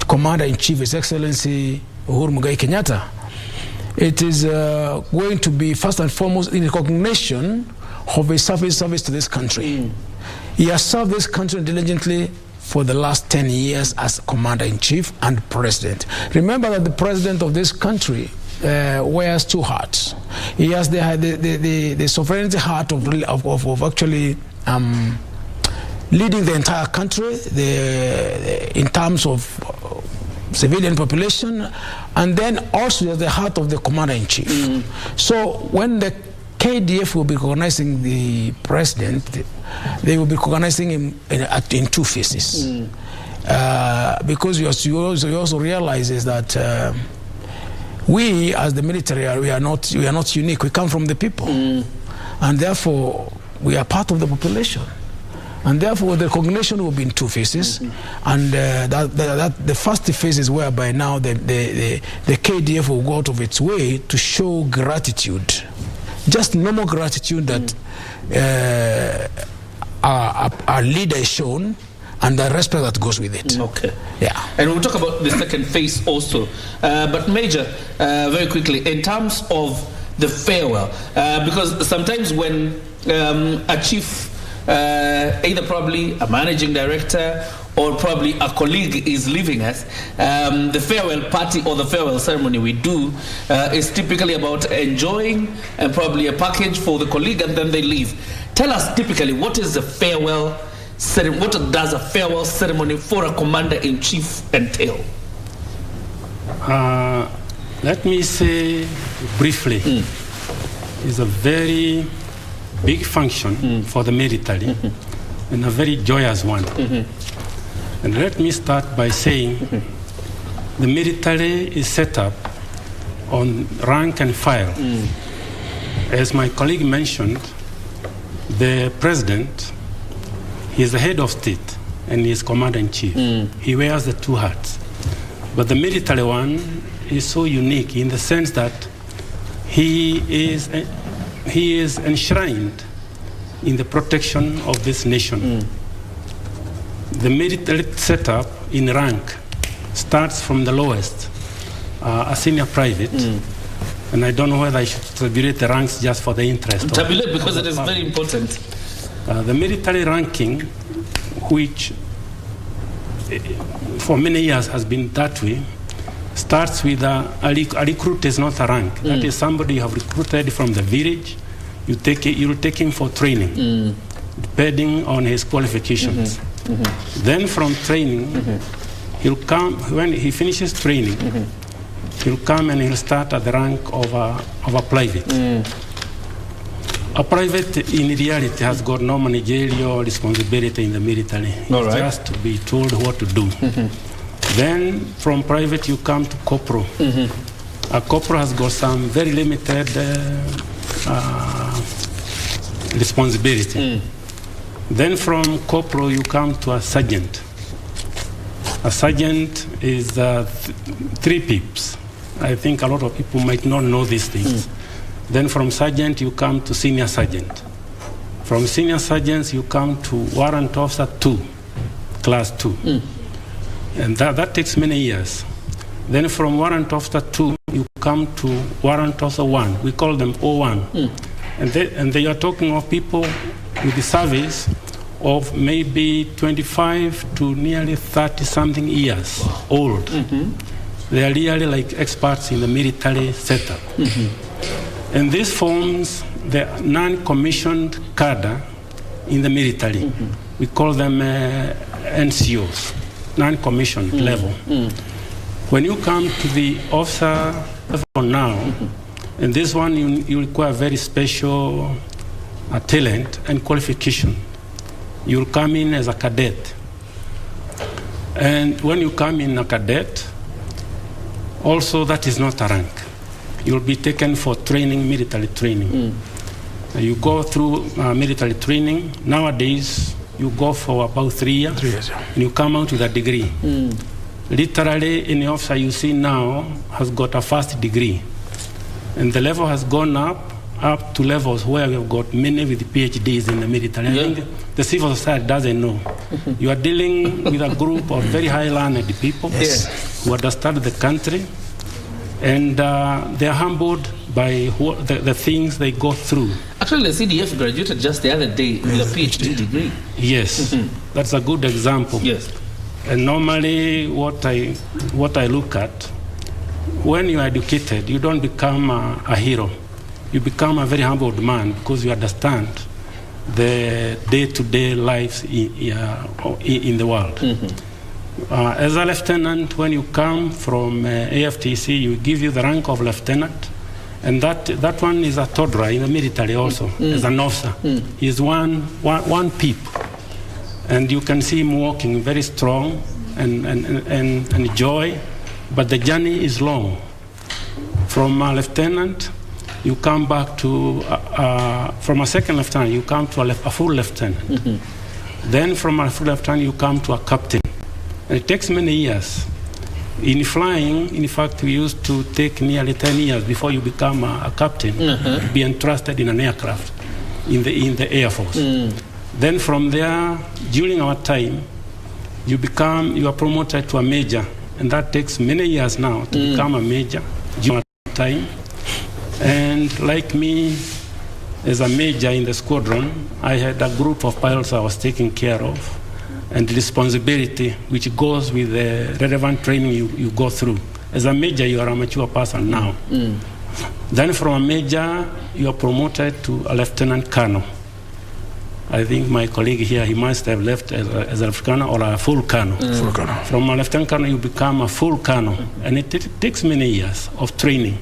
commander-in-chief, His Excellency Uhuru Muigai Kenyatta, it is going to be first and foremost in recognition of his service to this country. He has served this country diligently for the last 10 years as commander-in-chief and president. Remember that the president of this country wears two hats. He has the sovereignty hat of actually leading the entire country in terms of civilian population, and then also the heart of the commander-in-chief. So when the KDF will be recognizing the president, they will be recognizing him in two phases. Because you also realize is that we, as the military, we are not unique. We come from the people, and therefore we are part of the population. And therefore, the recognition will be in two phases, and the first phase is whereby now the KDF will go out of its way to show gratitude, just normal gratitude that our leader is shown, and the respect that goes with it. Okay. Yeah. And we'll talk about the second phase also. But Major, very quickly, in terms of the farewell, because sometimes when a chief, either probably a managing director or probably a colleague is leaving us, the farewell party or the farewell ceremony we do is typically about enjoying and probably a package for the colleague, and then they leave. Tell us typically, what is the farewell ceremony? What does a farewell ceremony for a commander-in-chief entail? Let me say briefly, it's a very big function for the military, and a very joyous one. And let me start by saying the military is set up on rank and file. As my colleague mentioned, the president, he is the head of state and he is commander-in-chief. He wears the two hats. But the military one is so unique in the sense that he is enshrined in the protection of this nation. The military setup in rank starts from the lowest, a senior private, and I don't know whether I should tabulate the ranks just for the interest. Tabulate, because it is very important. The military ranking, which for many years has been that way, starts with a recruit is not a rank. That is somebody you have recruited from the village. You will take him for training, depending on his qualifications. Then from training, he'll come, when he finishes training, he'll come and he'll start at the rank of a private. A private, in reality, has got no managerial responsibility in the military. It's just to be told what to do. Then from private, you come to corporal. A corporal has got some very limited responsibility. Then from corporal, you come to a sergeant. A sergeant is 3 pips. I think a lot of people might not know these things. Then from sergeant, you come to senior sergeant. From senior sergeants, you come to warrant officer 2, class 2. And that takes many years. Then from warrant officer 2, you come to warrant officer 1. We call them O1. And they are talking of people with the service of maybe 25 to nearly 30-something years old. They are really like experts in the military setup. And this forms the non-commissioned cadre in the military. We call them NCOs, non-commissioned level. When you come to the officer level now, and this one you require very special talent and qualification. You'll come in as a cadet. And when you come in a cadet, also that is not a rank. You'll be taken for training, military training. You go through military training. Nowadays, you go for about 3 years. 3 years, yeah. And you come out with a degree. Literally, any officer you see now has got a first degree. And the level has gone up to levels where we have got many with PhDs in the military. I think the civil society doesn't know. You are dealing with a group of very high learned people who understand the country, and they are humbled by the things they go through. Actually, the CDF graduated just the other day with a PhD degree. Yes, that's a good example. Yes. And normally what I look at, when you are educated, you don't become a hero. You become a very humbled man because you understand the day-to-day lives in the world. As a lieutenant, when you come from AFTC, you give you the rank of lieutenant, and that one is a toddler in the military also, as an officer. He is one peep, and you can see him walking very strong and joy, but the journey is long. From a lieutenant, you come back to, from a second lieutenant, you come to a full lieutenant. Then from a full lieutenant, you come to a captain. And it takes many years. In flying, in fact, we used to take nearly 10 years before you become a captain, to be entrusted in an aircraft in the Air Force. Then from there, during our time, you are promoted to a major, and that takes many years now to become a major during our time. And like me, as a major in the squadron, I had a group of pilots I was taking care of, and responsibility which goes with the relevant training you go through. As a major, you are a mature person now. Then from a major, you are promoted to a lieutenant colonel. I think my colleague here, he must have left as a lieutenant colonel or a full colonel. Full colonel. From a lieutenant colonel, you become a full colonel. And it takes many years of training,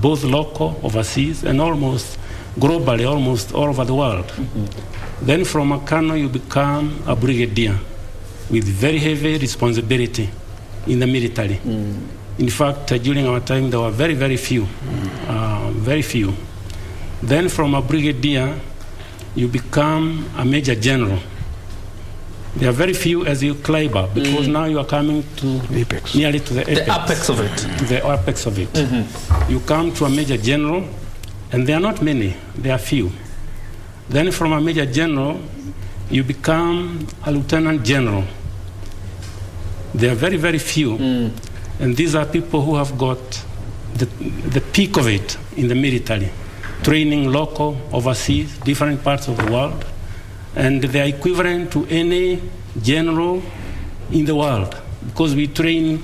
both local, overseas, and almost globally, almost all over the world. Then from a colonel, you become a brigadier with very heavy responsibility in the military. In fact, during our time, there were very, very few. Very few. Then from a brigadier, you become a major general. There are very few as you climb up, because now you are coming to nearly to the apex. The apex of it. To the apex of it. You come to a major general, and there are not many, there are few. Then from a major general, you become a lieutenant general. There are very, very few. And these are people who have got the peak of it in the military, training local, overseas, different parts of the world. And they are equivalent to any general in the world, because we train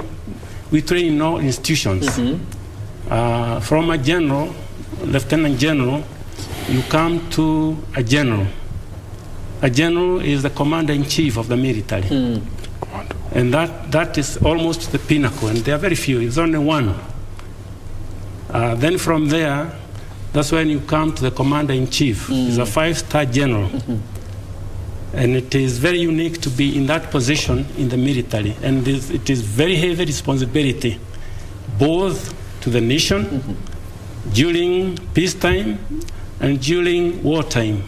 in all institutions. From a general, lieutenant general, you come to a general. A general is the commander-in-chief of the military. And that is almost the pinnacle, and there are very few, it's only one. Then from there, that's when you come to the commander-in-chief. He's a 5-star general. And it is very unique to be in that position in the military. And it is very heavy responsibility, both to the nation, during peacetime, and during wartime.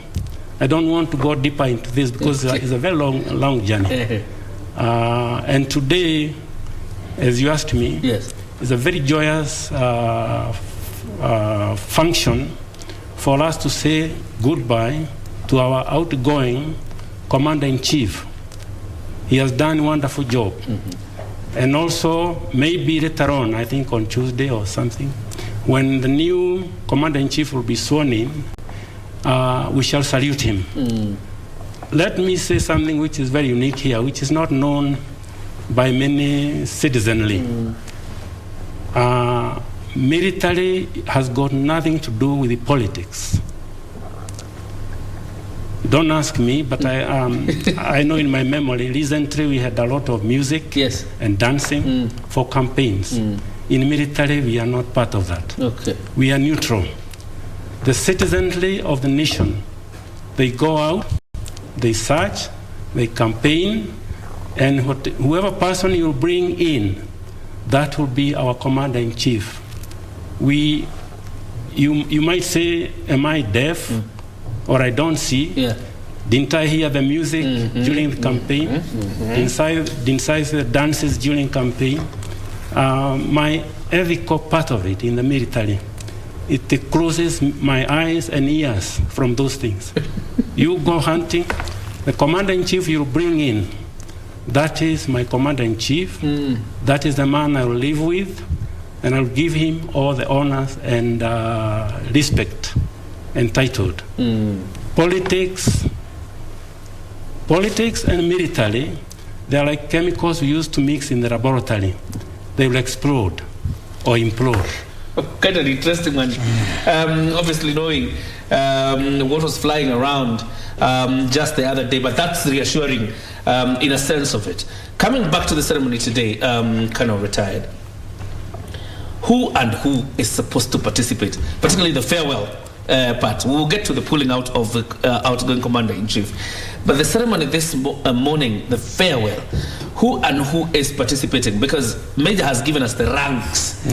I don't want to go deeper into this because it's a very long journey. And today, as you asked me, it's a very joyous function for us to say goodbye to our outgoing commander-in-chief. He has done a wonderful job. And also, maybe later on, I think on Tuesday or something, when the new commander-in-chief will be sworn in, we shall salute him. Let me say something which is very unique here, which is not known by many citizenry. Military has got nothing to do with the politics. Don't ask me, but I know in my memory, recently we had a lot of music and dancing for campaigns. In military, we are not part of that. We are neutral. The citizenry of the nation, they go out, they search, they campaign, and whoever person you bring in, that will be our commander-in-chief. You might say, am I deaf? Or I don't see? Didn't I hear the music during the campaign? Didn't I see the dances during campaign? My ethical part of it in the military, it closes my eyes and ears from those things. You go hunting, the commander-in-chief you bring in, that is my commander-in-chief. That is the man I will live with, and I'll give him all the honors and respect entitled. Politics and military, they are like chemicals we used to mix in the laboratory. They will explode. or implore. Quite an interesting one. Obviously knowing what was flying around just the other day, but that's reassuring in a sense of it. Coming back to the ceremony today, kind of retired. Who is supposed to participate, particularly the farewell part? We will get to the pulling out of the outgoing commander-in-chief. But the ceremony this morning, the farewell, who is participating? Because Major has given us the ranks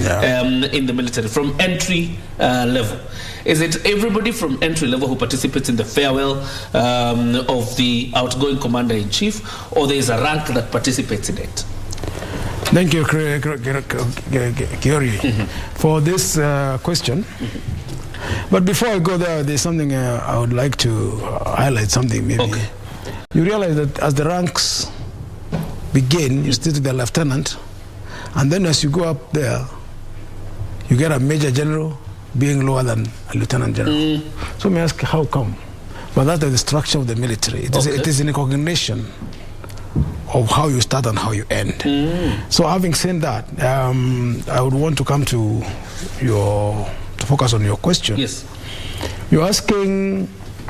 in the military from entry level. Is it everybody from entry level who participates in the farewell of the outgoing commander-in-chief, or there is a rank that participates in it? Thank you, Kiori, for this question. But before I go there, there's something I would like to highlight something maybe. Okay. You realize that as the ranks begin, you still to the lieutenant, and then as you go up there, you get a major general being lower than a lieutenant general. So let me ask, how come? Well, that's the structure of the military. It is in recognition of how you start and how you end. So having said that, I would want to come to focus on your question. Yes. You're asking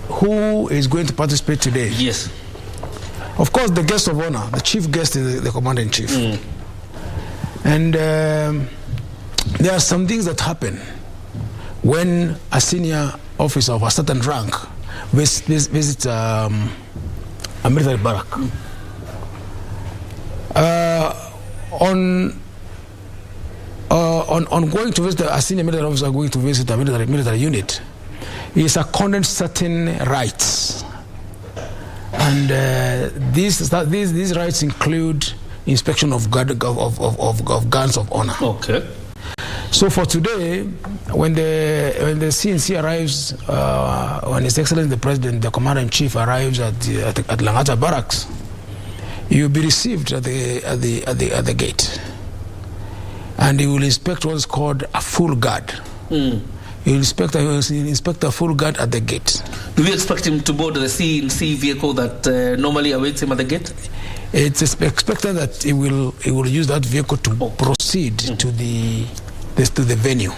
who is going to participate today? Yes. Of course, the guest of honor, the chief guest is the commander-in-chief. And there are some things that happen when a senior officer of a certain rank visits a military barrack. On going to visit a senior military officer, going to visit a military unit, he is accorded certain rights, and these rights include inspection of guns of honor. Okay. So for today, when the CNC arrives, when His Excellency the President, the Commander-in-Chief arrives at Langata Barracks, he will be received at the gate, and he will inspect what is called a full guard. He will inspect a full guard at the gate. Do we expect him to board the CNC vehicle that normally awaits him at the gate? It's expected that he will use that vehicle to proceed to the venue,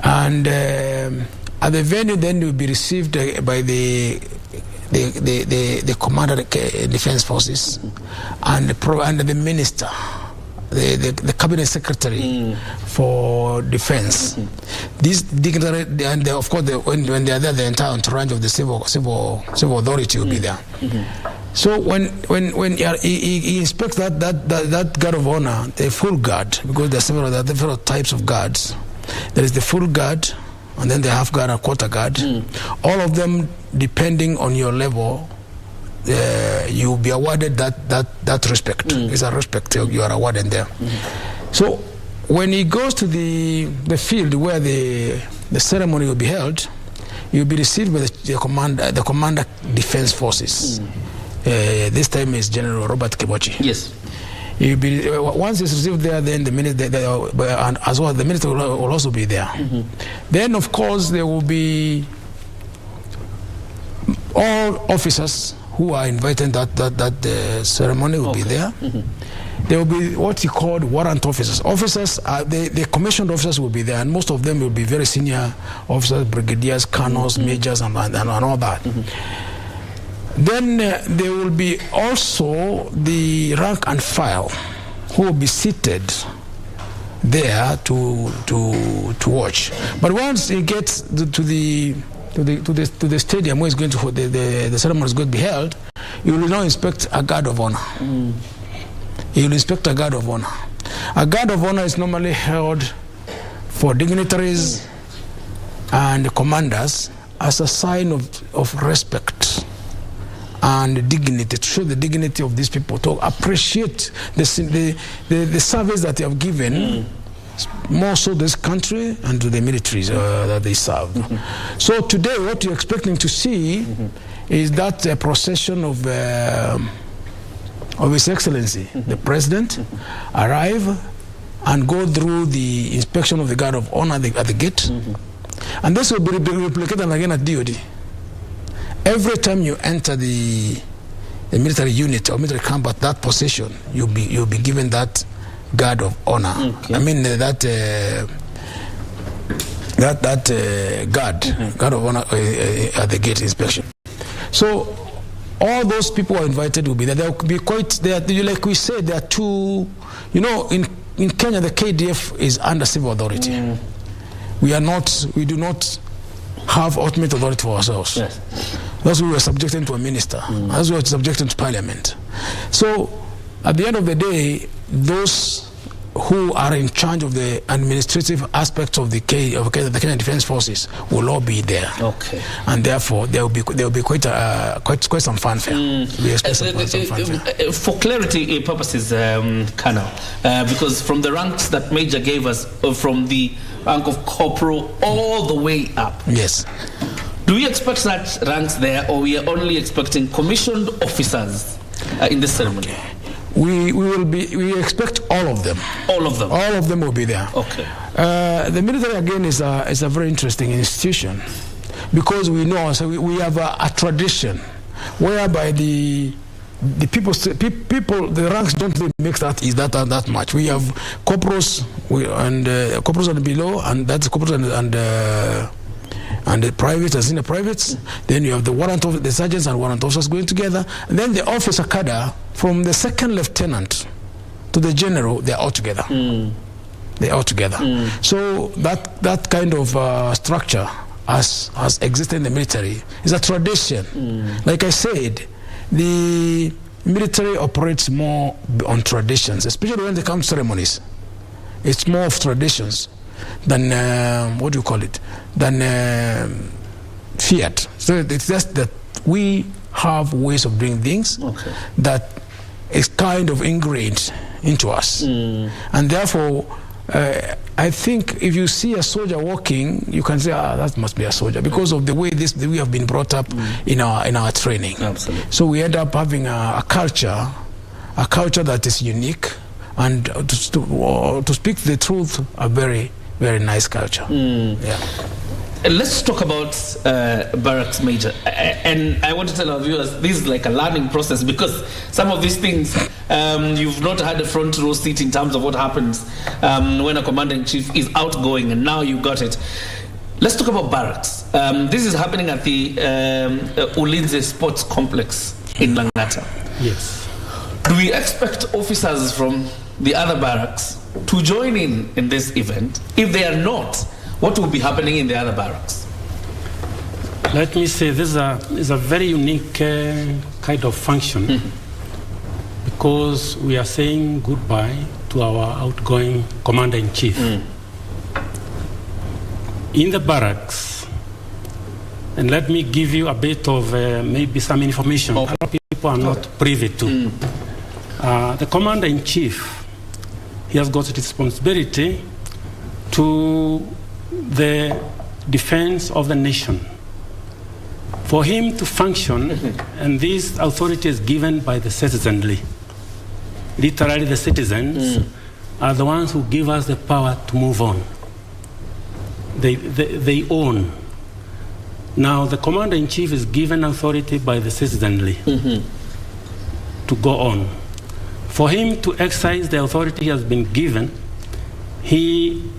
and at the venue, then he will be received by the commander of the defense forces and the minister, the cabinet secretary for defense. These dignitary, and of course, when they are there, the entire entourage of the civil authority will be there. So when he inspects that guard of honor, the full guard, because there are several types of guards. There is the full guard, and then the half guard and quarter guard. All of them, depending on your level, you'll be awarded that respect. It's a respect you are awarded there. So when he goes to the field where the ceremony will be held, you'll be received by the commander defense forces. This time is General Robert Kibochi. Yes. You'll be, once it's received there, then the minister, and as well the minister will also be there. Then of course there will be all officers who are invited that the ceremony will be there. There will be what he called warrant officers. Officers, the commissioned officers will be there, and most of them will be very senior officers, brigadiers, colonels, majors, and all that. Then there will be also the rank and file who will be seated there to watch. But once he gets to the stadium where the ceremony is going to be held, he will now inspect a guard of honor. He will inspect a guard of honor. A guard of honor is normally held for dignitaries and commanders as a sign of respect and dignity, to show the dignity of these people, to appreciate the service that they have given, more so this country and to the militaries that they serve. So today, what you're expecting to see is that procession of His Excellency, the President, arrive and go through the inspection of the guard of honor at the gate, and this will be replicated again at DOD. Every time you enter the military unit or military camp at that position, you'll be given that guard of honor. Okay. I mean that guard of honor at the gate inspection. So all those people who are invited will be there. There will be like we said, there are two. You know, in Kenya, the KDF is under civil authority. We do not have ultimate authority for ourselves. Yes. That's why we are subjecting to a minister. That's why we are subjecting to parliament. So at the end of the day, those who are in charge of the administrative aspects of the Kenya Defence Forces will all be there. Okay. And therefore there will be quite some fanfare. We expect some fanfare. For clarity purposes, Colonel, because from the ranks that Major gave us, from the rank of corporal all the way up. Yes. Do we expect such ranks there, or we are only expecting commissioned officers in this ceremony? We expect all of them. All of them? All of them will be there. Okay. The military, again, is a very interesting institution, because we know, so we have a tradition whereby the people, the ranks don't really mix that much. We have corporals corporals and below, and that's corporals and the privates and senior privates. Then you have the sergeants and warrant officers going together. And then the officer cadre, from the second lieutenant to the general, they're all together. They're all together. So that kind of structure has existed in the military. It's a tradition. Like I said, the military operates more on traditions, especially when it comes to ceremonies. It's more of traditions than than fiat. So it's just that we have ways of doing things that is kind of ingrained into us, and therefore I think if you see a soldier walking, you can say, that must be a soldier, because of the way we have been brought up in our training. Absolutely. So we end up having a culture that is unique, and to speak the truth, a very, very nice culture. Yeah. Let's talk about barracks, Major. And I want to tell our viewers, this is like a learning process, because some of these things, you've not had a front row seat in terms of what happens when a commander-in-chief is outgoing, and now you got it. Let's talk about barracks. This is happening at the Ulinzi Sports Complex in Langata. Yes. Do we expect officers from the other barracks to join in this event? If they are not, what will be happening in the other barracks? Let me say this is a very unique kind of function, because we are saying goodbye to our outgoing commander-in-chief. In the barracks, and let me give you a bit of maybe some information that people are not privy to. The commander-in-chief, he has got responsibility to the defense of the nation. For him to function, and this authority is given by the citizenry. Literally, the citizens are the ones who give us the power to move on. They own. Now, the commander-in-chief is given authority by the citizenry to go on. For him to exercise the authority he has been given, he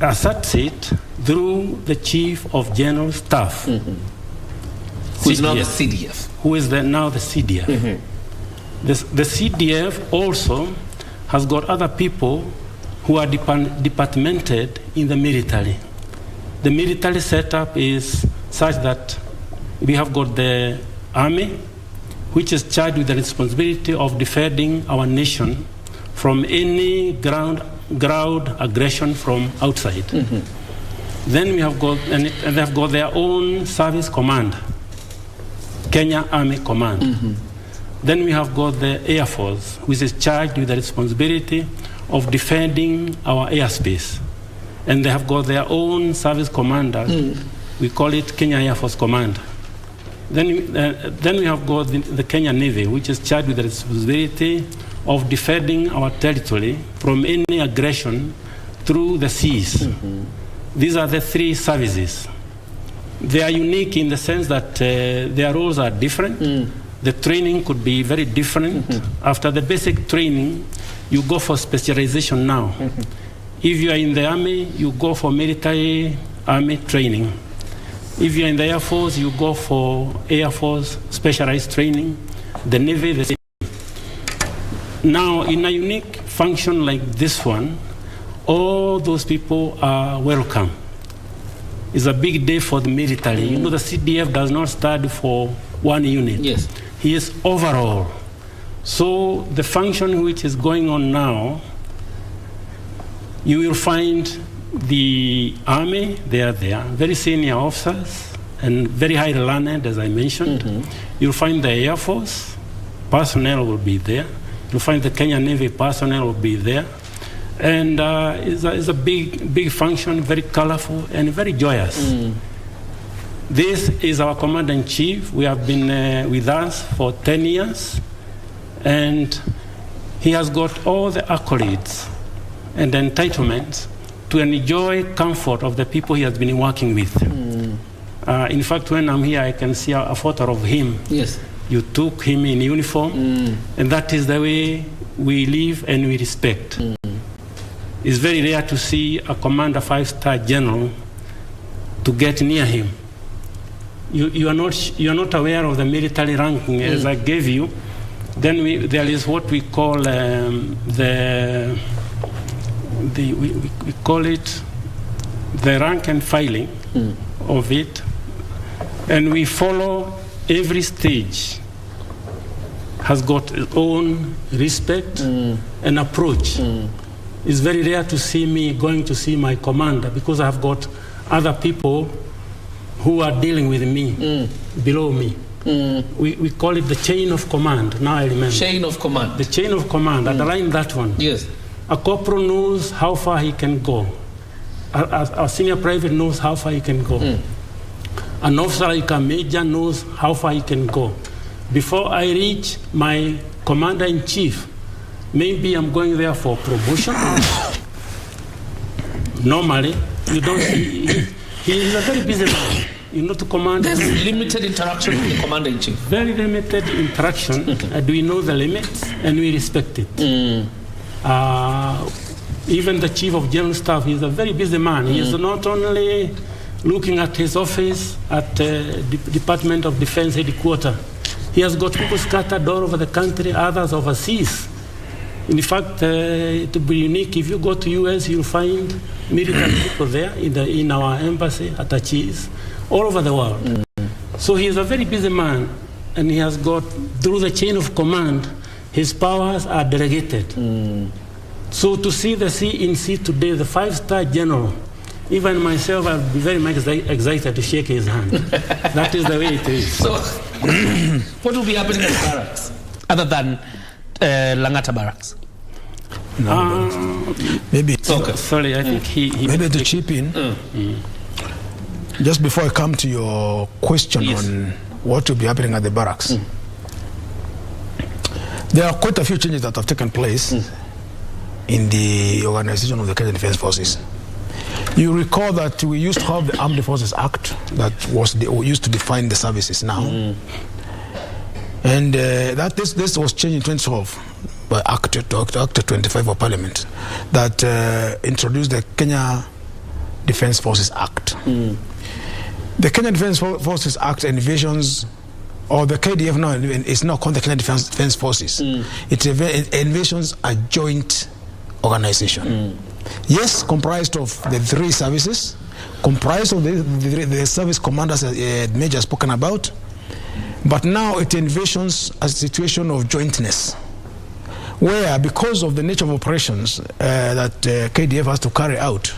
asserts it through the Chief of General Staff, who is now the CDF. Who is now the CDF. The CDF also has got other people who are departmented in the military. The military setup is such that we have got the army, which is charged with the responsibility of defending our nation from any ground aggression from outside. Then we have got, and they have got their own service command, Kenya Army Command. Then we have got the Air Force, which is charged with the responsibility of defending our airspace. And they have got their own service commander. We call it Kenya Air Force Command. Then we have got the Kenya Navy, which is charged with the responsibility of defending our territory from any aggression through the seas. These are the three services. They are unique in the sense that their roles are different, the training could be very different. After the basic training, you go for specialization now. If you are in the Army, you go for military Army training. If you are in the Air Force, you go for Air Force specialized training. The Navy, the same. Now, in a unique function like this one, all those people are welcome. It's a big day for the military. You know, the CDF does not study for one unit. Yes. He is overall. So the function which is going on now, you will find the Army, they are there, very senior officers and very high learned, as I mentioned. You'll find the Air Force personnel will be there. You'll find the Kenya Navy personnel will be there. And it's a big function, very colorful and very joyous. This is our Commander-in-Chief. We have been with us for 10 years. And he has got all the accolades and entitlements to enjoy comfort of the people he has been working with. In fact, when I'm here, I can see a photo of him. Yes. You took him in uniform, and that is the way we live and we respect. It's very rare to see a commander, 5-star general, to get near him. You are not aware of the military ranking as I gave you. Then there is what we call we call it the rank and filing of it, and we follow every stage has got its own respect and approach. It's very rare to see me going to see my commander because I have got other people who are dealing with me below me. We call it the chain of command. Now I remember. Chain of command. The chain of command. Underline that one. Yes. A corporal knows how far he can go. A senior private knows how far he can go. An officer like a major knows how far he can go. Before I reach my commander-in-chief, maybe I'm going there for promotion. Normally, you don't see. He is a very busy man. You know, to command. There's limited interaction with the commander-in-chief. Very limited interaction. And we know the limits and we respect it. Even the chief of general staff is a very busy man. He is not only looking at his office at the Department of Defense headquarters. He has got people scattered all over the country, others overseas. In fact, to be unique, if you go to US, you'll find military people there in our embassy, attaches, all over the world. So he is a very busy man, and he has got, through the chain of command, his powers are delegated. So to see the C today, the 5-star general, even myself, I'll be very much excited to shake his hand. That is the way it is. So, what will be happening at barracks, other than Langata barracks? Maybe. Okay. Sorry, I think he maybe to chip in. Just before I come to your question on what will be happening at the barracks, there are quite a few changes that have taken place in the organization of the Kenya Defense Forces. You recall that we used to have the Armed Forces Act that used to define the services now. And this was changed in 2012 by Act 25 of Parliament that introduced the Kenya Defense Forces Act. The Kenya Defense Forces Act envisions, or the KDF now is now called the Kenya Defense Forces. It envisions a joint organization. Yes, comprised of the 3 services, comprised of the service commanders Major spoken about, but now it envisions a situation of jointness, where because of the nature of operations that KDF has to carry out,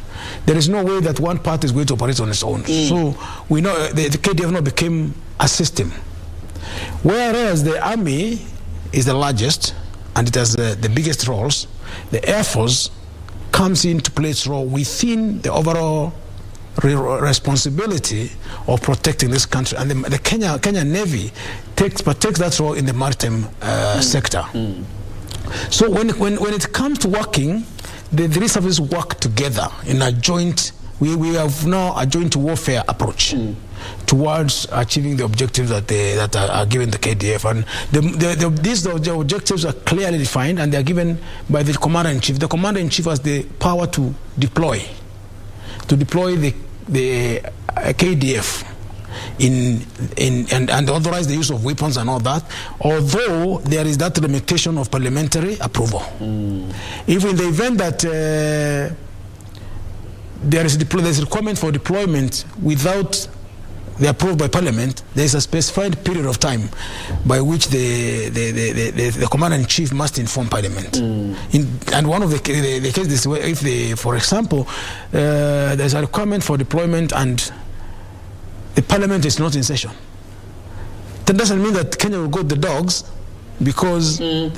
there is no way that one part is going to operate on its own. So we know the KDF now became a system, whereas the Army is the largest and it has the biggest roles. The Air Force comes in to play its role within the overall responsibility of protecting this country, and the Kenya Navy takes that role in the maritime sector. So when it comes to working, the 3 services work together in a joint. We have now a joint warfare approach. towards achieving the objectives that are given the KDF. And these objectives are clearly defined, and they are given by the Commander-in-Chief. The Commander-in-Chief has the power to deploy the KDF and authorize the use of weapons and all that, although there is that limitation of parliamentary approval. If in the event that there is a requirement for deployment without the approval by Parliament, there is a specified period of time by which the Commander-in-Chief must inform Parliament. And one of the cases, if for example, there's a requirement for deployment and the Parliament is not in session, that doesn't mean that Kenya will go to the dogs because the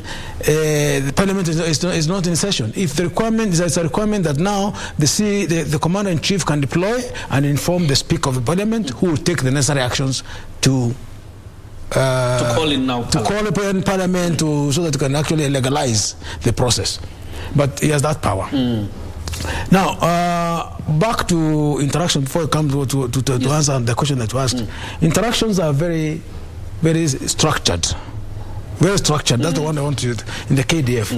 Parliament is not in session. If the requirement is a requirement that now the Commander-in-Chief can deploy and inform the Speaker of the Parliament, who will take the necessary actions to call in Parliament so that it can actually legalize the process. But he has that power. Now, back to interaction before I come to answer the question that you asked. Interactions are very, very structured. Very structured. That's the one I want to use in the KDF.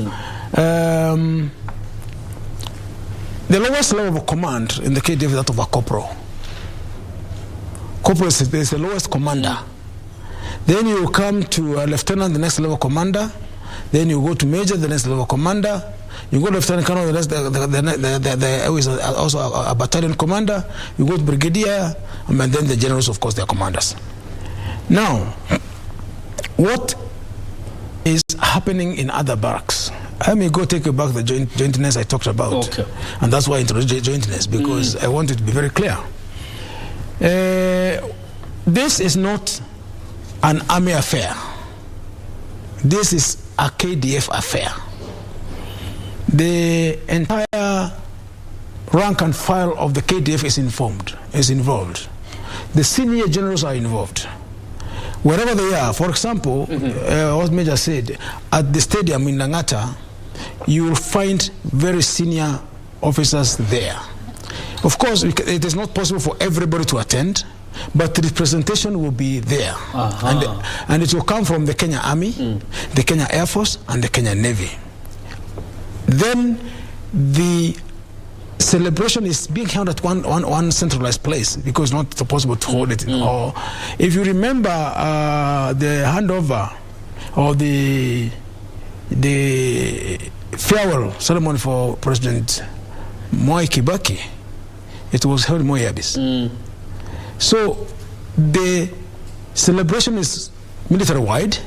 The lowest level of command in the KDF is that of a corporal. Corporal is the lowest commander. Then you come to a lieutenant, the next level commander. Then you go to major, the next level commander. You go to lieutenant colonel, who is also a battalion commander. You go to brigadier, and then the generals, of course, they are commanders. Now, what is happening in other barracks? Let me go take you back the jointness I talked about. Okay. And that's why I introduced jointness, because I want it to be very clear. This is not an army affair. This is a KDF affair. The entire rank and file of the KDF is involved. The senior generals are involved. Wherever they are, for example, what Major said, at the stadium in Langata, you will find very senior officers there. Of course, it is not possible for everybody to attend, but the representation will be there. And it will come from the Kenya Army, the Kenya Air Force, and the Kenya Navy. Then the celebration is being held at one centralized place, because it's not possible to hold it. Or if you remember the handover or the farewell ceremony for President Mwai Kibaki, it was held in Moi Abyss. So the celebration is military-wide,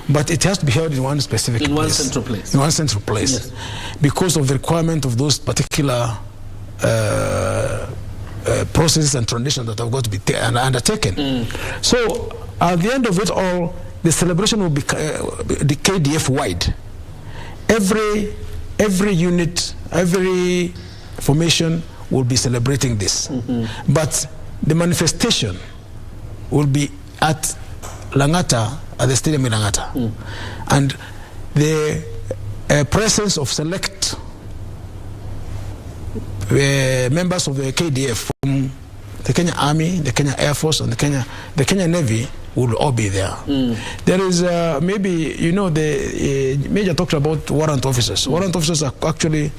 but it has to be held in one specific place. In one central place. In one central place. Yes. Because of the requirement of those particular processes and traditions that have got to be undertaken. So at the end of it all, the celebration will be the KDF-wide. Every unit, every formation will be celebrating this. But the manifestation will be at Langata, at the stadium in Langata. And the presence of select members of the KDF from the Kenya Army, the Kenya Air Force, and the Kenya Navy will all be there. There is maybe, the Major talked about warrant officers. Warrant officers are actually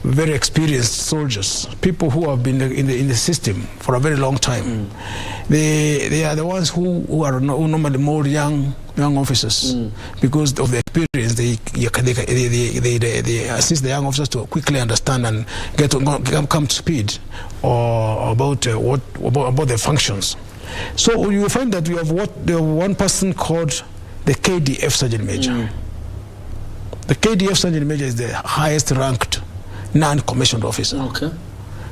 very experienced soldiers, people who have been in the system for a very long time. They are the ones who are normally more young officers, because of the experience. They assist the young officers to quickly understand and come to speed about their functions. So you will find that we have one person called the KDF Sergeant Major. The KDF Sergeant Major is the highest ranked non-commissioned officer. Okay.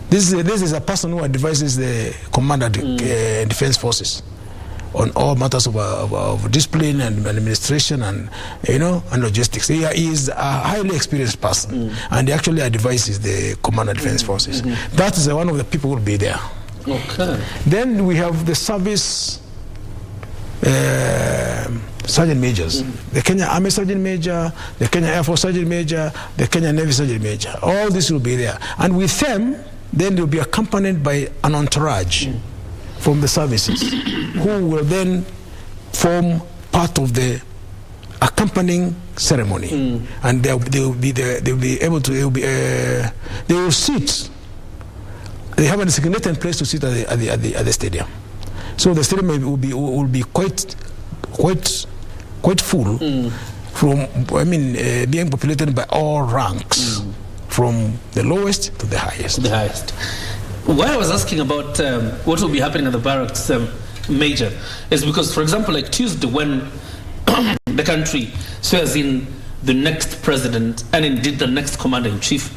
This is a person who advises the Commander of the Defense Forces on all matters of discipline and administration and logistics. He is a highly experienced person, and he actually advises the Commander of Defense Forces. That is one of the people who will be there. Okay. Then we have the service Sergeant Majors, the Kenya Army Sergeant Major, the Kenya Air Force Sergeant Major, the Kenya Navy Sergeant Major. All this will be there. And with them, then they'll be accompanied by an entourage from the services who will then form part of the accompanying ceremony, and they will sit. They have a designated place to sit at the stadium, so the stadium will be quite full. From being populated by all ranks, from the lowest to the highest. The highest. Why I was asking about what will be happening at the barracks, Major, is because, for example, like Tuesday, when the country swears in the next president and indeed the next commander-in-chief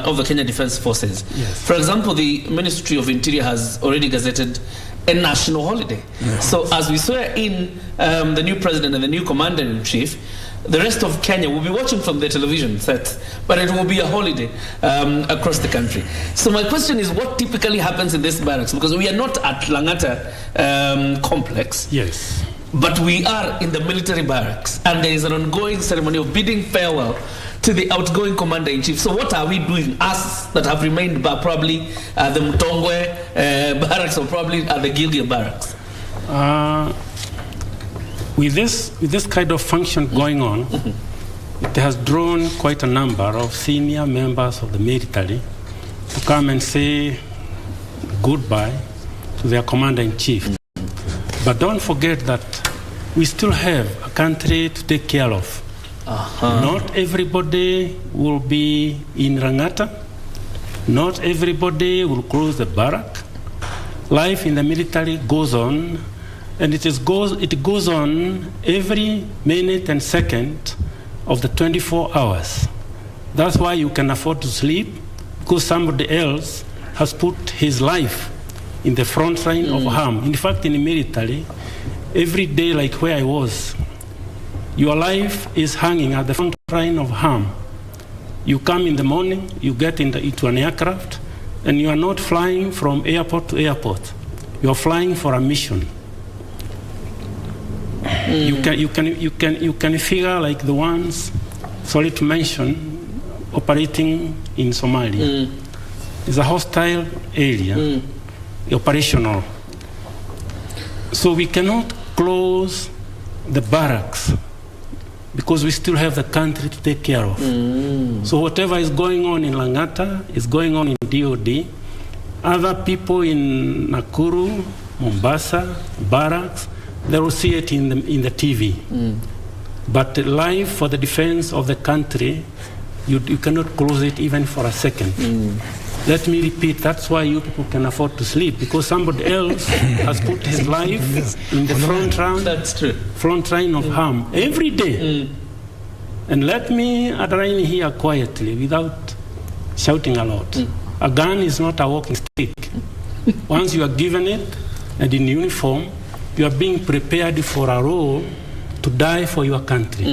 of the Kenya Defense Forces. Yes. For example, the Ministry of Interior has already gazetted a national holiday. Yes. So as we swear in the new president and the new commander-in-chief, the rest of Kenya will be watching from their television sets, but it will be a holiday across the country. So my question is, what typically happens in this barracks? Because we are not at Langata complex. Yes. But we are in the military barracks, and there is an ongoing ceremony of bidding farewell to the outgoing commander-in-chief. So what are we doing, us that have remained probably at the Mtongwe barracks or probably at the Gilgil barracks? With this kind of function going on, it has drawn quite a number of senior members of the military to come and say goodbye to their commander-in-chief. But don't forget that we still have a country to take care of. Not everybody will be in Rangata. Not everybody will close the barrack. Life in the military goes on, and it goes on every minute and second of the 24 hours. That's why you can afford to sleep, because somebody else has put his life in the front line of harm. In fact, in the military, every day, like where I was, your life is hanging at the front line of harm. You come in the morning, you get into an aircraft, and you are not flying from airport to airport. You are flying for a mission. You can figure like the ones, sorry to mention, operating in Somalia. It's a hostile area, operational. So we cannot close the barracks because we still have the country to take care of. So whatever is going on in Langata is going on in DOD. Other people in Nakuru, Mombasa, barracks, they will see it in the TV. But life for the defense of the country, you cannot close it even for a second. Let me repeat, that's why you people can afford to sleep, because somebody else has put his life in the front line of harm every day. And let me underline here quietly without shouting a lot. A gun is not a walking stick. Once you are given it and in uniform, you are being prepared for a role to die for your country.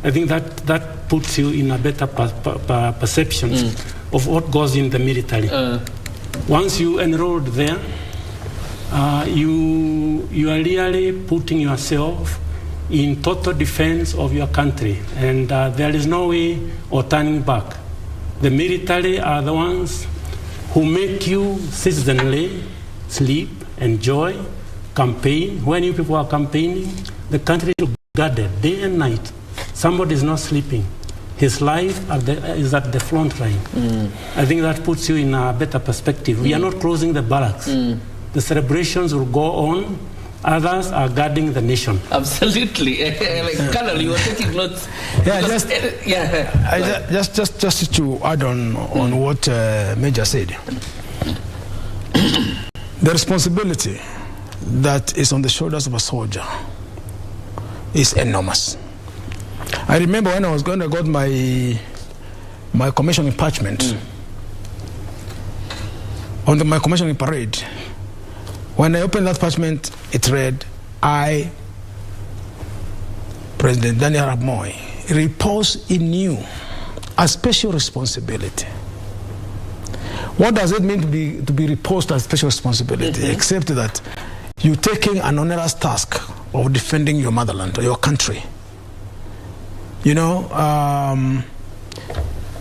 I think that puts you in a better perception of what goes in the military. Once you enrolled there, you are really putting yourself in total defense of your country, and there is no way of turning back. The military are the ones who make you citizenly sleep, enjoy, campaign. When you people are campaigning, the country is guarded day and night. Somebody is not sleeping. His life is at the front line. I think that puts you in a better perspective. We are not closing the barracks. The celebrations will go on. Others are guarding the nation. Absolutely. Like Colonel, you were taking notes. Just to add on what Major said. The responsibility that is on the shoulders of a soldier is enormous. I remember when I was going to get my commissioning parchment, on my commissioning parade, when I opened that parchment, it read, I, President Daniel Arap Moi, repose in you a special responsibility. What does it mean to be reposed as special responsibility, except that you're taking an onerous task of defending your motherland or your country? You know,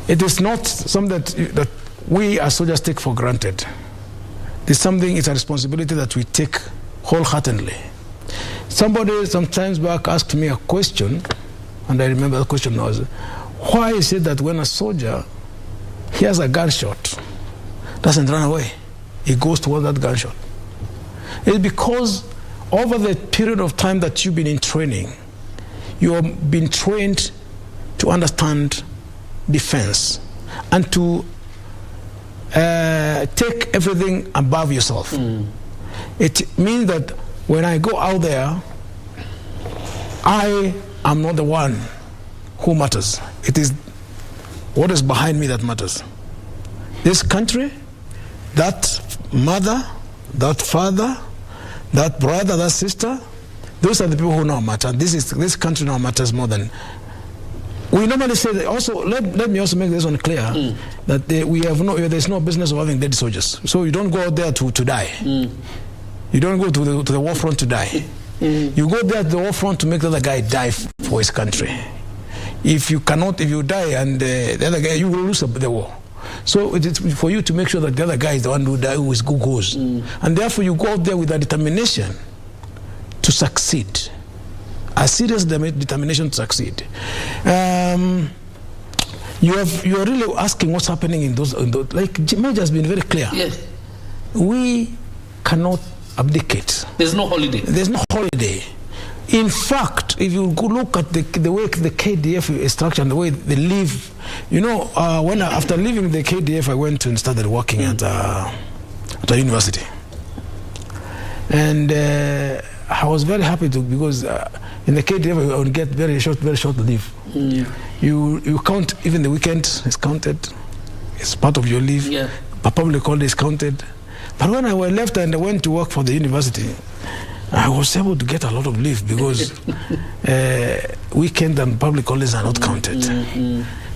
it is not something that we as soldiers take for granted. it's a responsibility that we take wholeheartedly. Somebody sometimes back asked me a question, and I remember the question was, why is it that when a soldier hears a gunshot, doesn't run away, he goes toward that gunshot? It's because over the period of time that you've been in training, you have been trained to understand defense and to take everything above yourself. It means that when I go out there, I am not the one who matters. It is what is behind me that matters. This country, that mother, that father, that brother, that sister, those are the people who now matter. This country now matters more than. We normally say that also, let me also make this one clear, that there's no business of having dead soldiers. So you don't go out there to die. You don't go to the war front to die. You go there to the war front to make the other guy die for his country. If you die and the other guy, you will lose the war. So it's for you to make sure that the other guy is the one who goes. And therefore you go out there with a determination to succeed. A serious determination to succeed. You are really asking what's happening in those like Major has been very clear. Yes. We cannot abdicate. There's no holiday. There's no holiday. In fact, if you go look at the way the KDF is structured and the way they live, after leaving the KDF, I went and started working at a university, and I was very happy because in the KDF I would get very short leave. You count even the weekend is counted. It's part of your leave. Yeah. Public holiday is counted. But when I left and I went to work for the university, I was able to get a lot of leave because weekend and public holidays are not counted.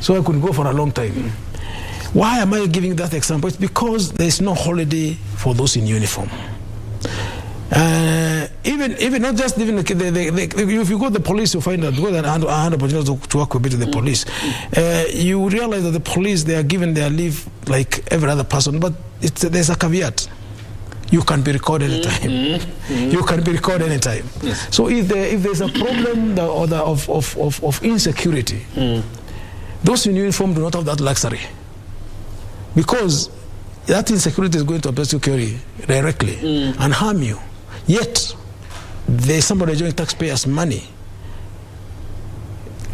So I could go for a long time. Why am I giving that example? It's because there is no holiday for those in uniform. Even not just even if you go to the police, you find that I had opportunity to work a bit with the police. You realize that the police, they are given their leave like every other person, but there's a caveat. You can be recorded anytime. You can be recorded anytime. Yes. So if there's a problem of insecurity, those in uniform do not have that luxury, because that insecurity is going to affect security directly and harm you. Yet there's somebody enjoying taxpayers' money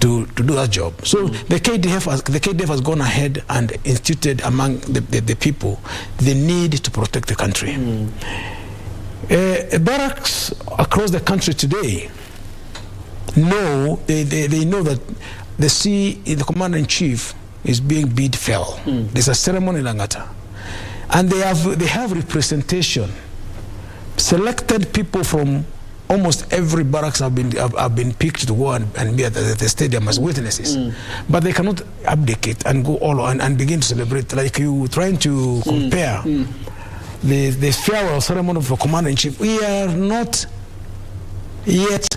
to do that job. So the KDF has gone ahead and instituted among the people the need to protect the country. Barracks across the country today know that the commander-in-chief is being bid fell. There's a ceremony in Langata, and they have representation. Selected people from almost every barracks have been picked to go and be at the stadium as witnesses, but they cannot abdicate and go all on and begin to celebrate. Like you trying to compare the farewell ceremony for commander-in-chief. We are not yet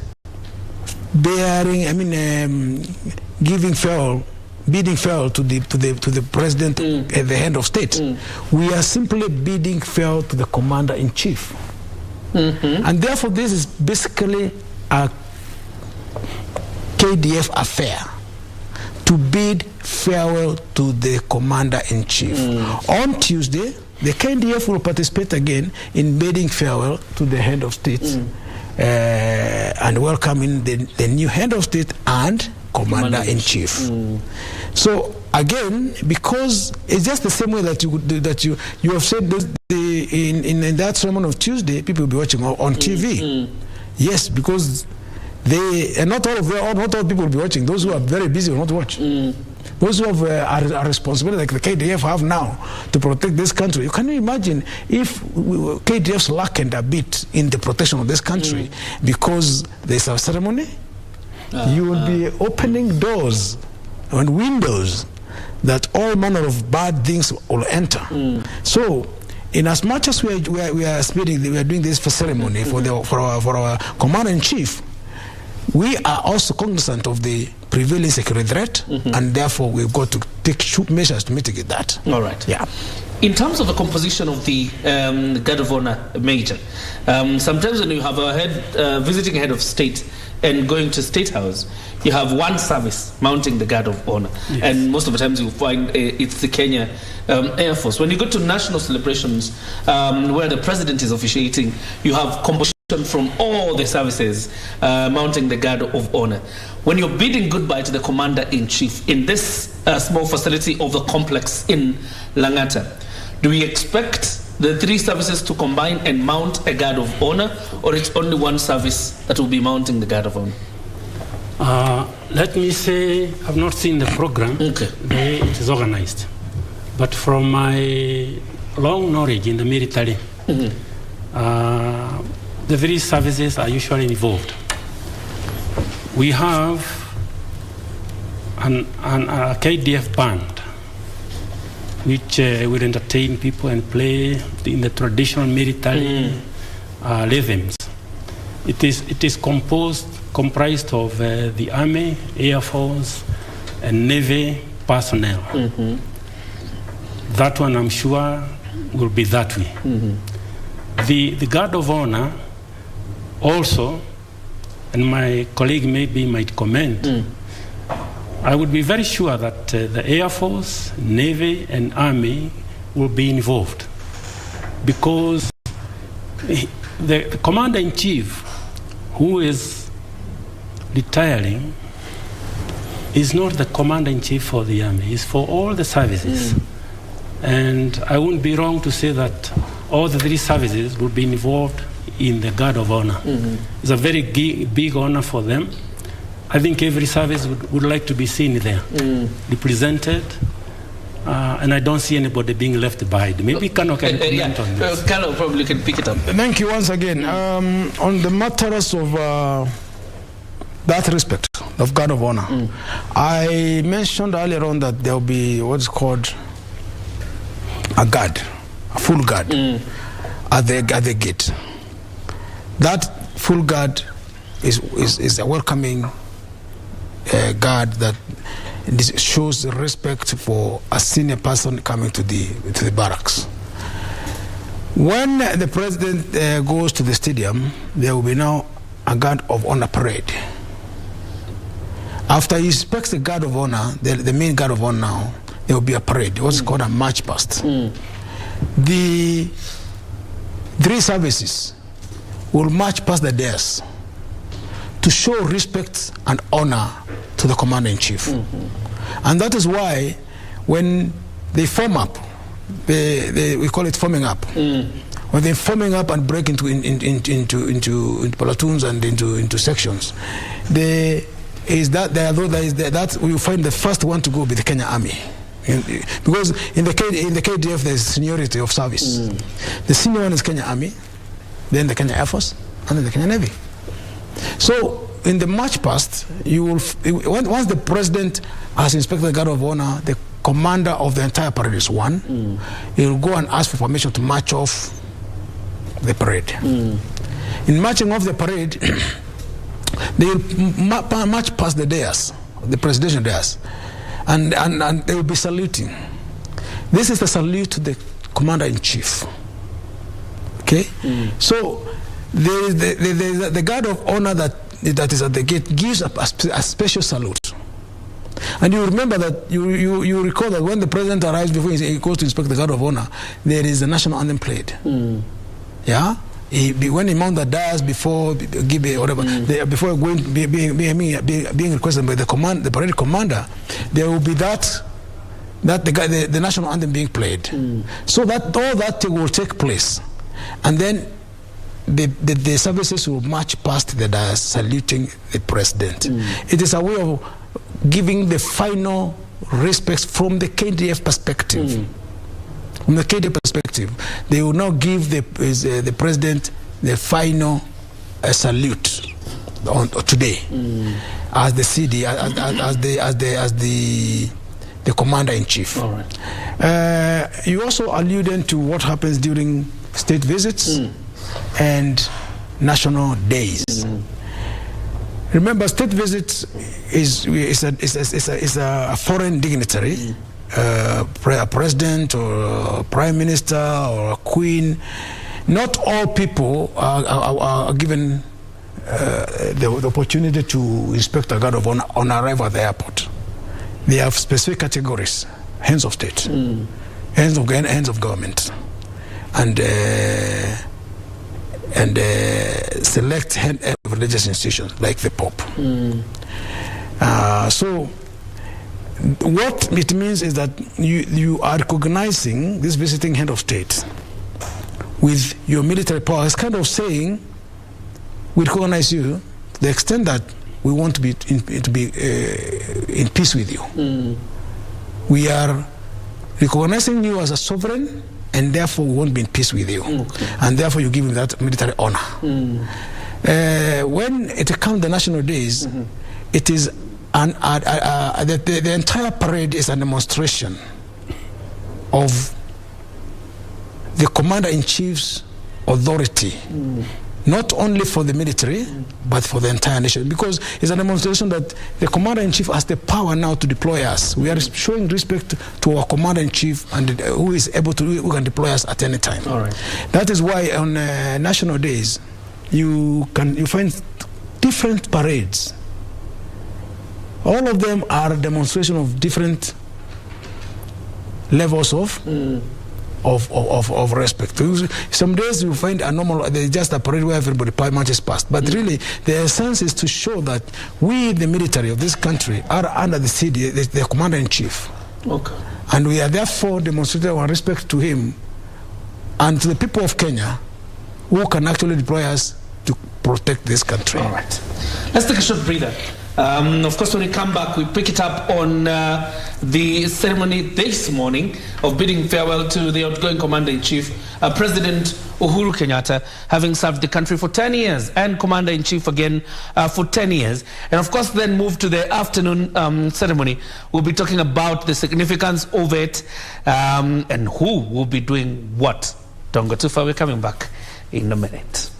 giving farewell, bidding farewell to the president at the head of state. We are simply bidding farewell to the commander-in-chief. And therefore this is basically a KDF affair, to bid farewell to the commander-in-chief. On Tuesday, the KDF will participate again in bidding farewell to the head of state and welcoming the new head of state and commander-in-chief. So again, because it's just the same way that you have said in that sermon of Tuesday, people will be watching on TV. Yes, because not all people will be watching. Those who are very busy will not watch. Those who have a responsibility like the KDF have now to protect this country. Can you imagine if KDF slackened a bit in the protection of this country because there's a ceremony? You will be opening doors and windows that all manner of bad things will enter. So, in as much as we are doing this for ceremony for our commander-in-chief, we are also cognizant of the prevailing security threat, and therefore we've got to take measures to mitigate that. All right. Yeah. In terms of the composition of the Guard of Honor Major, sometimes when you have a visiting head of state and going to State House, you have one service mounting the Guard of Honor. Yes. And most of the times you find it's the Kenya Air Force. When you go to national celebrations where the president is officiating, you have composition from all the services mounting the Guard of Honor. When you're bidding goodbye to the Commander-in-Chief in this small facility of the complex in Langata, do we expect the three services to combine and mount a Guard of Honor, or it's only one service that will be mounting the Guard of Honor? Let me say, I've not seen the program, the way it is organized. But from my long knowledge in the military, the three services are usually involved. We have a KDF band, which will entertain people and play in the traditional military rhythms. It is comprised of the Army, Air Force, and Navy personnel. That one, I'm sure, will be that way. The Guard of Honor also, and my colleague maybe might comment, I would be very sure that the Air Force, Navy, and Army will be involved, because the Commander-in-Chief, who is retiring, is not the Commander-in-Chief for the Army. It's for all the services. And I wouldn't be wrong to say that all the three services will be involved in the Guard of Honor. It's a very big honor for them. I think every service would like to be seen there, represented, and I don't see anybody being left behind. Maybe Kano can comment on this. Kano probably can pick it up. Thank you once again. On the matters of that respect of Guard of Honor, I mentioned earlier on that there will be what's called a guard, a full guard at the gate. That full guard is a welcoming guard that shows respect for a senior person coming to the barracks. When the president goes to the stadium, there will be now a Guard of Honor parade. After he inspects the Guard of Honor, the main Guard of Honor now, there will be a parade, what's called a march past. The three services will march past the dais to show respect and honor to the Commander-in-Chief. And that is why when they form up, we call it forming up. When they're forming up and break into platoons and into sections, that we find the first one to go be the Kenya Army. Because in the KDF there's seniority of service. The senior one is Kenya Army, then the Kenya Air Force, and then the Kenya Navy. So in the march past, once the president has inspected the Guard of Honor, the commander of the entire parade is one. He will go and ask for permission to march off the parade. In marching off the parade, they will march past the dais, the presidential dais, and they will be saluting. This is the salute to the Commander-in-Chief. Okay? So the Guard of Honor that is at the gate gives a special salute. And you remember that, you recall that when the president arrives, before he goes to inspect the Guard of Honor, there is a national anthem played. Yeah? When he mount the dais before before being requested by the parade commander, there will be the national anthem being played. So that all that will take place, and then the services will march past the dais saluting the president. It is a way of giving the final respects from the KDF perspective. From the KDF perspective, they will now give the president the final salute today as the CD, as the commander-in-chief. All right. You also alluded to what happens during state visits and national days. Remember, state visits is a foreign dignitary a president or a prime minister or a queen, not all people are given the opportunity to inspect a guard of honor on arrival at the airport. They have specific categories: hands of state, hands of government, and select head of religious institutions like the Pope. So what it means is that you are recognizing this visiting head of state with your military power. It's kind of saying, we recognize you to the extent that we want to be in peace with you. We are recognizing you as a sovereign, and therefore we won't be in peace with you. And therefore you give him that military honor. When it comes to the national days, it is the entire parade is a demonstration of the commander-in-chief's authority, not only for the military, but for the entire nation, because it's a demonstration that the commander-in-chief has the power now to deploy us. We are showing respect to our commander-in-chief, and who is able to, who can deploy us at any time. All right. That is why on national days, you find different parades. All of them are a demonstration of different levels of respect. Some days you find a normal, there's just a parade where everybody marches past. But really, the essence is to show that we, the military of this country, are under the commander-in-chief. Okay. And we are therefore demonstrating our respect to him and to the people of Kenya, who can actually deploy us to protect this country. All right. Let's take a short breather. Of course, when we come back, we pick it up on the ceremony this morning of bidding farewell to the outgoing Commander-in-Chief, President Uhuru Kenyatta, having served the country for 10 years, and Commander-in-Chief again for 10 years. And of course, then move to the afternoon ceremony. We'll be talking about the significance of it and who will be doing what. Don't go too far, we're coming back in a minute.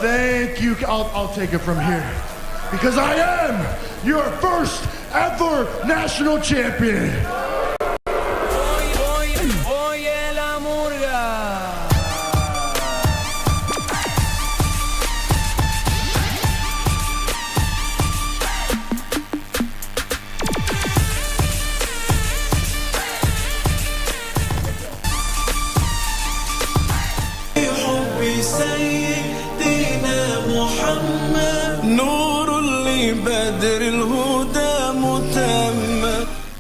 Thank you. I'll take it from here. Because I am your first ever national champion.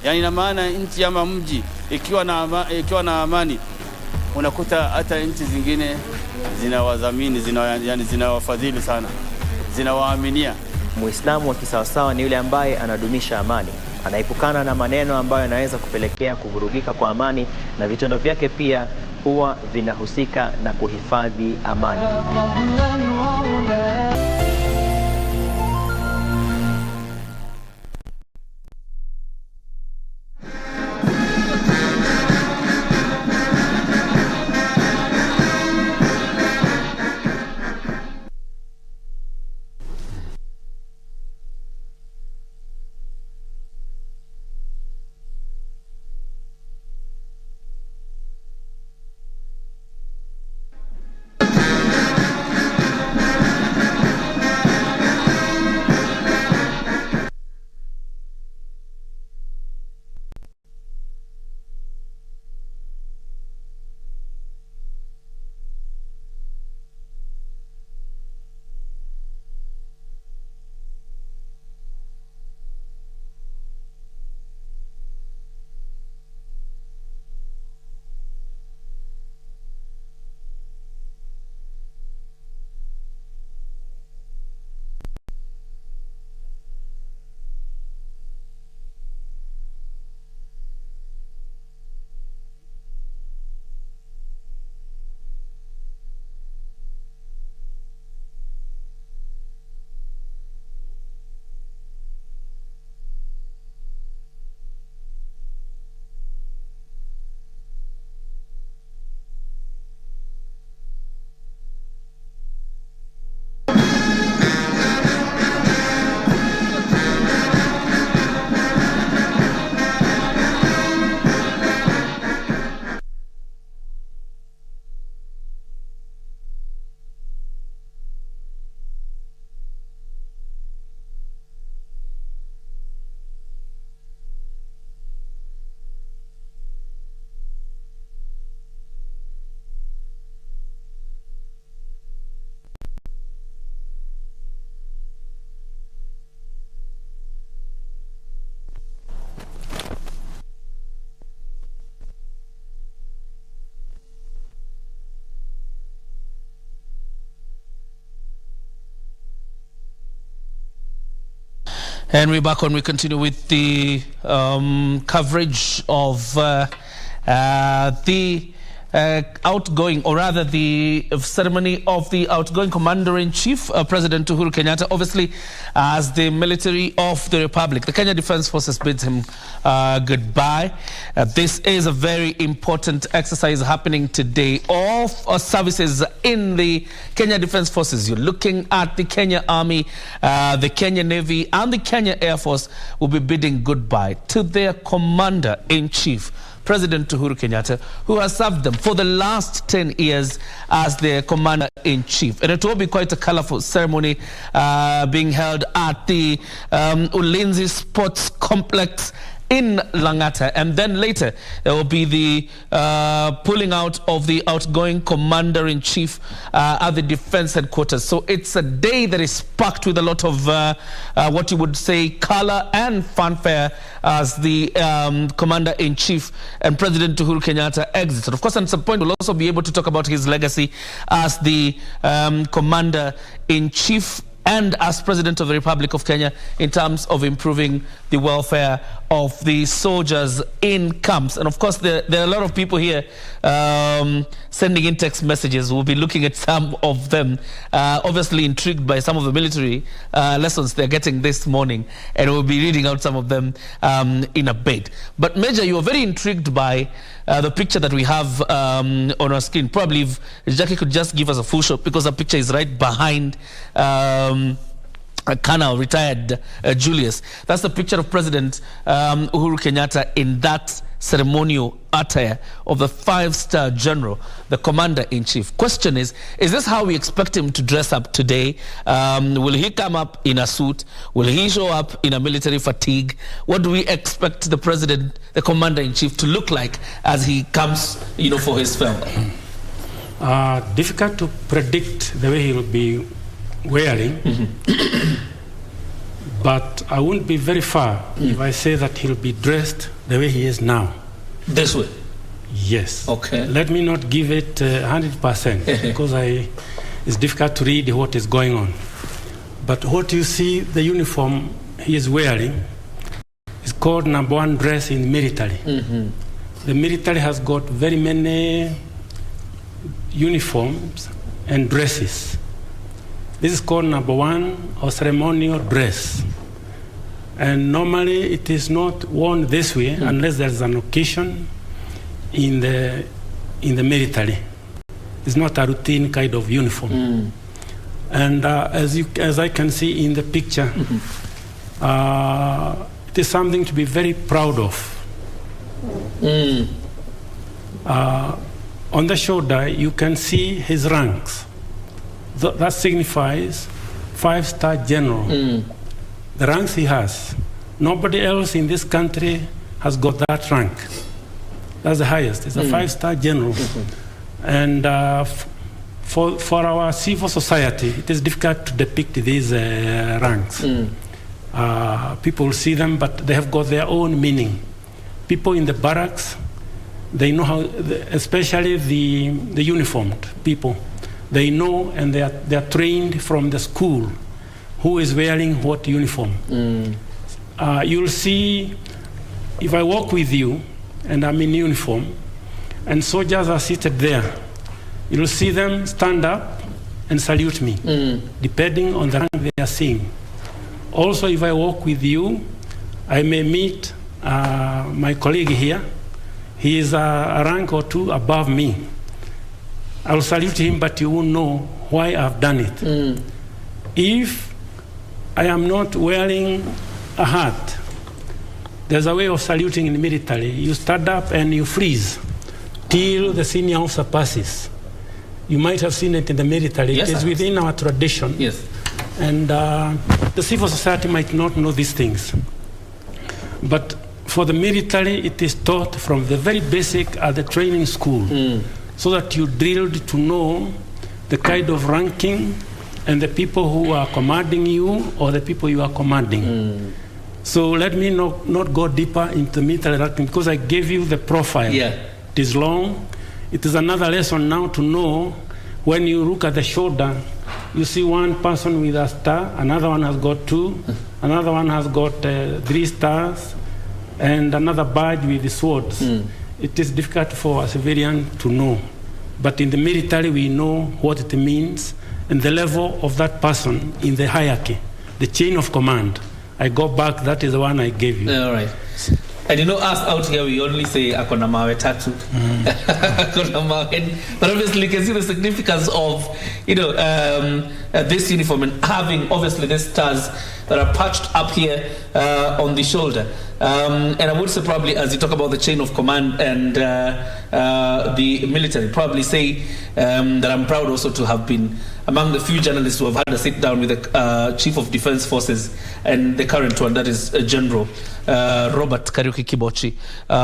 Yani ina maana nchi ama mji ikiwa na amani, unakuta hata nchi zingine zinawadhamini, zinawafadhili sana, zinawaaminia. Muislamu wa kisawasawa ni yule ambaye anadumisha amani, anaepukana na maneno ambayo yanaweza kupelekea kuvurugika kwa amani, na vitendo vyake pia huwa vinahusika na kuhifadhi amani. And we're back on. We continue with the coverage of the outgoing, or rather the ceremony of the outgoing Commander-in-Chief, President Uhuru Kenyatta, obviously as the military of the Republic. The Kenya Defence Forces bids him goodbye. This is a very important exercise happening today. All services in the Kenya Defence Forces, you're looking at the Kenya Army, the Kenya Navy and the Kenya Air Force, will be bidding goodbye to their Commander-in-Chief, President Uhuru Kenyatta, who has served them for the last 10 years as their Commander-in-Chief. And it will be quite a colorful ceremony being held at the Ulinzi Sports Complex in Langata, and then later there will be the pulling out of the outgoing Commander-in-Chief at the Defence Headquarters. So it's a day that is packed with a lot of what you would say color and fanfare as the Commander-in-Chief and President Uhuru Kenyatta exits. And of course, at some point we'll also be able to talk about his legacy as the Commander-in-Chief and as President of the Republic of Kenya in terms of improving the welfare of the soldiers in camps. And of course, there are a lot of people here sending in text messages. We'll be looking at some of them, obviously intrigued by some of the military lessons they're getting this morning, and we'll be reading out some of them in a bit. But Major, you are very intrigued by the picture that we have on our screen. Probably if Jackie could just give us a full shot, because the picture is right behind Colonel retired Julius. That's the picture of President Uhuru Kenyatta in that ceremonial attire of the 5-star general, the Commander-in-Chief. Question is this how we expect him to dress up today? Will he come up in a suit? Will he show up in a military fatigue? What do we expect the President, the Commander-in-Chief, to look like as he comes, for his farewell? Difficult to predict the way he will be wearing, but I wouldn't be very far if I say that he'll be dressed the way he is now. This way? Yes. Okay. Let me not give it 100% because it's difficult to read what is going on. But what you see, the uniform he is wearing is called number 1 dress in military. The military has got very many uniforms and dresses. This is called number 1 or ceremonial dress. And normally it is not worn this way unless there is an occasion in the military. It's not a routine kind of uniform. And as I can see in the picture, it is something to be very proud of. On the shoulder you can see his ranks. That signifies 5-star general. The ranks he has. Nobody else in this country has got that rank. That's the highest. It's a 5-star general. And for our civil society, it is difficult to depict these ranks. People see them, but they have got their own meaning. People in the barracks, they know how, especially the uniformed people, they know, and they are trained from the school who is wearing what uniform. You'll see, if I walk with you and I'm in uniform and soldiers are seated there, you'll see them stand up and salute me, depending on the rank they are seeing. Also, if I walk with you, I may meet my colleague here. He is a rank or 2 above me. I'll salute him, but you won't know why I've done it. If I am not wearing a hat, there's a way of saluting in the military. You stand up and you freeze till the senior officer passes. You might have seen it in the military. Yes, it is within our tradition. Yes. And the civil society might not know these things. But for the military, it is taught from the very basic at the training school, so that you drilled to know the kind of ranking and the people who are commanding you or the people you are commanding. So let me not go deeper into military ranking, because I gave you the profile. It is long. It is another lesson now to know when you look at the shoulder, you see one person with a star, another one has got 2, another one has got 3 stars, and another badge with the swords. It is difficult for a civilian to know. But in the military, we know what it means and the level of that person in the hierarchy, the chain of command. I go back, that is the one I gave you. All right. And you know, us out here, we only say akona mawe tatu. Akona mawe. But obviously, you can see the significance of, you know, this uniform and having, obviously, the stars that are patched up here on the shoulder. And I would say probably, as you talk about the chain of command and the military, probably say that I'm proud also to have been among the few journalists who have had a sit down with the Chief of Defense Forces and the current one, that is General Robert Kariuki Kibochi,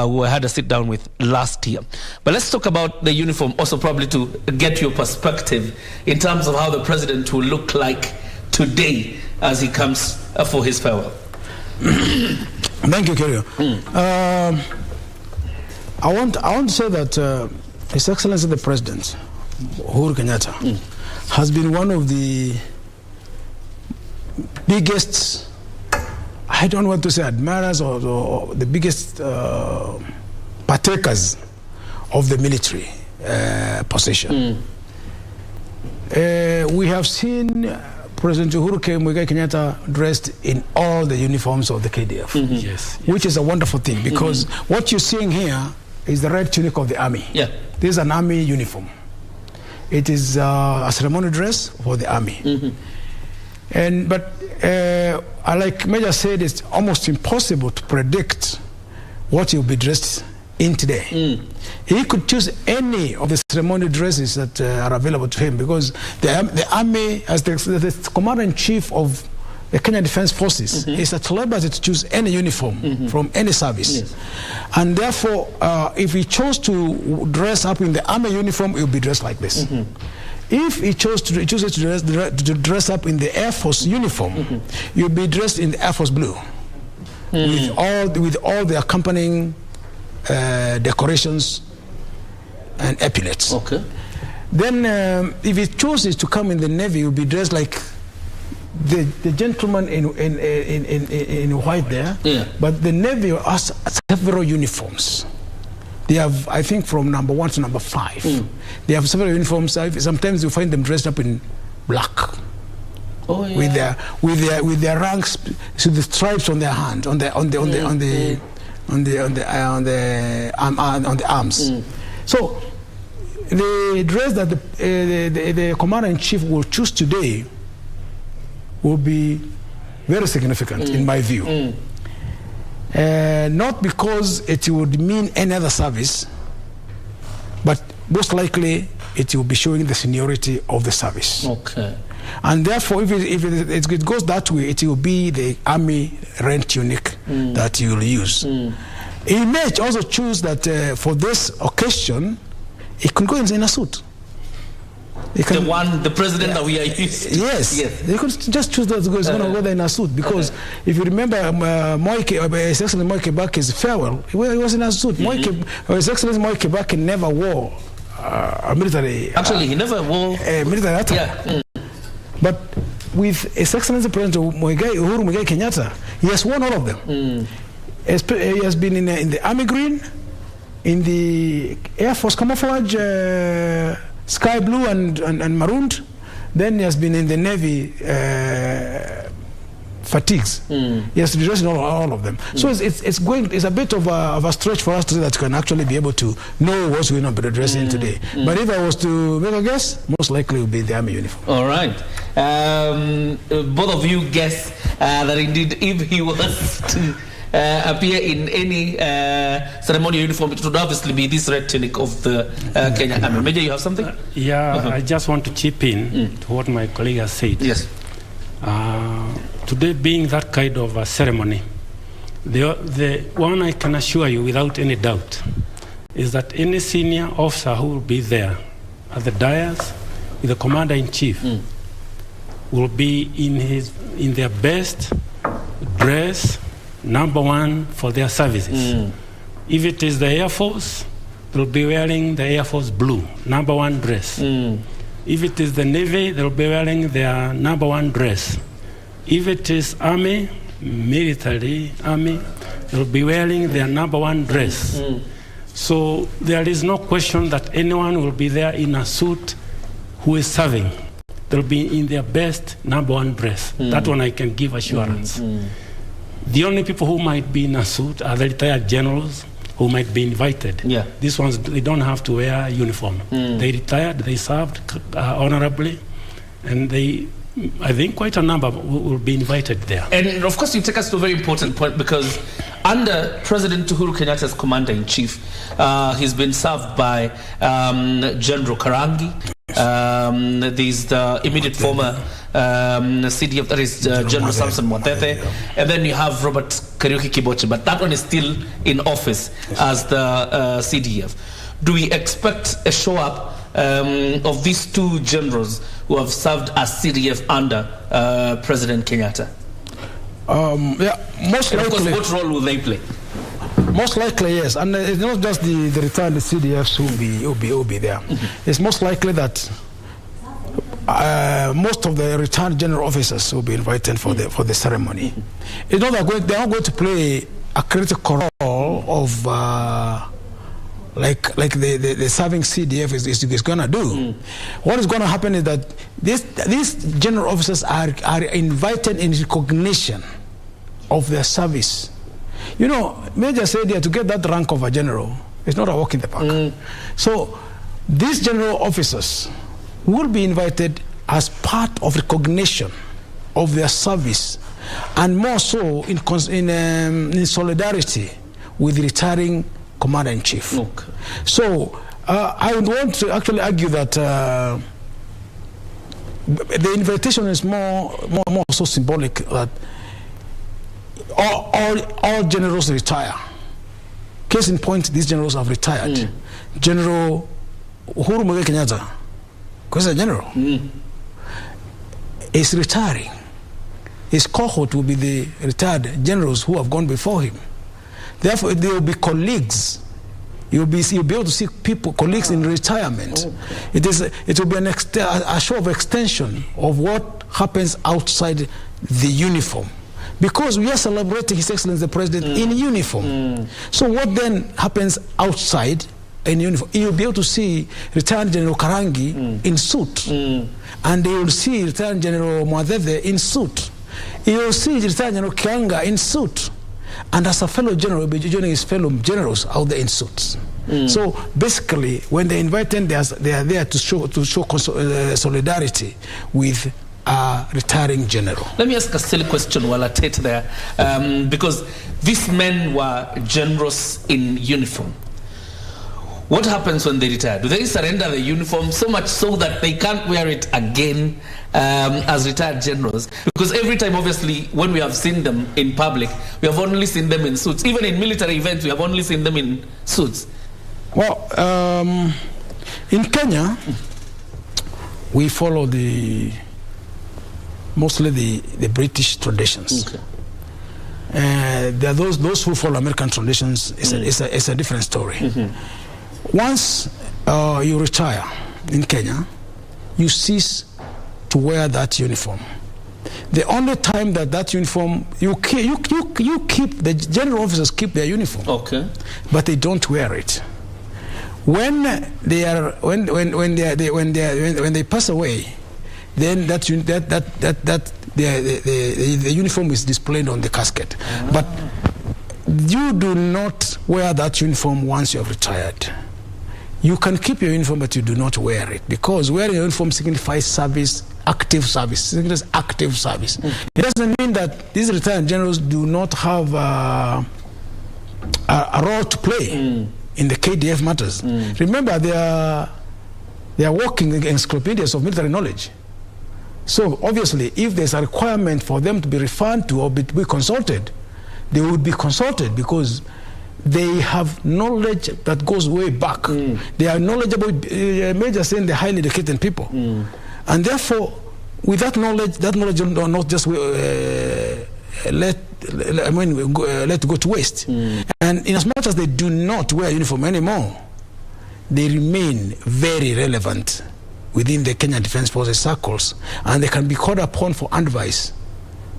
who I had a sit down with last year. But let's talk about the uniform also, probably to get your perspective in terms of how the president will look like today as he comes for his farewell. Thank you, Kerio. I want to say that His Excellency the President, Uhuru Kenyatta, has been one of the biggest, I don't want to say admirers or the biggest partakers of the military position. We have seen President Uhuru Kenyatta dressed in all the uniforms of the KDF, Yes. which is a wonderful thing, because what you're seeing here is the red tunic of the army. Yeah. This is an army uniform. It is a ceremonial dress for the army. But like Major said, it's almost impossible to predict what he'll be dressed in today. He could choose any of the ceremonial dresses that are available to him, because the army, as the commander-in-chief of the Kenya Defense Forces, is at liberty to choose any uniform from any service. And therefore, if he chose to dress up in the army uniform, he will be dressed like this. If he chooses to dress up in the Air Force uniform, you'll be dressed in the Air Force blue, with all the accompanying decorations and epaulets. Okay. Then, if he chooses to come in the Navy, he'll be dressed like the gentleman in white there. Yeah. But the Navy has several uniforms. They have, I think, from number 1 to number 5. They have several uniforms. Sometimes you find them dressed up in black. Oh, yeah. with their ranks, so the stripes on their hand, on the arms. So the dress that the commander-in-chief will choose today will be very significant in my view. Not because it would mean any other service, but most likely it will be showing the seniority of the service. Okay. And therefore, if it goes that way, it will be the army red tunic that you will use. He may also choose that for this occasion, he can go in a suit. The president that we are used to. Yes. They could just choose that he's going to go there in a suit, because if you remember His Excellency Moi Kibaki's farewell, he was in a suit. His Excellency Moi Kibaki never wore a military. Actually, he never wore military attire. But with His Excellency President Uhuru Muigai Kenyatta, he has worn all of them. He has been in the Army Green, in the Air Force camouflage, sky blue and marooned. Then he has been in the Navy fatigues. He has to be dressed in all of them. So it's a bit of a stretch for us to say that you can actually be able to know what's going on with the dressing today. But if I was to make a guess, most likely it would be the army uniform. All right. Both of you guess that indeed if he was to appear in any ceremonial uniform, it would obviously be this red tunic of the Kenya Army. Major, you have something? I just want to chip in to what my colleague has said. Yes. Today being that kind of a ceremony, the one I can assure you without any doubt is that any senior officer who will be there at the dais with the commander-in-chief will be in their best dress, number 1 for their services. If it is the Air Force, they'll be wearing the Air Force blue, number 1 dress. If it is the Navy, they'll be wearing their number 1 dress. If it is Army, military, army, they'll be wearing their number one dress. So there is no question that anyone will be there in a suit who is serving. They'll be in their best number one dress. That one I can give assurance. The only people who might be in a suit are the retired generals who might be invited. Yeah. These ones, they don't have to wear a uniform. They retired, they served honorably, and I think quite a number will be invited there. And of course, you take us to a very important point, because under President Uhuru Kenyatta's commander-in-chief, he's been served by General Karangi. There's the immediate former CDF, that is General Samson Mwatete, and then you have Robert Kariuki Kibochi, but that one is still in office as the CDF. Do we expect a show-up of these two generals who have served as CDF under President Kenyatta? Most and likely. Of course, what role will they play? Most likely, yes. And it's not just the retired CDFs who will be there. It's most likely that most of the retired general officers will be invited for the ceremony. It's not that they are going to play a critical role of like the serving CDF is going to do. What is going to happen is that these general officers are invited in recognition of their service. You know, Major said here, to get that rank of a general, it's not a walk in the park. So these general officers will be invited as part of recognition of their service, and more so in solidarity with the retiring commander-in-chief. Okay. So I would want to actually argue that the invitation is more so symbolic that all generals retire. Case in point, these generals have retired. General Uhuru Muigai Kenyatta, because a general, is retiring. His cohort will be the retired generals who have gone before him. Therefore, they will be colleagues. You'll be able to see colleagues in retirement. It will be a show of extension of what happens outside the uniform. Because we are celebrating His Excellency the President in uniform. So what then happens outside in uniform? You'll be able to see retired General Karangi in suit. And you will see retired General Mwadhedhe in suit. You will see retired General Kianga in suit. And as a fellow general, will be joining his fellow generals out there in suits. So basically, when they invite them, they are there to show solidarity with a retiring general. Let me ask a silly question while I take there, because these men were generals in uniform. What happens when they retire? Do they surrender the uniform so much so that they can't wear it again as retired generals? Because every time, obviously, when we have seen them in public, we have only seen them in suits. Even in military events, we have only seen them in suits. Well, in Kenya, we follow mostly the British traditions. Okay. There are those who follow American traditions. It's a different story. Once you retire in Kenya, you cease to wear that uniform. The only time that uniform you keep the general officers keep their uniform. Okay. But they don't wear it. When they pass away, then the uniform is displayed on the casket. But you do not wear that uniform once you have retired. You can keep your uniform, but you do not wear it, because wearing a uniform signifies service, active service. It active service. It doesn't mean that these retired generals do not have a role to play in the KDF matters. Remember, they are walking encyclopedias of military knowledge. So obviously, if there's a requirement for them to be referred to or be consulted, they would be consulted, because they have knowledge that goes way back. They are knowledgeable, Major saying they're highly educated people. And therefore, with that knowledge will not just let go to waste. And in as much as they do not wear uniform anymore, they remain very relevant within the Kenyan Defence Forces circles, and they can be called upon for advice,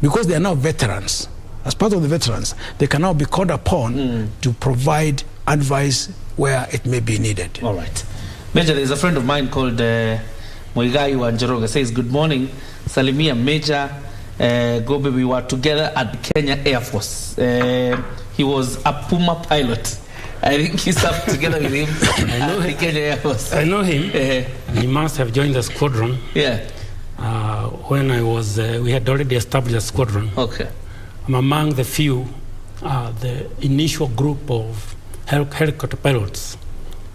because they are now veterans. as part of the veterans, they can now be called upon to provide advice where it may be needed. All right. Major, there's a friend of mine called Moigai Wanjoroga, says, good morning, Salimia Major Gobe, we were together at the Kenya Air Force. He was a Puma pilot. I think he served together with him at the Kenya Air Force. I know him. He must have joined the squadron. Yeah. When I was, we had already established a squadron. Okay. I'm among the few, the initial group of helicopter pilots,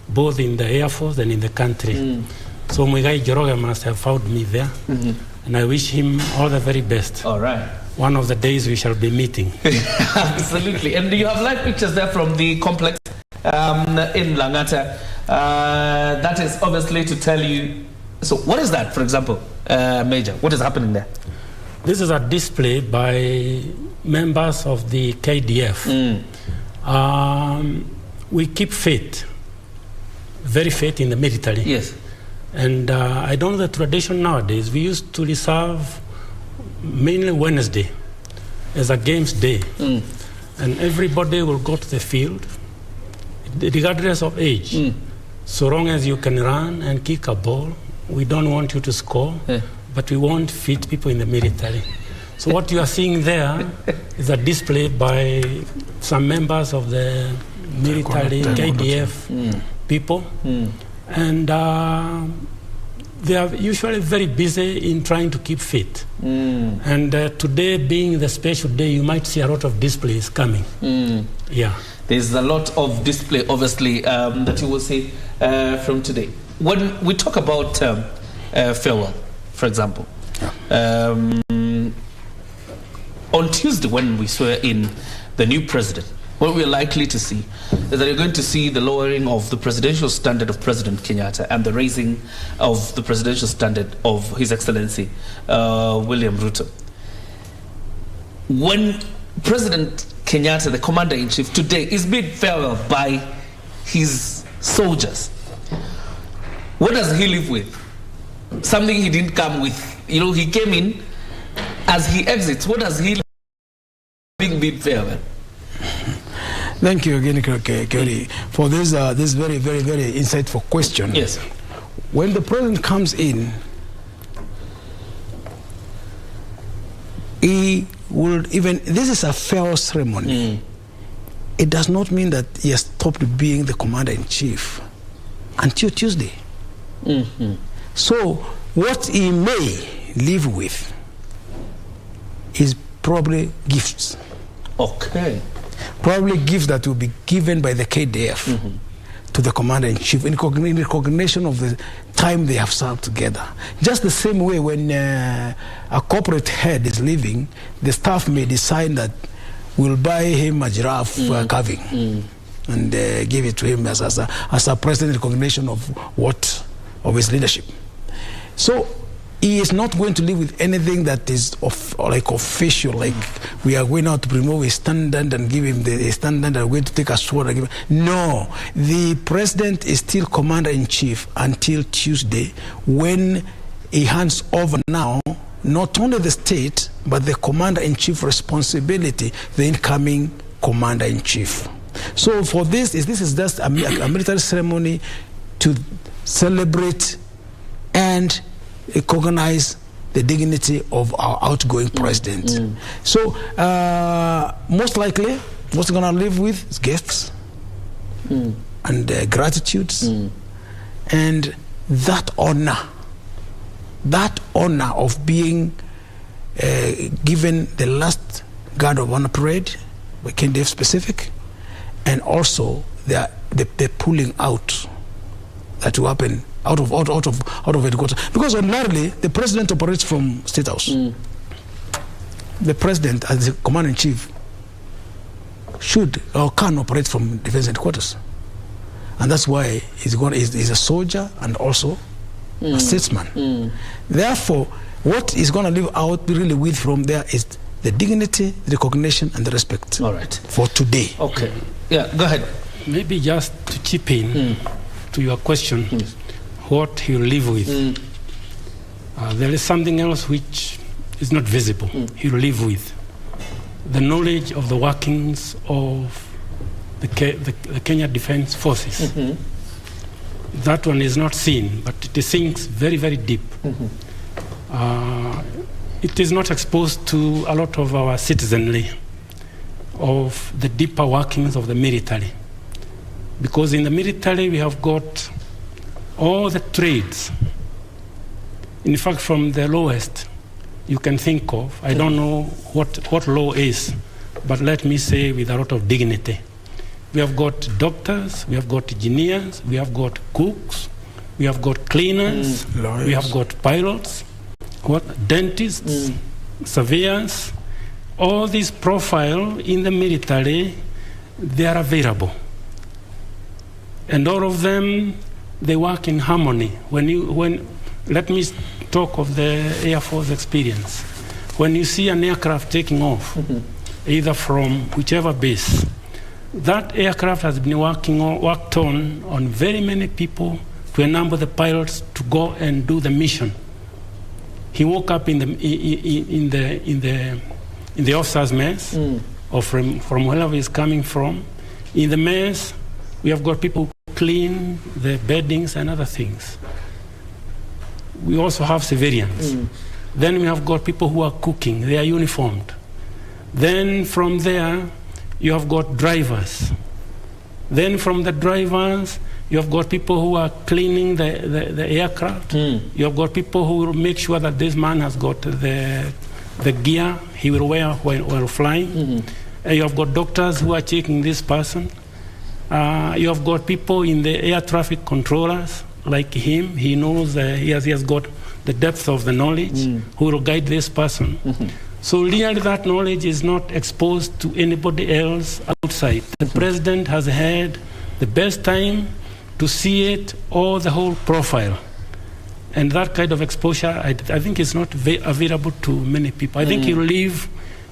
both in the Air Force and in the country. So Muigai Joroga must have found me there. And I wish him all the very best. All right. One of the days we shall be meeting. Absolutely. And you have live pictures there from the complex in Langata. That is obviously to tell you. So what is that, for example, Major? What is happening there? This is a display by members of the KDF. We keep faith, very faith in the military. Yes. And I don't know the tradition nowadays. We used to reserve mainly Wednesday as a games day. And everybody will go to the field, regardless of age. So long as you can run and kick a ball, we don't want you to score, but we want fit people in the military. So what you are seeing there is a display by some members of the military, KDF people. And they are usually very busy in trying to keep fit. And today being the special day, you might see a lot of displays coming. Yeah. There's a lot of display, obviously, that you will see from today. When we talk about farewell, for example, on Tuesday when we swear in the new president, what we're likely to see is that you're going to see the lowering of the presidential standard of President Kenyatta and the raising of the presidential standard of His Excellency William Ruto. When President Kenyatta, the Commander-in-Chief, today is bid farewell by his soldiers, what does he live with? Something he didn't come with. You know, he came in. As he exits, what does he live with being bid farewell? Thank you again, Kelly, for this very, very, very insightful question. Yes. When the president comes in, he will even, this is a farewell ceremony. It does not mean that he has stopped being the commander-in-chief until Tuesday. So what he may live with is probably gifts. Okay. Probably gifts that will be given by the KDF to the commander-in-chief in recognition of the time they have served together. Just the same way when a corporate head is leaving, the staff may decide that we'll buy him a giraffe carving and give it to him as a present recognition of his leadership. So he is not going to live with anything that is official, like we are going out to remove his standard and give him the standard, and we're going to take a sword and give him. No, the president is still commander-in-chief until Tuesday, when he hands over now not only the state but the commander-in-chief responsibility, the incoming commander-in-chief. So for this is just a military ceremony to celebrate and recognize the dignity of our outgoing president. So most likely what's going to live with is gifts and gratitudes and that honor of being given the last guard of honor parade by KDF specific, and also the pulling out that will happen out of headquarters, because ordinarily the president operates from State House. The president, as the commander-in-chief, should or can operate from defense headquarters, and that's why he's a soldier and also a statesman. Therefore, what he's going to live out really with from there is the dignity, the recognition, and the respect. All right. For today. Okay. Yeah. Go ahead. Maybe just to chip in to your question. What he'll live with. There is something else which is not visible. He'll live with. the knowledge of the workings of the Kenya Defense Forces. That one is not seen, but it sinks very, very deep. It is not exposed to a lot of our citizenry of the deeper workings of the military. Because in the military we have got all the trades. In fact, from the lowest you can think of, I don't know what law is, but let me say with a lot of dignity. We have got doctors, we have got engineers, we have got cooks, we have got cleaners, we have got pilots, dentists, surveyors. All these profiles in the military, they are available. And all of them, they work in harmony. Let me talk of the Air Force experience. When you see an aircraft taking off, either from whichever base, that aircraft has been worked on very many people to enable the pilots to go and do the mission. He woke up in the officers' mess, or from wherever he's coming from. In the mess, we have got people who clean the beddings and other things. We also have civilians. Then we have got people who are cooking. They are uniformed. Then from there, you have got drivers. Then from the drivers, you have got people who are cleaning the aircraft. You have got people who will make sure that this man has got the gear he will wear while flying. You have got doctors who are checking this person. You have got people in the air traffic controllers like him. He knows, he has got the depth of the knowledge who will guide this person. So really that knowledge is not exposed to anybody else outside. The president has had the best time to see it, all the whole profile. And that kind of exposure, I think is not available to many people. I think you live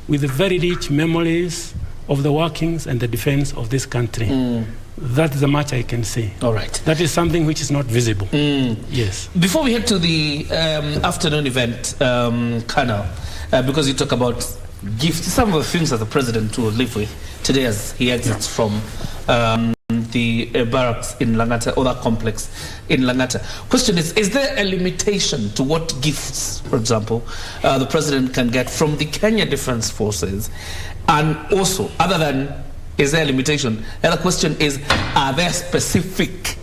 with very rich memories of the workings and the defense of this country. That is the much I can say. All right. That is something which is not visible. Yes. Before we head to the afternoon event, Colonel, because you talk about gifts, some of the things that the president will live with today as he exits from the barracks in Langata, or that complex in Langata. Question is there a limitation to what gifts, for example, the president can get from the Kenya Defense Forces? And also, other than, is there a limitation? The other question is, are there specific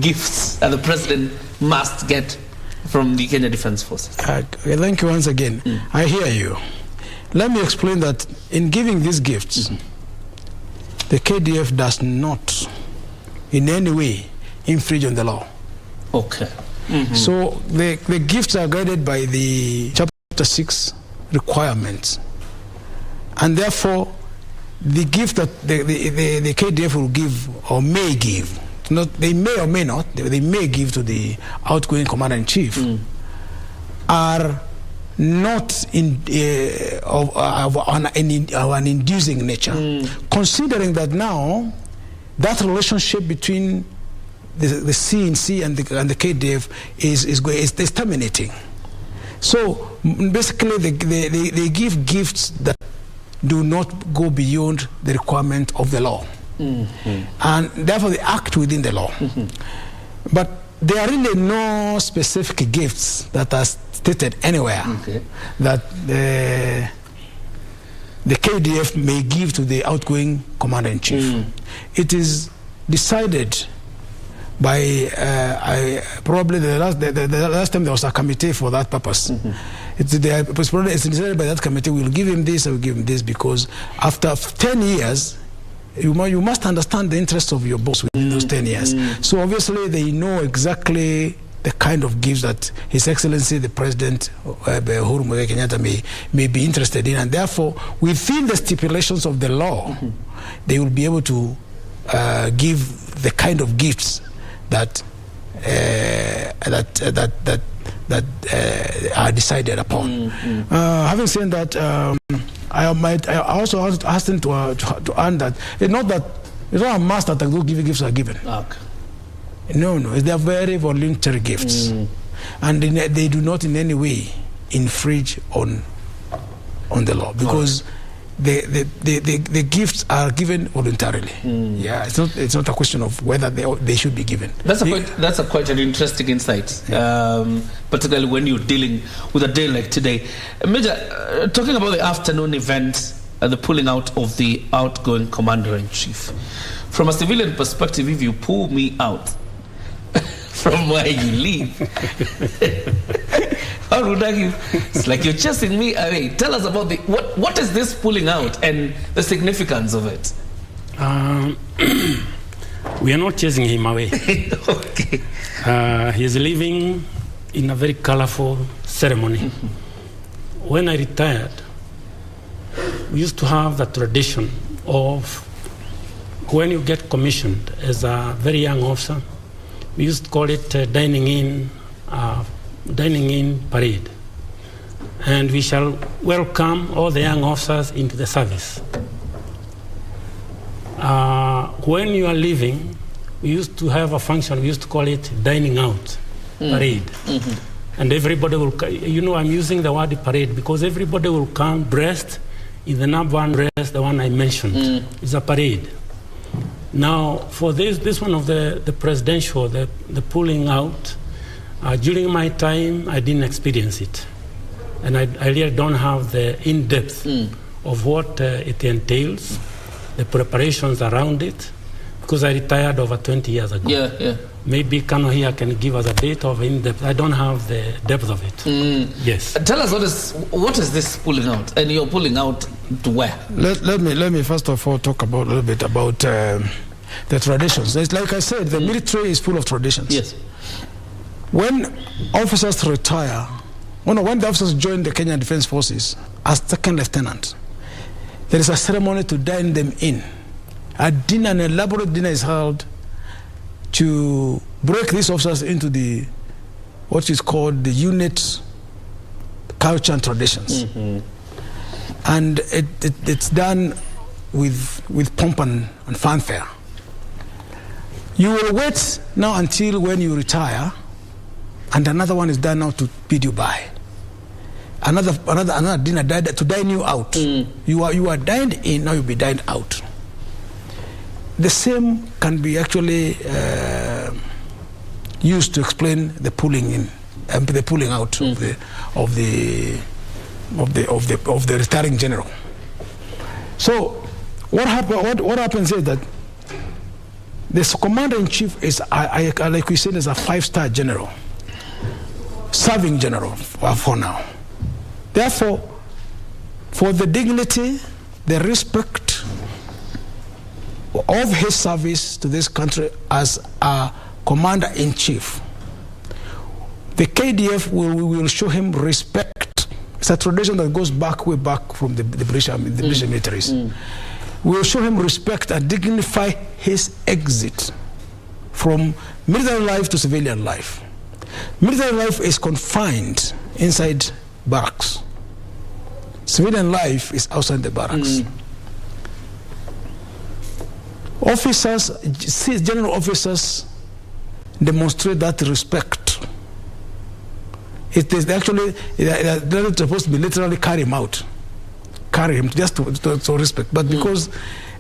gifts that the president must get from the Kenya Defense Forces? Thank you once again. I hear you. Let me explain that in giving these gifts, the KDF does not in any way infringe on the law. Okay. So the gifts are guided by the Chapter 6 requirements. And therefore, the gift that the KDF will give or may give, they may or may not, they may give to the outgoing commander-in-chief, are not of an inducing nature. Considering that now, that relationship between the CNC and the KDF is terminating. So basically, they give gifts that do not go beyond the requirement of the law. And therefore they act within the law. But there are really no specific gifts that are stated anywhere that the KDF may give to the outgoing commander-in-chief. It is decided by probably the last time there was a committee for that purpose. It's decided by that committee, we'll give him this, we'll give him this, because after 10 years, you must understand the interests of your boss within those 10 years. So obviously they know exactly the kind of gifts that His Excellency the President Uhuru Muigai Kenyatta may be interested in, and therefore within the stipulations of the law, they will be able to give the kind of gifts that are decided upon. Having said that, I also asked him to add that it's not a must that those gifts are given. No, they are very voluntary gifts, and they do not in any way infringe on the law, because the gifts are given voluntarily. Yeah, it's not a question of whether they should be given. That's quite an interesting insight, particularly when you're dealing with a day like today. Major, talking about the afternoon event and the pulling out of the outgoing commander-in-chief. From a civilian perspective, if you pull me out from where you live, how would I? It's like you're chasing me away. Tell us about what is this pulling out and the significance of it? We are not chasing him away. Okay. He is living in a very colorful ceremony. When I retired, we used to have the tradition of when you get commissioned as a very young officer, we used to call it dining in parade. And we shall welcome all the young officers into the service. When you are leaving, we used to have a function, we used to call it dining out parade. And everybody will, I'm using the word parade because everybody will come dressed in the number one dress, the one I mentioned. It's a parade. Now, for this one of the presidential, the pulling out, during my time, I didn't experience it. And I really don't have the in-depth of what it entails, the preparations around it, because I retired over 20 years ago. Yeah. Maybe Kano here can give us a bit of in-depth. I don't have the depth of it. Yes. Tell us what is this pulling out? And you're pulling out to where? Let me first of all talk a little bit about the traditions. It's like I said, the military is full of traditions. Yes. When officers retire, when the officers join the Kenyan Defense Forces as second lieutenant, there is a ceremony to dine them in. A dinner, an elaborate dinner is held to break these officers into what is called the unit culture and traditions. And it's done with pomp and fanfare. You will wait now until when you retire, and another one is done now to bid you bye. Another dinner to dine you out. You are dined in, now you'll be dined out. The same can be actually used to explain the pulling in and the pulling out of the retiring general. So what happens is that this commander-in-chief is, like we said, is a 5-star general, serving general for now. Therefore, for the dignity, the respect of his service to this country as a commander-in-chief, the KDF will show him respect. It's a tradition that goes way back from the British militaries. We will show him respect and dignify his exit from military life to civilian life. Military life is confined inside barracks. Civilian life is outside the barracks. Officers, general officers, demonstrate that respect. It is actually, they're not supposed to be literally carry him out. Carry him just to respect. But because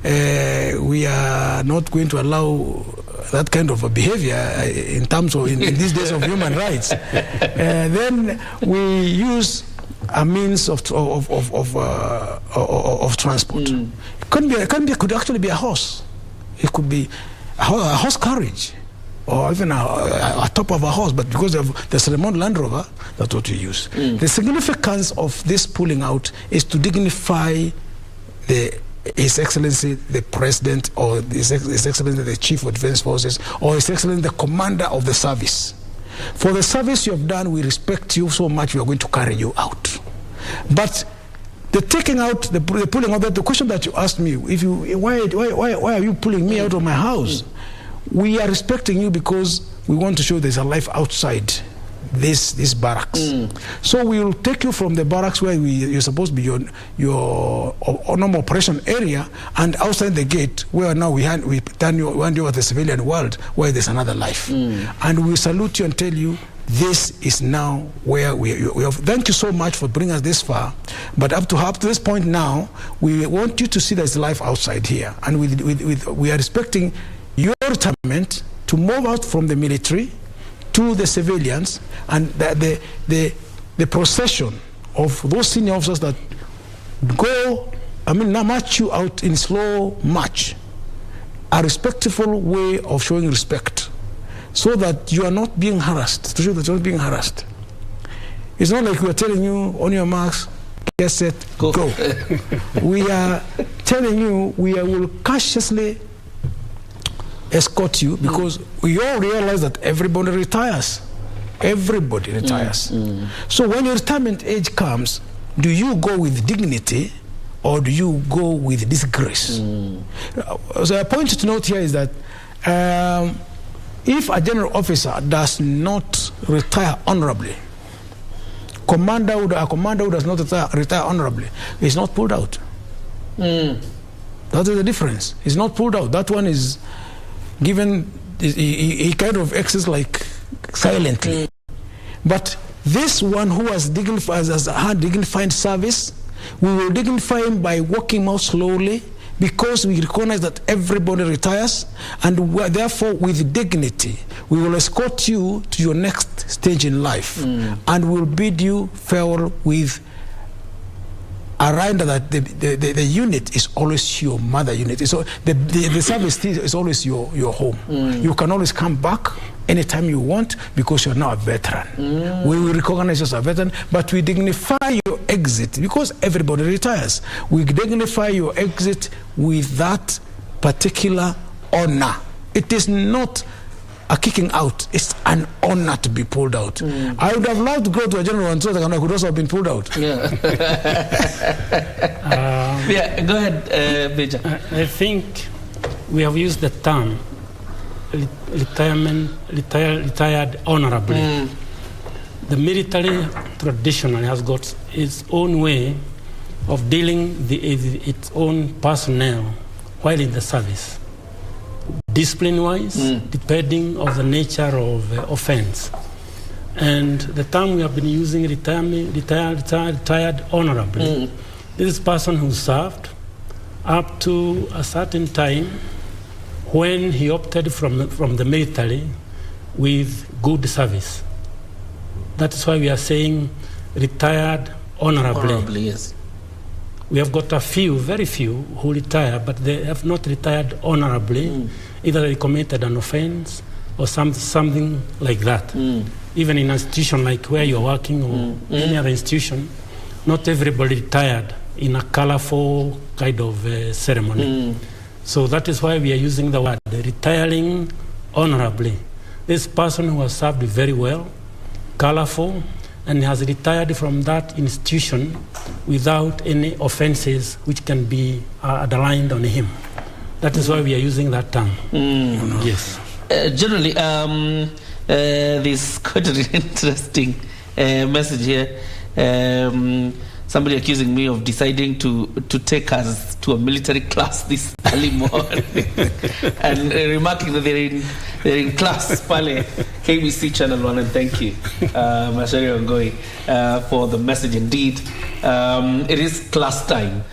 we are not going to allow that kind of a behavior in terms of in these days of human rights, then we use a means of transport. It could actually be a horse. It could be a horse carriage, or even a top of a horse, but because of the Ceremonial Land Rover, that's what we use. The significance of this pulling out is to dignify His Excellency the President, or His Excellency the Chief of Defense Forces, or His Excellency the Commander of the service. For the service you have done, we respect you so much, we are going to carry you out. But the taking out, the pulling out, the question that you asked me, why are you pulling me out of my house? We are respecting you because we want to show there's a life outside this barracks. So we will take you from the barracks where you're supposed to be your normal operation area, and outside the gate where now we hand you over the civilian world where there's another life. And we salute you and tell you this is now where we have. Thank you so much for bringing us this far, but up to this point now, we want you to see there's life outside here, and we are respecting your retirement to move out from the military to the civilians, and the procession of those senior officers that go, now march you out in slow march, a respectful way of showing respect, so that you are not being harassed, to show that you're not being harassed. It's not like we are telling you, on your marks, get set, go. We are telling you, we will cautiously escort you, because we all realize that everybody retires. Everybody retires. So when your retirement age comes, do you go with dignity or do you go with disgrace? So a point to note here is that if a general officer does not retire honorably, a commander who does not retire honorably is not pulled out. That is the difference. It's not pulled out. That one is given, he kind of exits like silently. But this one who has had dignified service, we will dignify him by walking out slowly, because we recognize that everybody retires, and therefore with dignity we will escort you to your next stage in life, and we'll bid you farewell with a reminder that the unit is always your mother unit. So the service is always your home. You can always come back anytime you want, because you're now a veteran. We will recognize you as a veteran, but we dignify your exit, because everybody retires. We dignify your exit with that particular honor. It is not a kicking out, it's an honor to be pulled out. I would have loved to go to a general and so that I could also have been pulled out. Yeah, go ahead, Beja. I think we have used the term retired honorably. The military traditionally has got its own way of dealing with its own personnel while in the service, discipline-wise, depending on the nature of offense. And the term we have been using, retired honorably, this is a person who served up to a certain time when he opted from the military with good service. That is why we are saying retired honorably. Honorably, yes. We have got a few, very few, who retire, but they have not retired honorably. Either they committed an offense or something like that. Even in an institution like where you're working or any other institution, not everybody retired in a colorful kind of ceremony. So that is why we are using the word retiring honorably. This person who has served very well, colorful, and has retired from that institution without any offenses which can be underlined on him. That is why we are using that term. Yes. Generally, there's quite an interesting message here. Somebody accusing me of deciding to take us to a military class this early morning and remarking that they're in class pale KBC Channel 1, and thank you, Mashari Outgoing, for the message. Indeed, it is class time,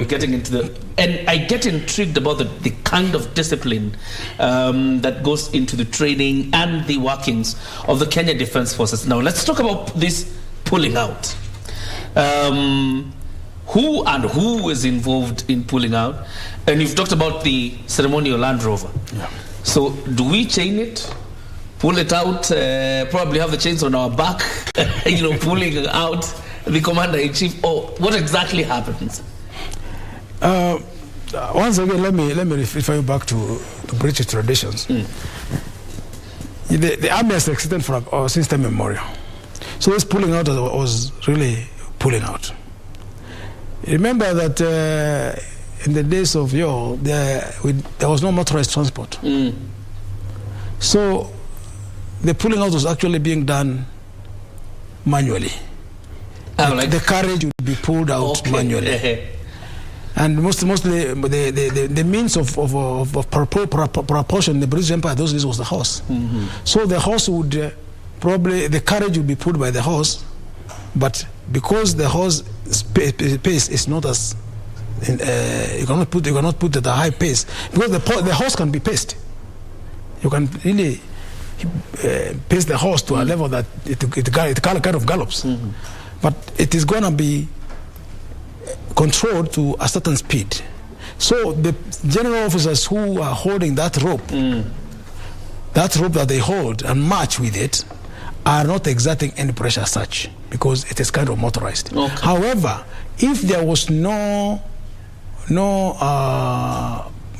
getting into the, and I get intrigued about the kind of discipline that goes into the training and the workings of the Kenya Defence Forces. Now let's talk about this pulling out. Who is involved in pulling out? And you've talked about the ceremonial Land Rover. Yeah. So do we chain it, pull it out, probably have the chains on our back, pulling out the commander-in-chief, or what exactly happens? Once again, let me refer you back to British traditions. The army has existed since time immemorial. So this pulling out was really pulling out. Remember that in the days of yore, there was no motorized transport. So the pulling out was actually being done manually. The carriage would be pulled out manually. And mostly the means of propulsion in the British Empire those days was the horse. So the horse would probably the carriage will be pulled by the horse, but because the horse pace is not as you cannot put it at a high pace, because the horse can be paced. You can really pace the horse to a level that it kind of gallops, but it is going to be controlled to a certain speed. So the general officers who are holding that rope that they hold and march with it, are not exerting any pressure as such, because it is kind of motorized. Okay. However, if there was no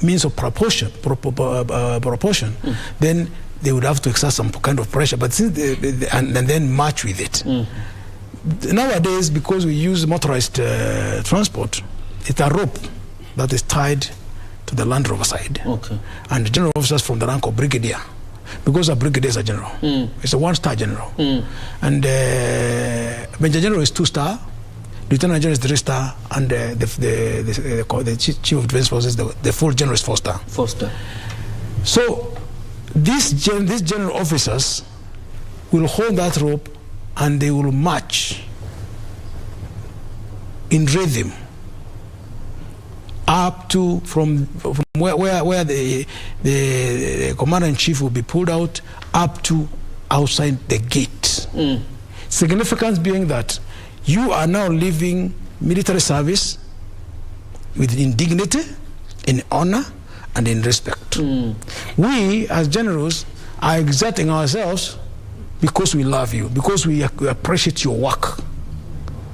means of proportion, then they would have to exert some kind of pressure, but since and then march with it. Nowadays, because we use motorized transport, it's a rope that is tied to the Land Rover side. Okay. And the general officers from the rank of brigadier, because a brigadier is a general, it's a 1-star general, and Major General is 2-star, Lieutenant General is 3-star, and the Chief of Defense Forces, the full general is 4-star. 4-star. So these general officers will hold that rope and they will march in rhythm up to from where the commander-in-chief will be pulled out up to outside the gate. Significance being that you are now leaving military service with dignity, in honor, and in respect. We, as generals, are exerting ourselves because we love you, because we appreciate your work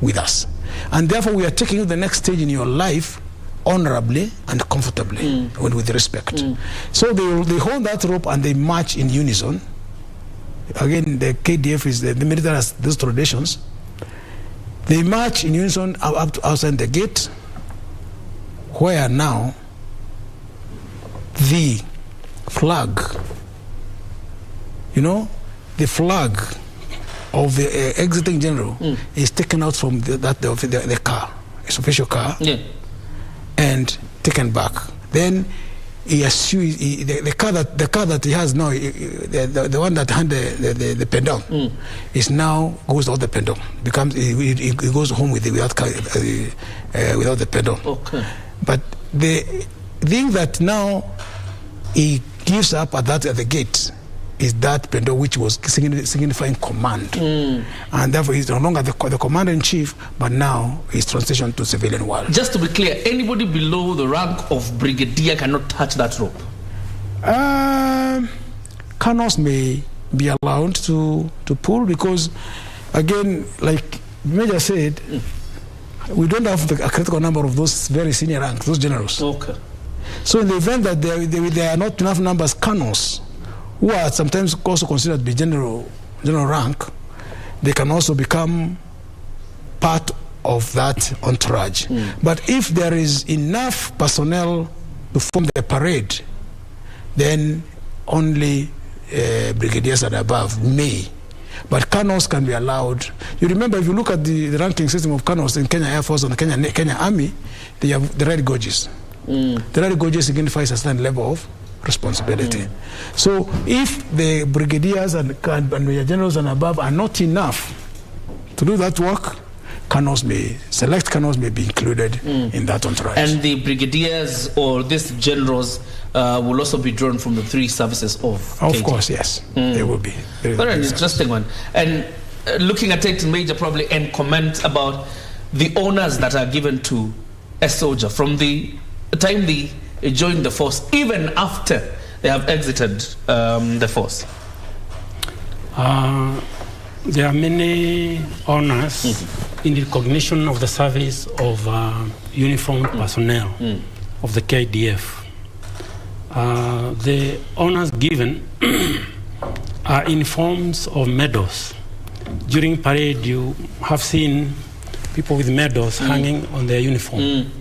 with us. And therefore, we are taking you to the next stage in your life honorably and comfortably, with respect. So they hold that rope and they march in unison. Again, the KDF is the military has those traditions. They march in unison up to outside the gate, where now the flag, the flag of the exiting general is taken out from the car, his official car, and taken back. Then he assumes the car that he has now, the one that had the pendant, is now goes out the pendant. He goes home without the pendant. Okay. But the thing that now he gives up at the gate is that pendant which was signifying command, and therefore he's no longer the commander-in-chief, but now he's transitioned to civilian world. Just to be clear, anybody below the rank of brigadier cannot touch that rope? Colonels may be allowed to pull, because again, like Major said, we don't have a critical number of those very senior ranks, those generals. Okay. So in the event that there are not enough numbers colonels, who are sometimes also considered to be general rank, they can also become part of that entourage. But if there is enough personnel to form the parade, then only brigadiers and above may. But colonels can be allowed. You remember, if you look at the ranking system of colonels in Kenya Air Force and the Kenya Army, they have the red gauges. The red gauges signifies a certain level of responsibility. So if the brigadiers and major generals and above are not enough to do that work, select colonels may be included in that entourage. And the brigadiers or these generals will also be drawn from the 3 services of KG. Of course, yes. They will be. Very interesting one. And looking at it, Major, probably, and comment about the honors that are given to a soldier from the time they join the force, even after they have exited the force. There are many honors in recognition of the service of uniformed personnel of the KDF. The honors given are in forms of medals. During parade, you have seen people with medals hanging on their uniform.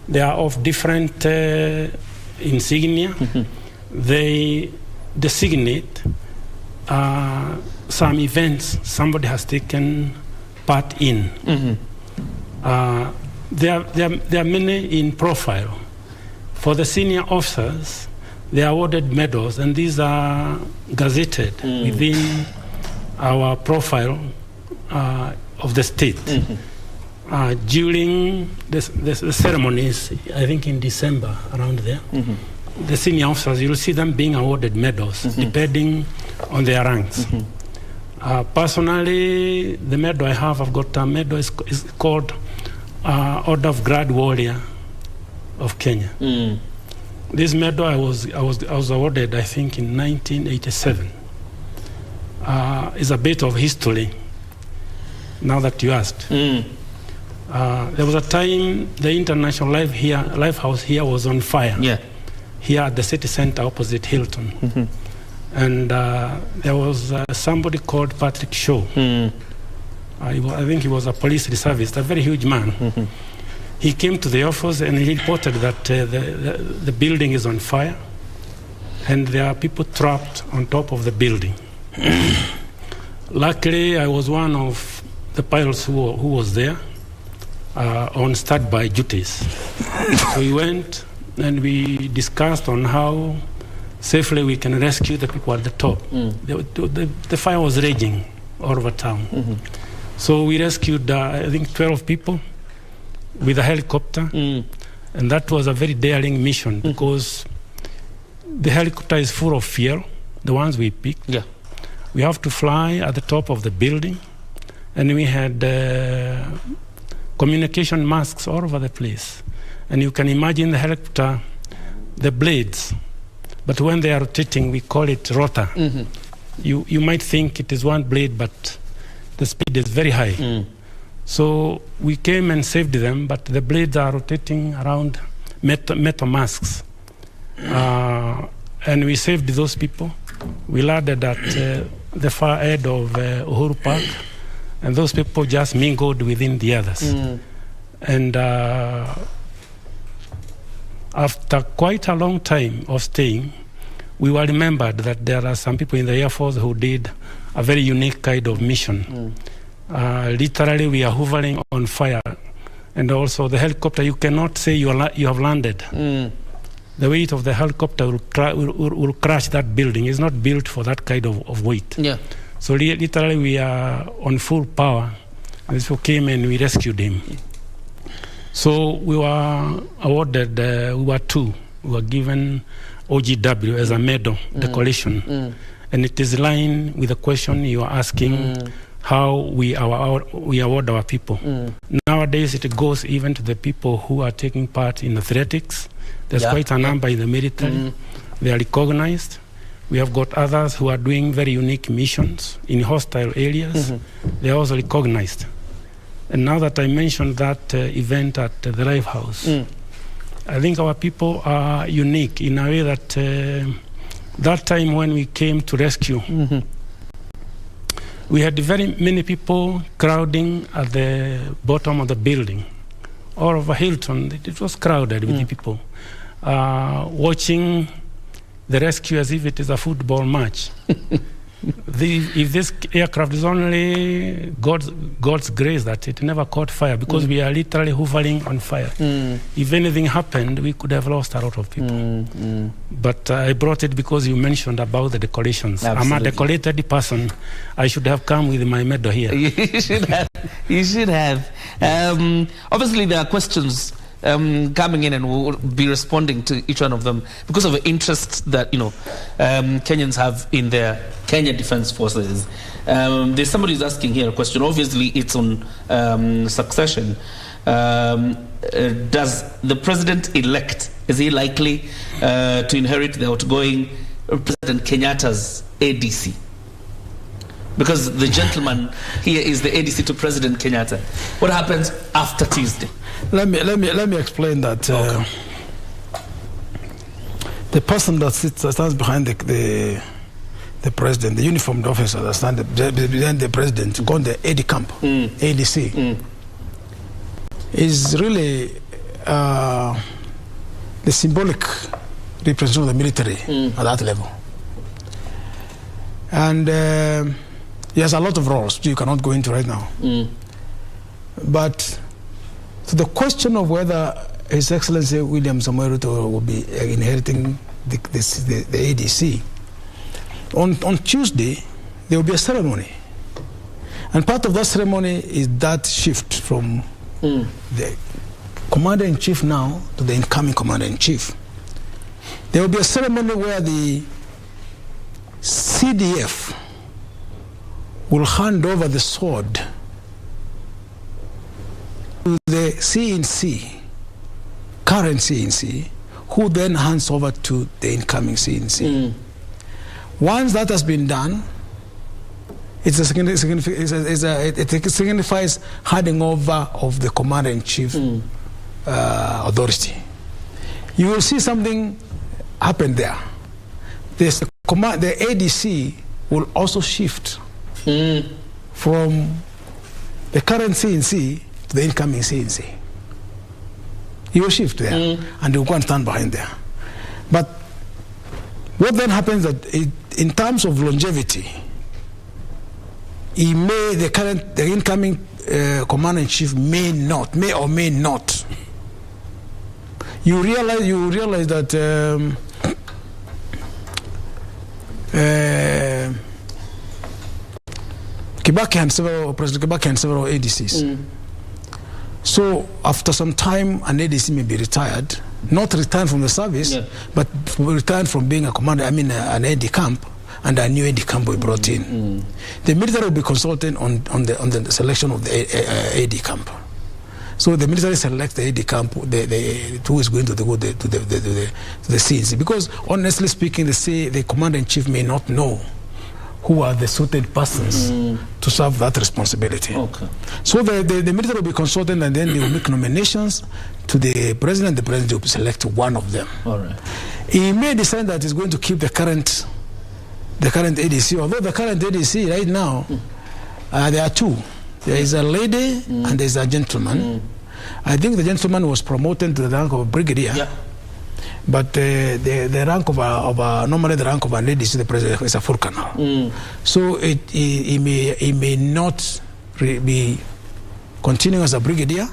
They are of different insignia. They designate some events somebody has taken part in. There are many in profile. For the senior officers, they are awarded medals, and these are gazetted within our profile of the state. During the ceremonies, I think in December, around there, the senior officers, you'll see them being awarded medals, depending on their ranks. Personally, the medal I have, I've got a medal, is called Order of Grand Warrior of Kenya. This medal I was awarded, I think, in 1987. It's a bit of history, now that you asked. There was a time the International Life House here was on fire. Here at the city center opposite Hilton. And there was somebody called Patrick Shaw. I think he was a police reservist, a very huge man. He came to the office and he reported that the building is on fire and there are people trapped on top of the building. Luckily, I was one of the pilots who was there on standby duties. So we went and we discussed on how safely we can rescue the people at the top. The fire was raging all over town. So we rescued, I think, 12 people with a helicopter. And that was a very daring mission because the helicopter is full of fuel, the ones we picked. We have to fly at the top of the building. And we had communication masks all over the place. And you can imagine the helicopter, the blades, but when they are rotating, we call it rotor. You might think it is one blade, but the speed is very high. So we came and saved them, but the blades are rotating around metal masks. And we saved those people. We landed at the far end of Uhuru Park, and those people just mingled within the others. And after quite a long time of staying, we were remembered that there are some people in the Air Force who did a very unique kind of mission. Literally, we are hovering on fire. And also the helicopter, you cannot say you have landed. The weight of the helicopter will crash that building. It's not built for that kind of weight. So literally, we are on full power. And so came and we rescued him. So we were awarded, we were two. We were given OGW as a medal decoration. And it is in line with the question you are asking, how we award our people. Nowadays, it goes even to the people who are taking part in athletics. There's quite a number in the military. They are recognized. We have got others who are doing very unique missions in hostile areas. They are also recognized. And now that I mentioned that event at the Life House, I think our people are unique in a way that that time when we came to rescue, we had very many people crowding at the bottom of the building. All over Hilton, it was crowded with the people, watching the rescue as if it is a football match. If this aircraft is only God's grace that it never caught fire, because we are literally hovering on fire. If anything happened, we could have lost a lot of people. But I brought it because you mentioned about the decorations. I'm a decorated person. I should have come with my medal here. You should have. You should have. Obviously, there are questions coming in, and we'll be responding to each one of them because of the interest that Kenyans have in their Kenya Defense Forces. There's somebody who's asking here a question. Obviously, it's on succession. Does the president-elect, is he likely to inherit the outgoing President Kenyatta's ADC? Because the gentleman here is the ADC to President Kenyatta. What happens after Tuesday? Let me explain that. The person that stands behind the president, the uniformed officer that stands behind the president, called the AD camp, ADC, is really the symbolic representation of the military at that level. And he has a lot of roles you cannot go into right now. But so the question of whether His Excellency William Samoei Ruto will be inheriting the ADC, on Tuesday there will be a ceremony And part of that ceremony is that shift from the commander-in-chief now to the incoming commander-in-chief. There will be a ceremony where the CDF will hand over the sword to the CNC, current CNC, who then hands over to the incoming CNC. Once that has been done, it signifies handing over of the commander-in-chief authority. You will see something happen there. The ADC will also shift from the current CNC to the incoming CNC. He will shift there, and he will go and stand behind there. But what then happens that in terms of longevity, the incoming commander-in-chief may or may not. You realize that President Kibaki and several ADCs. So after some time, an ADC may be retired, not retired from the service, but retired from being a commander, an AD camp, and a new AD camp will be brought in. The military will be consulting on the selection of the AD camp. So the military selects the AD camp, who is going to go to the CNC. Because honestly speaking, the commander-in-chief may not know who are the suited persons to serve that responsibility. So the military will be consulted, and then they will make nominations to the president. The president will select one of them. He may decide that he's going to keep the current ADC, although the current ADC right now, there are two. There is a lady and there is a gentleman. I think the gentleman was promoted to the rank of a brigadier. But the rank of normally the rank of an ADC, the president, is a full colonel. So he may not be continuing as a brigadier.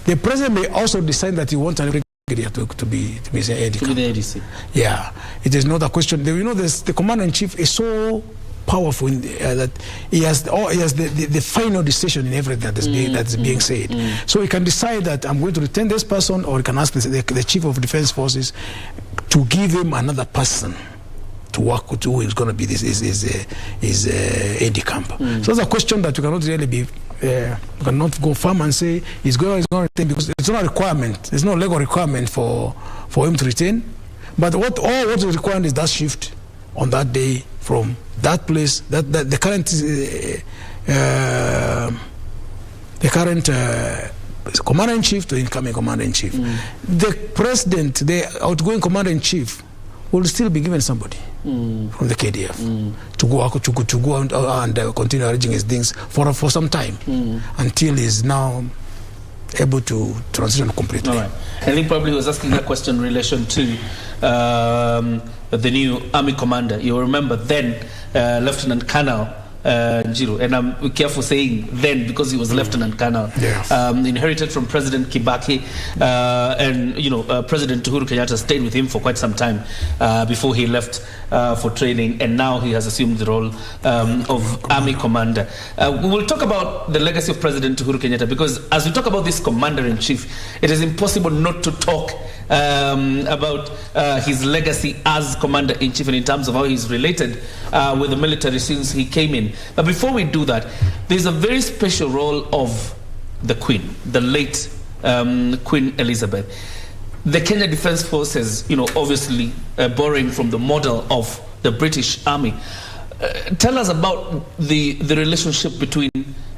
The president may also decide that he wants a brigadier to be the ADC. Yeah, it is not a question. You know, the commander-in-chief is so powerful that he has the final decision in everything that is being said. So he can decide that I'm going to retain this person, or he can ask the chief of defense forces to give him another person to work with, who is going to be his AD camp. So it's a question that you cannot really be you cannot go firm and say he's going to retain, because it's not a requirement. There's no legal requirement for him to retain. But what is required is that shift on that day from that place, the current commander-in-chief to incoming commander-in-chief. The president, the outgoing commander-in-chief, will still be given somebody from the KDF to go and continue arranging his things for some time until he's now able to transition completely. All right. I think probably he was asking that question in relation to the new army commander. You remember then Lieutenant Colonel Njiru, and I'm careful saying then because he was Lieutenant Colonel, inherited from President Kibaki, and President Uhuru Kenyatta stayed with him for quite some time before he left for training, and now he has assumed the role of army commander. We will talk about the legacy of President Uhuru Kenyatta, because as we talk about this commander-in-chief, it is impossible not to talk about his legacy as commander-in-chief, and in terms of how he's related with the military since he came in. But before we do that, there's a very special role of the Queen, the late Queen Elizabeth. The Kenya Defence Forces, obviously borrowing from the model of the British Army. Tell us about the relationship between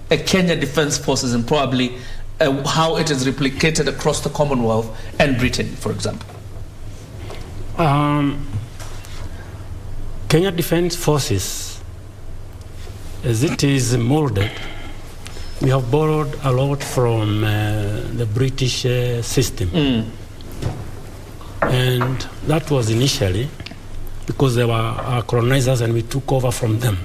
Kenya Defence Forces and probably how it is replicated across the Commonwealth and Britain, for example. Kenya Defence Forces, as it is molded, we have borrowed a lot from the British system. And that was initially because they were our colonizers and we took over from them.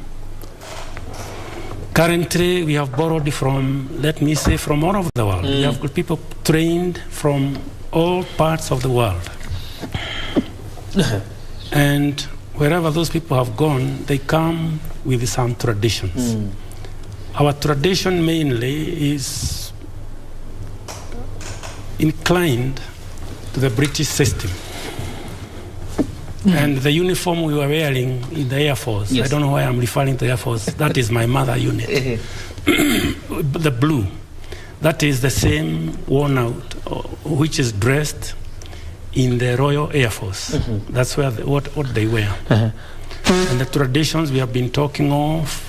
Currently, we have borrowed from, let me say, from all over the world. We have people trained from all parts of the world. And wherever those people have gone, they come with some traditions. our tradition mainly is inclined to the British system. And the uniform we were wearing in the Air Force, I don't know why I'm referring to Air Force, that is my mother unit. The blue, that is the same worn out, which is dressed in the Royal Air Force. That's where what they wear. And the traditions we have been talking of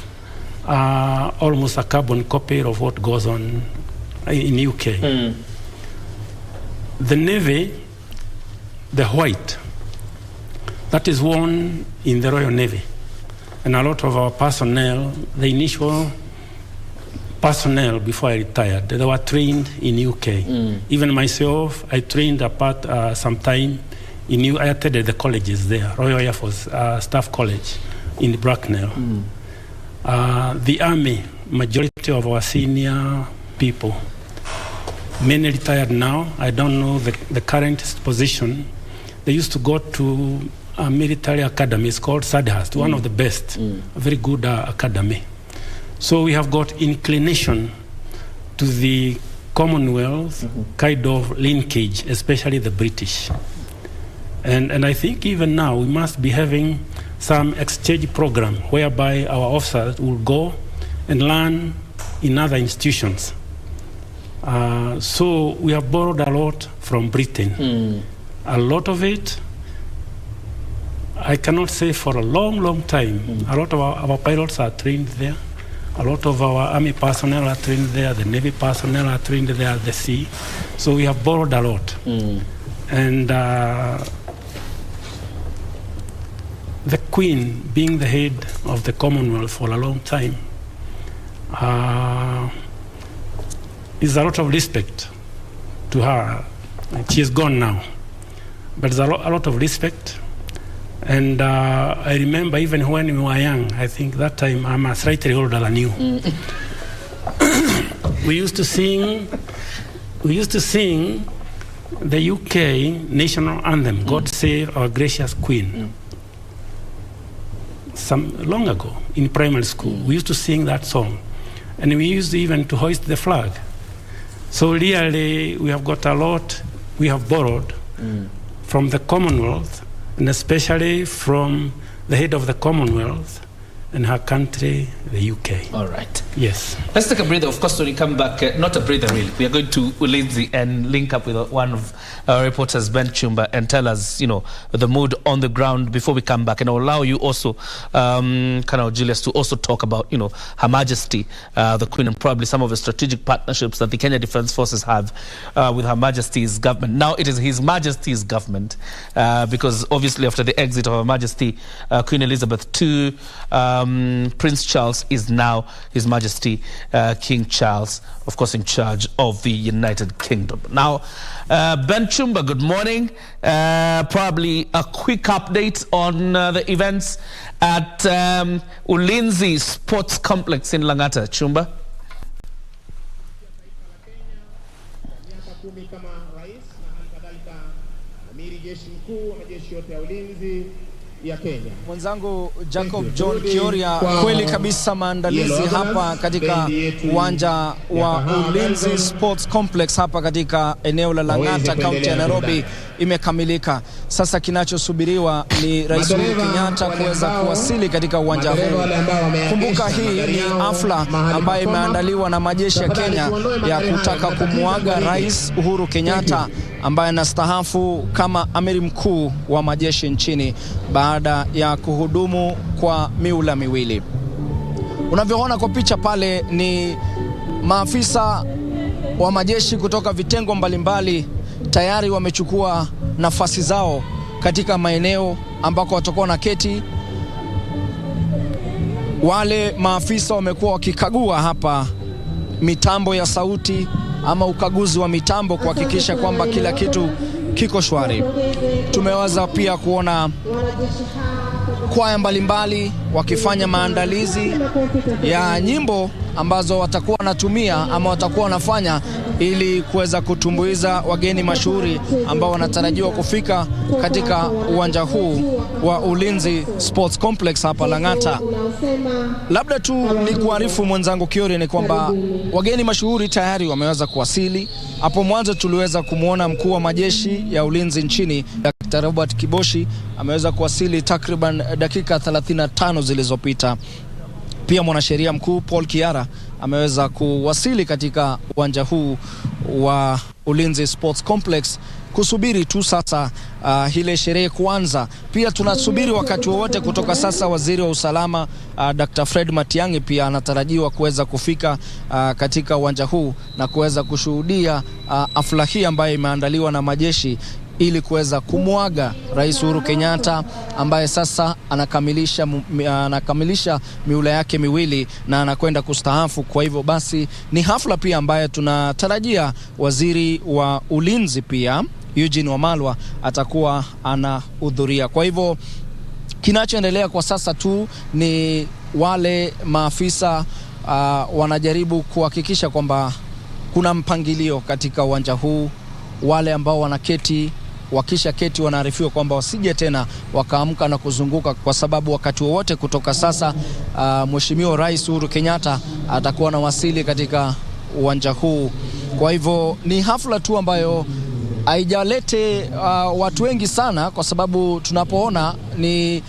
are almost a carbon copy of what goes on in UK. The navy, the white, that is worn in the Royal Navy. And a lot of our personnel, the initial personnel before I retired, they were trained in UK. Even myself, I trained some time in I attended the colleges there, Royal Air Force Staff College in Bracknell. The Army, majority of our senior people, many retired now. I don't know the current position. They used to go to a military academy. It's called Sandhurst, one of the best, a very good academy. So we have got inclination to the Commonwealth kind of linkage, especially the British. And I think even now we must be having some exchange program whereby our officers will go and learn in other institutions. So we have borrowed a lot from Britain. A lot of it, I cannot say for a long, long time. A lot of our pilots are trained there. A lot of our Army personnel are trained there. The Navy personnel are trained there at the sea. So we have borrowed a lot. And the Queen, being the head of the Commonwealth for a long time, is a lot of respect to her. She is gone now. But there's a lot of respect. And I remember even when we were young, I think that time I'm a slightly older than you. We used to sing the UK national anthem, God Save Our Gracious Queen. Long ago in primary school, we used to sing that song. And we used even to hoist the flag. So really, we have got a lot we have borrowed from the Commonwealth, and especially from the head of the Commonwealth and her country, the UK. All right. Yes. Let's take a breather. Of course, when we come back, not a breather really. We are going to Ulinzi and link up with one of our reporters, Ben Chumba, and tell us, the mood on the ground before we come back. And I'll allow you also, Julius, to also talk about, Her Majesty, the Queen, and probably some of the strategic partnerships that the Kenya Defence Forces have with Her Majesty's government. Now it is His Majesty's government, because obviously after the exit of Her Majesty, Queen Elizabeth II, Prince Charles is now His Majesty King Charles, of course, in charge of the United Kingdom. Now, Ben Chumba, good morning. Probably a quick update on the events at Ulinzi Sports Complex in Lang'ata. Chumba. Ya Kenya. Mwenzangu Jacob John Kioria, kweli kabisa maandalizi hapa katika uwanja wa Ulinzi Sports Complex hapa katika eneo la Lang'ata, kaunti ya Nairobi imekamilika. Sasa kinachosubiriwa ni Rais Uhuru Kenyatta kuweza kuwasili katika uwanja huu. Kumbuka hii ni hafla ambayo imeandaliwa na majeshi ya Kenya ya kutaka kumuaga Rais Uhuru Kenyatta ambaye anastaafu kama amiri mkuu wa majeshi nchini baada ya kuhudumu kwa miula miwili. Unavyoona kwa picha pale ni maafisa wa majeshi kutoka vitengo mbalimbali tayari wamechukua nafasi zao katika maeneo ambako watakuwa na keti. Wale maafisa wamekuwa wakikagua hapa mitambo ya sauti ama ukaguzi wa mitambo kuhakikisha kwamba kila kitu kiko shwari. Tumeweza pia kuona kwaya mbalimbali wakifanya maandalizi ya nyimbo ambazo watakuwa wanatumia ama watakuwa wanafanya ili kuweza kutumbuiza wageni mashuhuri ambao wanatarajiwa kufika katika uwanja huu wa Ulinzi Sports Complex hapa Lang'ata. Labda tu ni kuarifu mwenzangu Kiori ni kwamba wageni mashuhuri tayari wameweza kuwasili. Hapo mwanzo tuliweza kumuona mkuu wa majeshi ya ulinzi nchini Dr. Robert Kiboshi ameweza kuwasili takriban dakika 35 zilizopita. Pia mwanasheria mkuu Paul Kiara ameweza kuwasili katika uwanja huu wa Ulinzi Sports Complex kusubiri tu sasa ile sherehe kuanza. Pia tunasubiri wakati wowote kutoka sasa waziri wa usalama Dr. Fred Matiang'i pia anatarajiwa kuweza kufika katika uwanja huu na kuweza kushuhudia hafla hii ambayo imeandaliwa na majeshi ili kuweza kumwaga Rais Uhuru Kenyatta ambaye sasa anakamilisha miula yake miwili na anakwenda kustaafu. Kwa hivyo basi ni hafla pia ambayo tunatarajia waziri wa ulinzi pia Eugene Wamalwa atakuwa anahudhuria. Kwa hivyo kinachoendelea kwa sasa tu ni wale maafisa wanajaribu kuhakikisha kwamba kuna mpangilio katika uwanja huu. Wale ambao wanaketi, wakisha keti wanaarifiwa kwamba wasije tena wakaamka na kuzunguka, kwa sababu wakati wowote kutoka sasa Mheshimiwa Rais Uhuru Kenyatta atakuwa na wasili katika uwanja huu. Kwa hivyo ni hafla tu ambayo haijalete watu wengi sana, kwa sababu tunapoona ni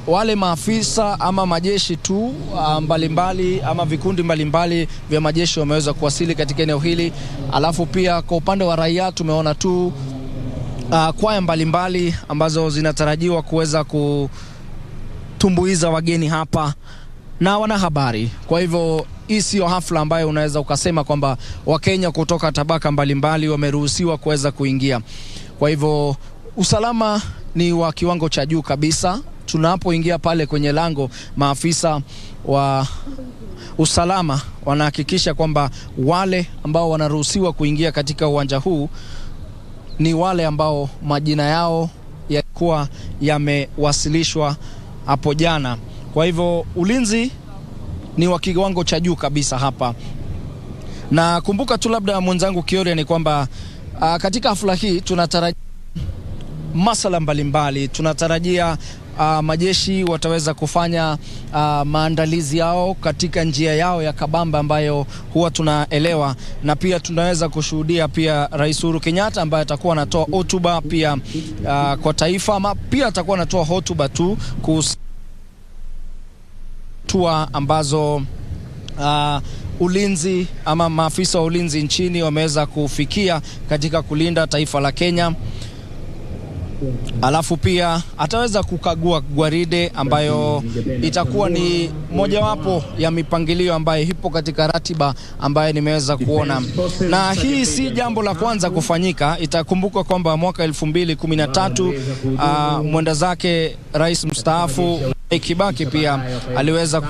wale maafisa ama majeshi tu mbalimbali ama vikundi mbalimbali vya majeshi wameweza kuwasili katika eneo hili. Alafu pia kwa upande wa raia tumeona tu kwaya mbalimbali ambazo zinatarajiwa kuweza kutumbuiza wageni hapa na wanahabari. Kwa hivyo hii sio hafla ambayo unaweza ukasema kwamba Wakenya kutoka tabaka mbalimbali wameruhusiwa kuweza kuingia. Kwa hivyo usalama ni wa kiwango cha juu kabisa. Tunapoingia pale kwenye lango, maafisa wa usalama wanahakikisha kwamba wale ambao wanaruhusiwa kuingia katika uwanja huu ni wale ambao majina yao yalikuwa yamewasilishwa hapo jana. Kwa hivyo ulinzi ni wa kiwango cha juu kabisa hapa. Na kumbuka tu labda mwenzangu Kiori ni kwamba katika hafla hii tunatarajia masala mbalimbali. Tunatarajia majeshi wataweza kufanya maandalizi yao katika njia yao ya kabamba ambayo huwa tunaelewa, na pia tunaweza kushuhudia pia Rais Uhuru Kenyatta ambaye atakuwa anatoa hotuba pia kwa taifa, ama pia atakuwa anatoa hotuba tu kuhusu ambazo ulinzi ama maafisa wa ulinzi nchini wameweza kufikia katika kulinda taifa la Kenya. Alafu pia ataweza kukagua gwaride ambayo itakuwa ni mojawapo ya mipangilio ambayo ipo katika ratiba ambayo nimeweza kuona. Na hii si jambo la kwanza kufanyika. Itakumbuka kwamba mwaka 2013 mwenda zake rais mstaafu Kibaki pia aliweza